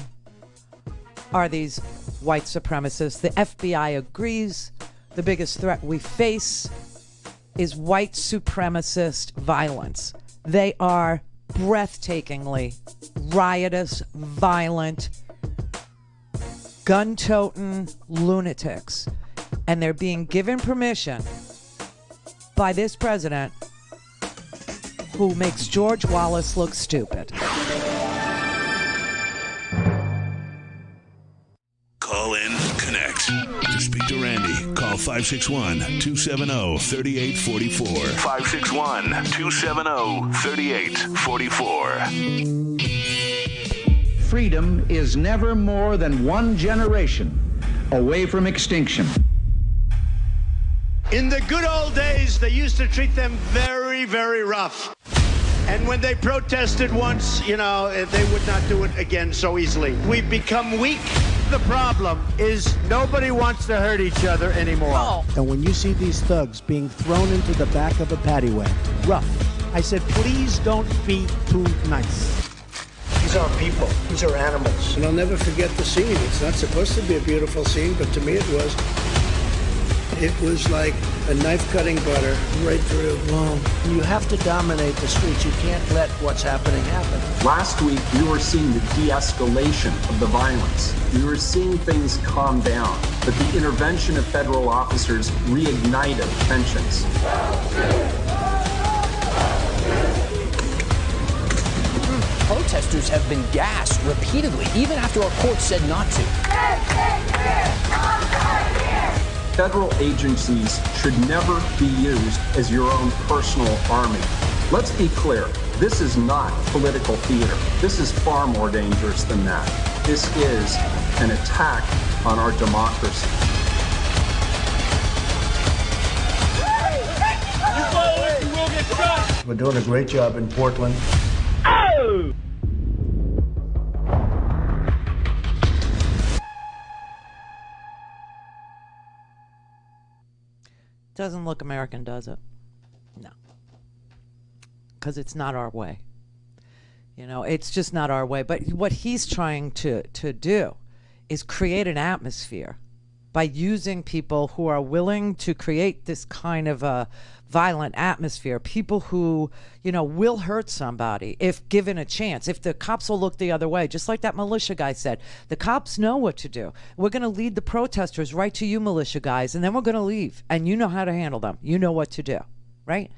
are these white supremacists. The FBI agrees the biggest threat we face is white supremacist violence. They are breathtakingly riotous, violent, gun-toting lunatics. And they're being given permission by this president who makes George Wallace look stupid. Call in, connect. To speak to Randi, call 561-270-3844. 561-270-3844. Freedom is never more than one generation away from extinction. In the good old days, they used to treat them very, very rough. And when they protested once, you know, they would not do it again so easily. We've become weak. The problem is nobody wants to hurt each other anymore. Oh. And when you see these thugs being thrown into the back of a paddy wagon, rough, I said, please don't be too nice. These aren't people. These are animals. And I'll never forget the scene. It's not supposed to be a beautiful scene, but to me it was. It was like a knife cutting butter right through. Wow. You have to dominate the streets. You can't let what's happening happen. Last week, we were seeing the de-escalation of the violence. We were seeing things calm down, but the intervention of federal officers reignited tensions. Protesters have been gassed repeatedly, even after our court said not to. Federal agencies should never be used as your own personal army. Let's be clear. This is not political theater. This is far more dangerous than that. This is an attack on our democracy. We're doing a great job in Portland. Doesn't look American, does it? No. Because it's not our way. You know, it's just not our way. But what he's trying to do is create an atmosphere by using people who are willing to create this kind of a violent atmosphere, people who, you know, will hurt somebody if given a chance, if the cops will look the other way, just like that militia guy said. The cops know what to do. We're going to lead the protesters right to you, militia guys, and then we're going to leave, and you know how to handle them. You know what to do, right?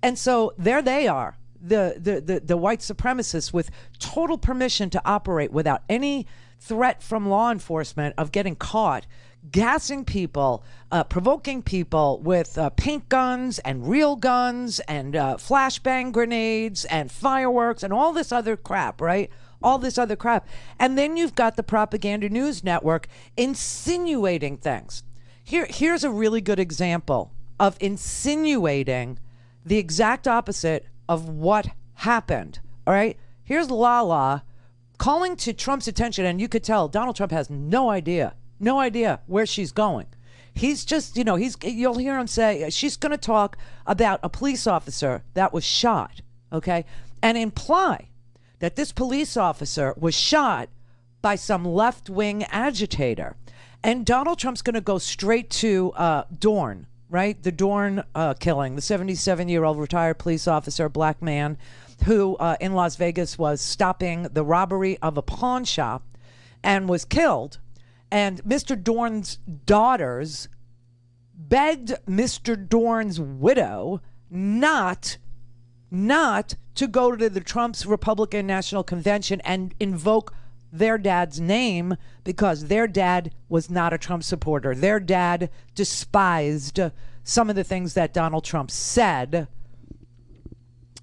And so there they are, the white supremacists with total permission to operate without any threat from law enforcement of getting caught, gassing people, provoking people with paint guns and real guns and flashbang grenades and fireworks and all this other crap, right? All this other crap. And then you've got the propaganda news network insinuating things. Here's a really good example of insinuating the exact opposite of what happened, all right? Here's Lala calling to Trump's attention, and you could tell Donald Trump has no idea where she's going. He's just, you know, you'll hear him say, she's going to talk about a police officer that was shot, okay? And imply that this police officer was shot by some left-wing agitator. And Donald Trump's going to go straight to Dorn, right? The Dorn killing, the 77-year-old retired police officer, black man, who in Las Vegas was stopping the robbery of a pawn shop and was killed. And Mr. Dorn's daughters begged Mr. Dorn's widow not to go to the Trump's Republican National Convention and invoke their dad's name because their dad was not a Trump supporter. Their dad despised some of the things that Donald Trump said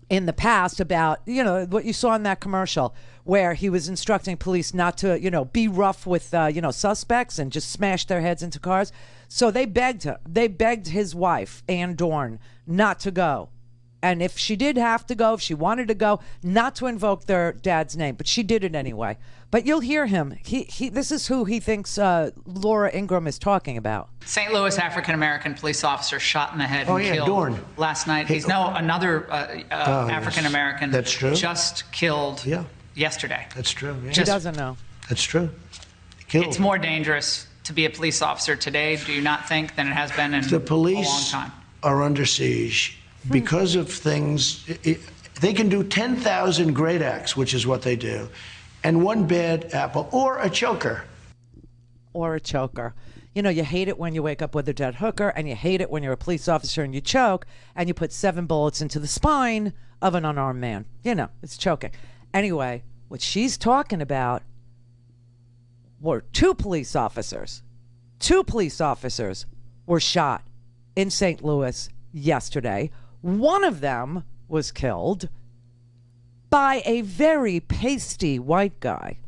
in the past about, you know, what you saw in that commercial where he was instructing police not to, you know, be rough with, suspects and just smash their heads into cars. So they begged his wife, Ann Dorn, not to go. And if she did have to go, if she wanted to go, not to invoke their dad's name, but she did it anyway. But you'll hear him. This is who he thinks Laura Ingraham is talking about. St. Louis African-American police officer shot in the head and killed Dorn. Last night. He's another African-American that's true. Just killed yesterday. That's true. Yeah. He doesn't know. That's true. It's more dangerous to be a police officer today, do you not think, than it has been in the police a long time? Are under siege because of things. They can do 10,000 great acts, which is what they do, and one bad apple or a choker. Or a choker. You know, you hate it when you wake up with a dead hooker, and you hate it when you're a police officer and you choke and you put 7 bullets into the spine of an unarmed man. You know, it's choking. Anyway, what she's talking about were 2 police officers. 2 police officers were shot in St. Louis yesterday. One of them was killed by a very pasty white guy.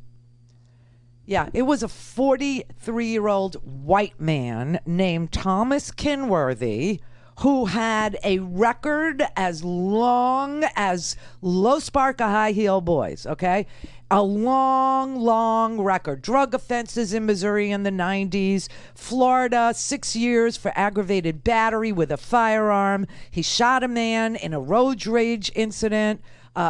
Yeah, it was a 43-year-old white man named Thomas Kinworthy who had a record as long as Low Sparka High Heel Boys, okay? A long record. Drug offenses in Missouri in the 90s. Florida, 6 years for aggravated battery with a firearm. He shot a man in a road rage incident.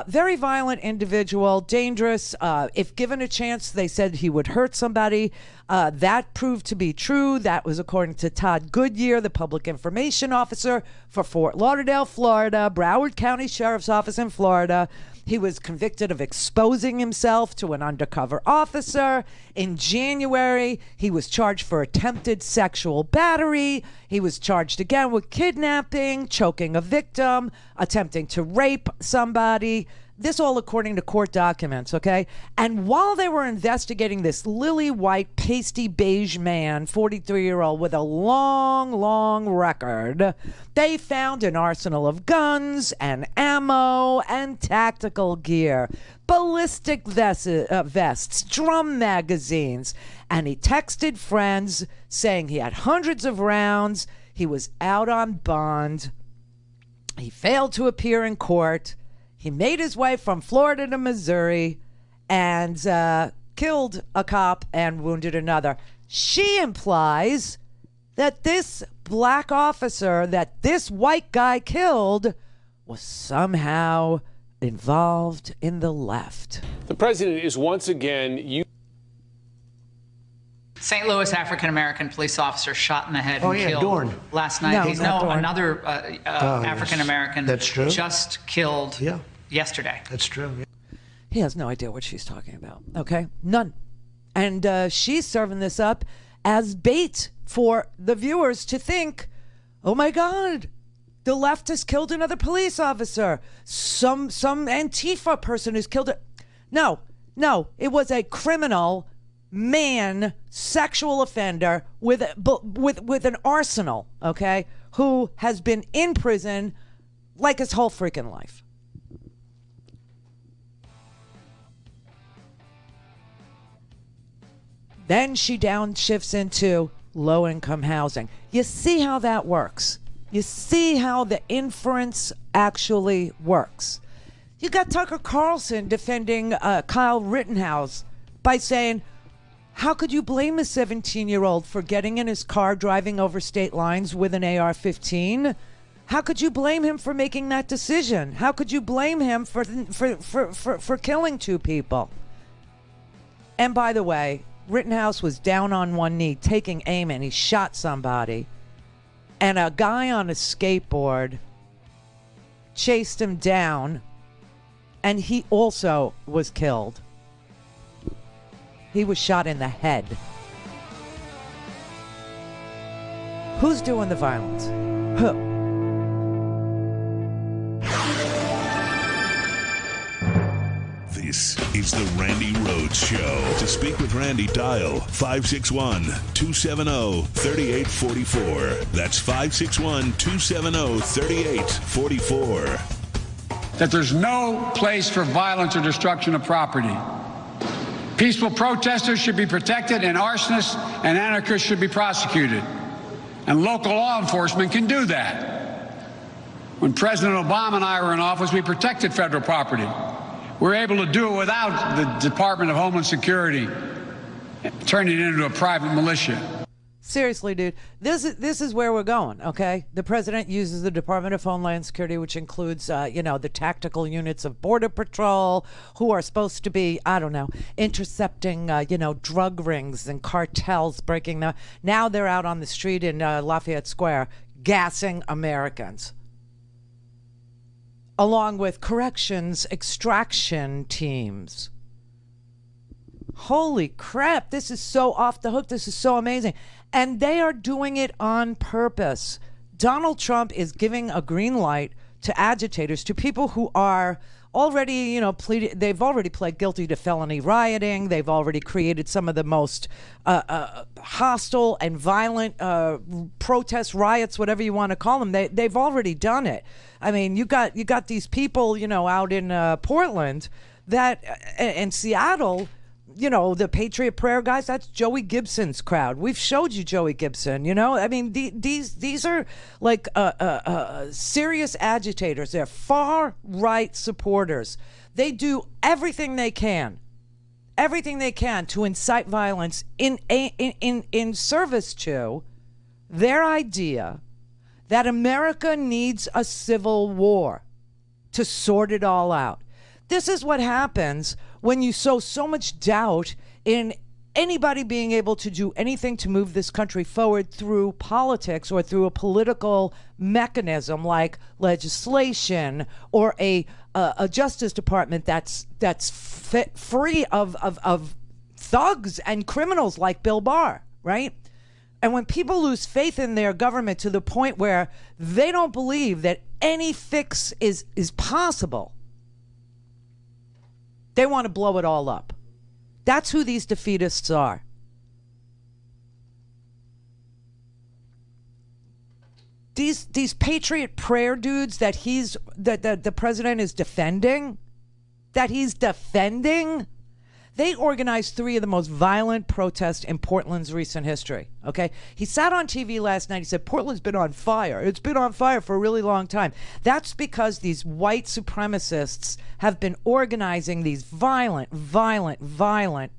Very violent individual, dangerous. If given a chance, they said he would hurt somebody. That proved to be true. That was according to Todd Goodyear, the public information officer for Fort Lauderdale, Florida, Broward County Sheriff's Office in Florida. He was convicted of exposing himself to an undercover officer. In January, he was charged for attempted sexual battery. He was charged again with kidnapping, choking a victim, attempting to rape somebody. This all according to court documents, okay? And while they were investigating this lily white, pasty beige man, 43-year-old with a long, long record, they found an arsenal of guns and ammo and tactical gear, ballistic vests, drum magazines. And he texted friends saying he had hundreds of rounds. He was out on bond. He failed to appear in court. He made his way from Florida to Missouri and killed a cop and wounded another. She implies that this black officer that this white guy killed was somehow involved in the left. The president is once again St. Louis African-American police officer shot in the head and killed Dorn. last night. Another African-American that's true. just killed yesterday. That's true. Yeah. He has no idea what she's talking about, okay? None. And she's serving this up as bait for the viewers to think, oh my God, the left has killed another police officer. Some Antifa person has killed it. No, it was a criminal man, sexual offender with an arsenal, okay, who has been in prison like his whole freaking life. Then she downshifts into low-income housing. You see how that works. You see how the inference actually works. You got Tucker Carlson defending Kyle Rittenhouse by saying, how could you blame a 17-year-old for getting in his car, driving over state lines with an AR-15? How could you blame him for making that decision? How could you blame him for killing two people? And by the way, Rittenhouse was down on one knee, taking aim, and he shot somebody. And a guy on a skateboard chased him down, and he also was killed. He was shot in the head. Who's doing the violence? Who? This is the Randi Rhodes Show. To speak with Randi, dial 561-270-3844. That's 561-270-3844. That there's no place for violence or destruction of property. Peaceful protesters should be protected, and arsonists and anarchists should be prosecuted. And local law enforcement can do that. When President Obama and I were in office, we protected federal property. We're able to do it without the Department of Homeland Security turning it into a private militia. Seriously, dude, this is where we're going, okay? The president uses the Department of Homeland Security, which includes, the tactical units of Border Patrol, who are supposed to be, intercepting, drug rings and cartels breaking the... Now they're out on the street in Lafayette Square gassing Americans, along with corrections extraction teams. Holy crap, this is so off the hook. This is so amazing. And they are doing it on purpose. Donald Trump is giving a green light to agitators, to people who are already, they've already pled guilty to felony rioting. They've already created some of the most hostile and violent protests, riots, whatever you want to call them. They've already done it. I mean, you got these people, out in Portland and Seattle. The Patriot Prayer guys, that's Joey Gibson's crowd. We've showed you Joey Gibson, I mean, these are like serious agitators. They're far-right supporters. They do everything they can to incite violence in service to their idea that America needs a civil war to sort it all out. This is what happens when you sow so much doubt in anybody being able to do anything to move this country forward through politics or through a political mechanism like legislation or a Justice Department that's free of thugs and criminals like Bill Barr, right? And when people lose faith in their government to the point where they don't believe that any fix is possible, They want to blow it all up. That's who these defeatists are. These patriot prayer dudes that the president is defending, they organized 3 of the most violent protests in Portland's recent history. Okay, he sat on TV last night. He said Portland's been on fire. It's been on fire for a really long time. That's because these white supremacists have been organizing these violent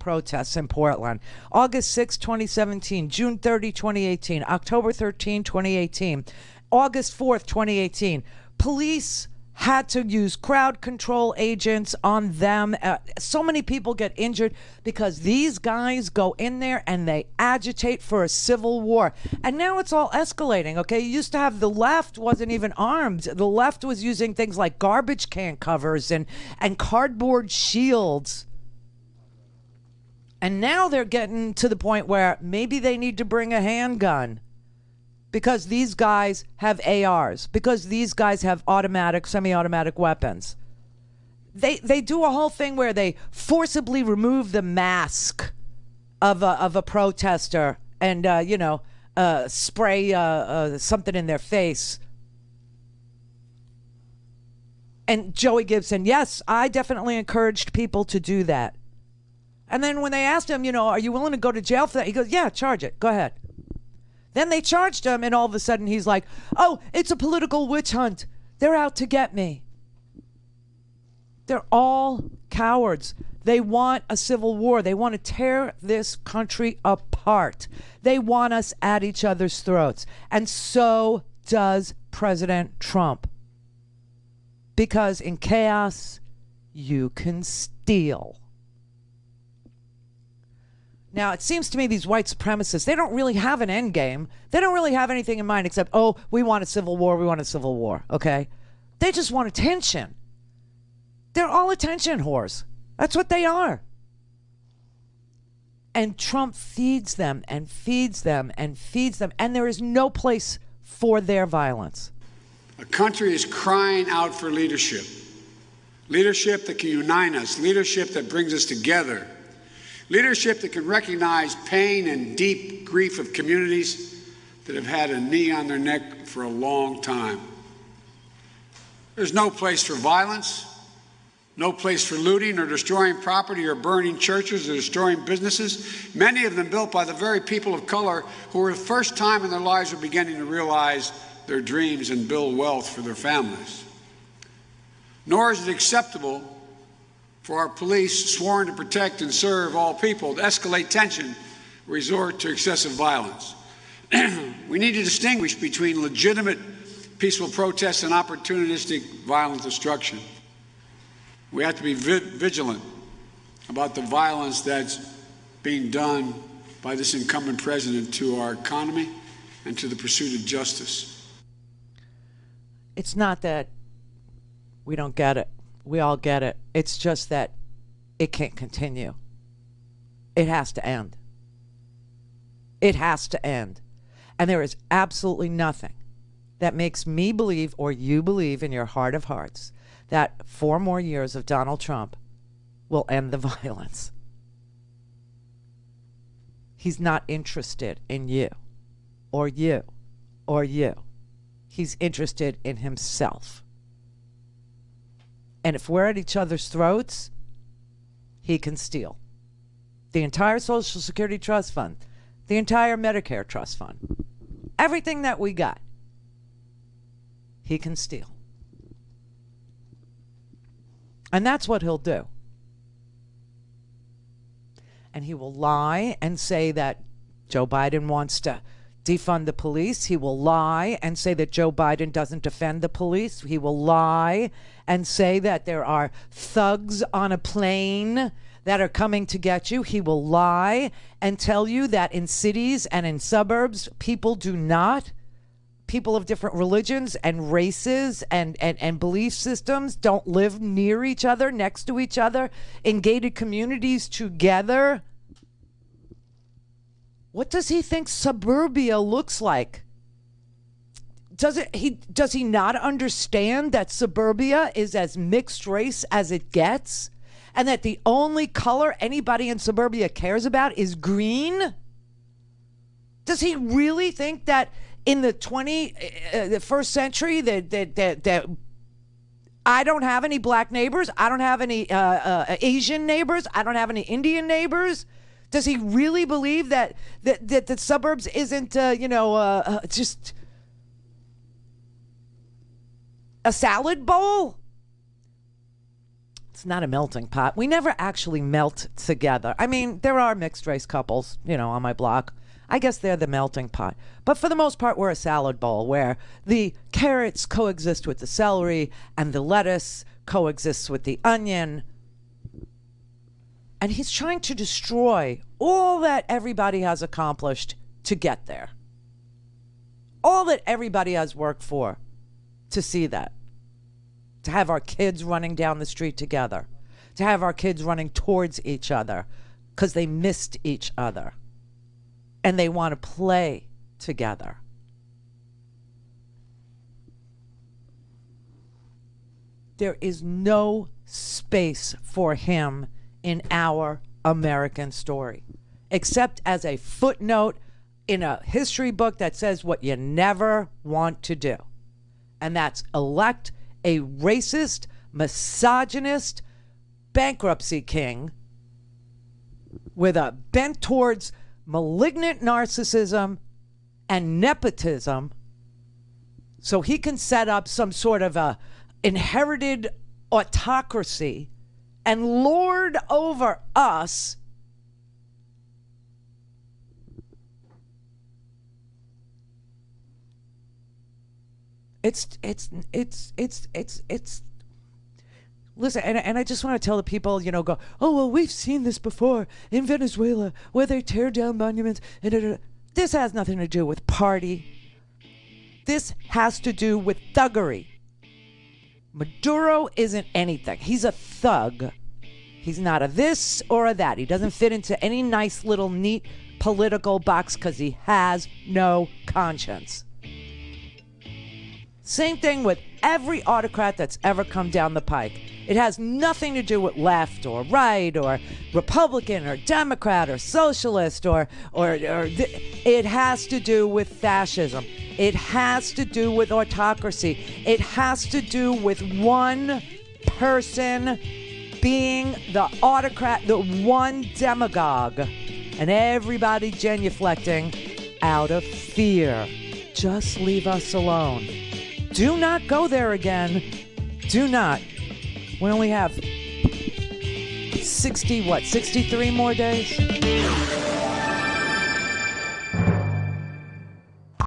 protests in Portland. August 6, 2017, June 30, 2018, October 13, 2018, August 4th, 2018. Police had to use crowd control agents on them. So many people get injured because these guys go in there and they agitate for a civil war. And now it's all escalating, okay? You used to have the left wasn't even armed. The left was using things like garbage can covers and cardboard shields. And now they're getting to the point where maybe they need to bring a handgun. Because these guys have ARs, because these guys have automatic, semi-automatic weapons. They do a whole thing where they forcibly remove the mask of a protester and spray something in their face. And Joey Gibson, yes, I definitely encouraged people to do that. And then when they asked him, are you willing to go to jail for that? He goes, yeah, charge it. Go ahead. Then they charged him, and all of a sudden he's like, oh, it's a political witch hunt. They're out to get me. They're all cowards. They want a civil war. They want to tear this country apart. They want us at each other's throats. And so does President Trump. Because in chaos, you can steal. Now, it seems to me these white supremacists, they don't really have an end game. They don't really have anything in mind except, oh, we want a civil war, okay? They just want attention. They're all attention whores. That's what they are. And Trump feeds them and feeds them and feeds them, and there is no place for their violence. A country is crying out for leadership. Leadership that can unite us, leadership that brings us together. Leadership that can recognize pain and deep grief of communities that have had a knee on their neck for a long time. There's no place for violence, no place for looting or destroying property or burning churches or destroying businesses, many of them built by the very people of color who for the first time in their lives are beginning to realize their dreams and build wealth for their families. Nor is it acceptable for our police, sworn to protect and serve all people, to escalate tension, resort to excessive violence. We need to distinguish between legitimate peaceful protests and opportunistic violent destruction. We have to be vigilant about the violence that's being done by this incumbent president to our economy and to the pursuit of justice. It's not that we don't get it. We all get it. It's just that it can't continue. It has to end. It has to end. And there is absolutely nothing that makes me believe, or you believe in your heart of hearts, that 4 more years of Donald Trump will end the violence. He's not interested in you, or you, or you. He's interested in himself. And if we're at each other's throats, he can steal. The entire Social Security Trust Fund, the entire Medicare Trust Fund, everything that we got, he can steal. And that's what he'll do. And he will lie and say that Joe Biden wants to defund the police. He will lie and say that Joe Biden doesn't defend the police. He will lie and say that there are thugs on a plane that are coming to get you. He will lie and tell you that in cities and in suburbs, people of different religions and races and belief systems don't live near each other, next to each other, in gated communities together. What does he think suburbia looks like? Does he not understand that suburbia is as mixed race as it gets? and that the only color anybody in suburbia cares about is green? Does he really think that in the 21st century that I don't have any black neighbors, I don't have any Asian neighbors, I don't have any Indian neighbors? Does he really believe that the suburbs isn't just a salad bowl? It's not a melting pot. We never actually melt together. I mean, there are mixed race couples, on my block. I guess they're the melting pot. But for the most part, we're a salad bowl where the carrots coexist with the celery and the lettuce coexists with the onion. And he's trying to destroy all that everybody has accomplished to get there. All that everybody has worked for to see that. To have our kids running down the street together. To have our kids running towards each other because they missed each other. And they want to play together. There is no space for him in our American story, except as a footnote in a history book that says what you never want to do. And that's elect a racist, misogynist bankruptcy king with a bent towards malignant narcissism and nepotism so he can set up some sort of a inherited autocracy and lord over us. It's listen, and I just want to tell the people, go, oh, well, we've seen this before in Venezuela where they tear down monuments. This has nothing to do with party. This has to do with thuggery. Maduro isn't anything. He's a thug. He's not a this or a that. He doesn't fit into any nice little neat political box because he has no conscience. Same thing with every autocrat that's ever come down the pike. It has nothing to do with left or right or Republican or Democrat or socialist or it has to do with fascism. It has to do with autocracy. It has to do with one person being the autocrat, the one demagogue, and everybody genuflecting out of fear. Just leave us alone. Do not go there again. Do not. We only have 63 more days?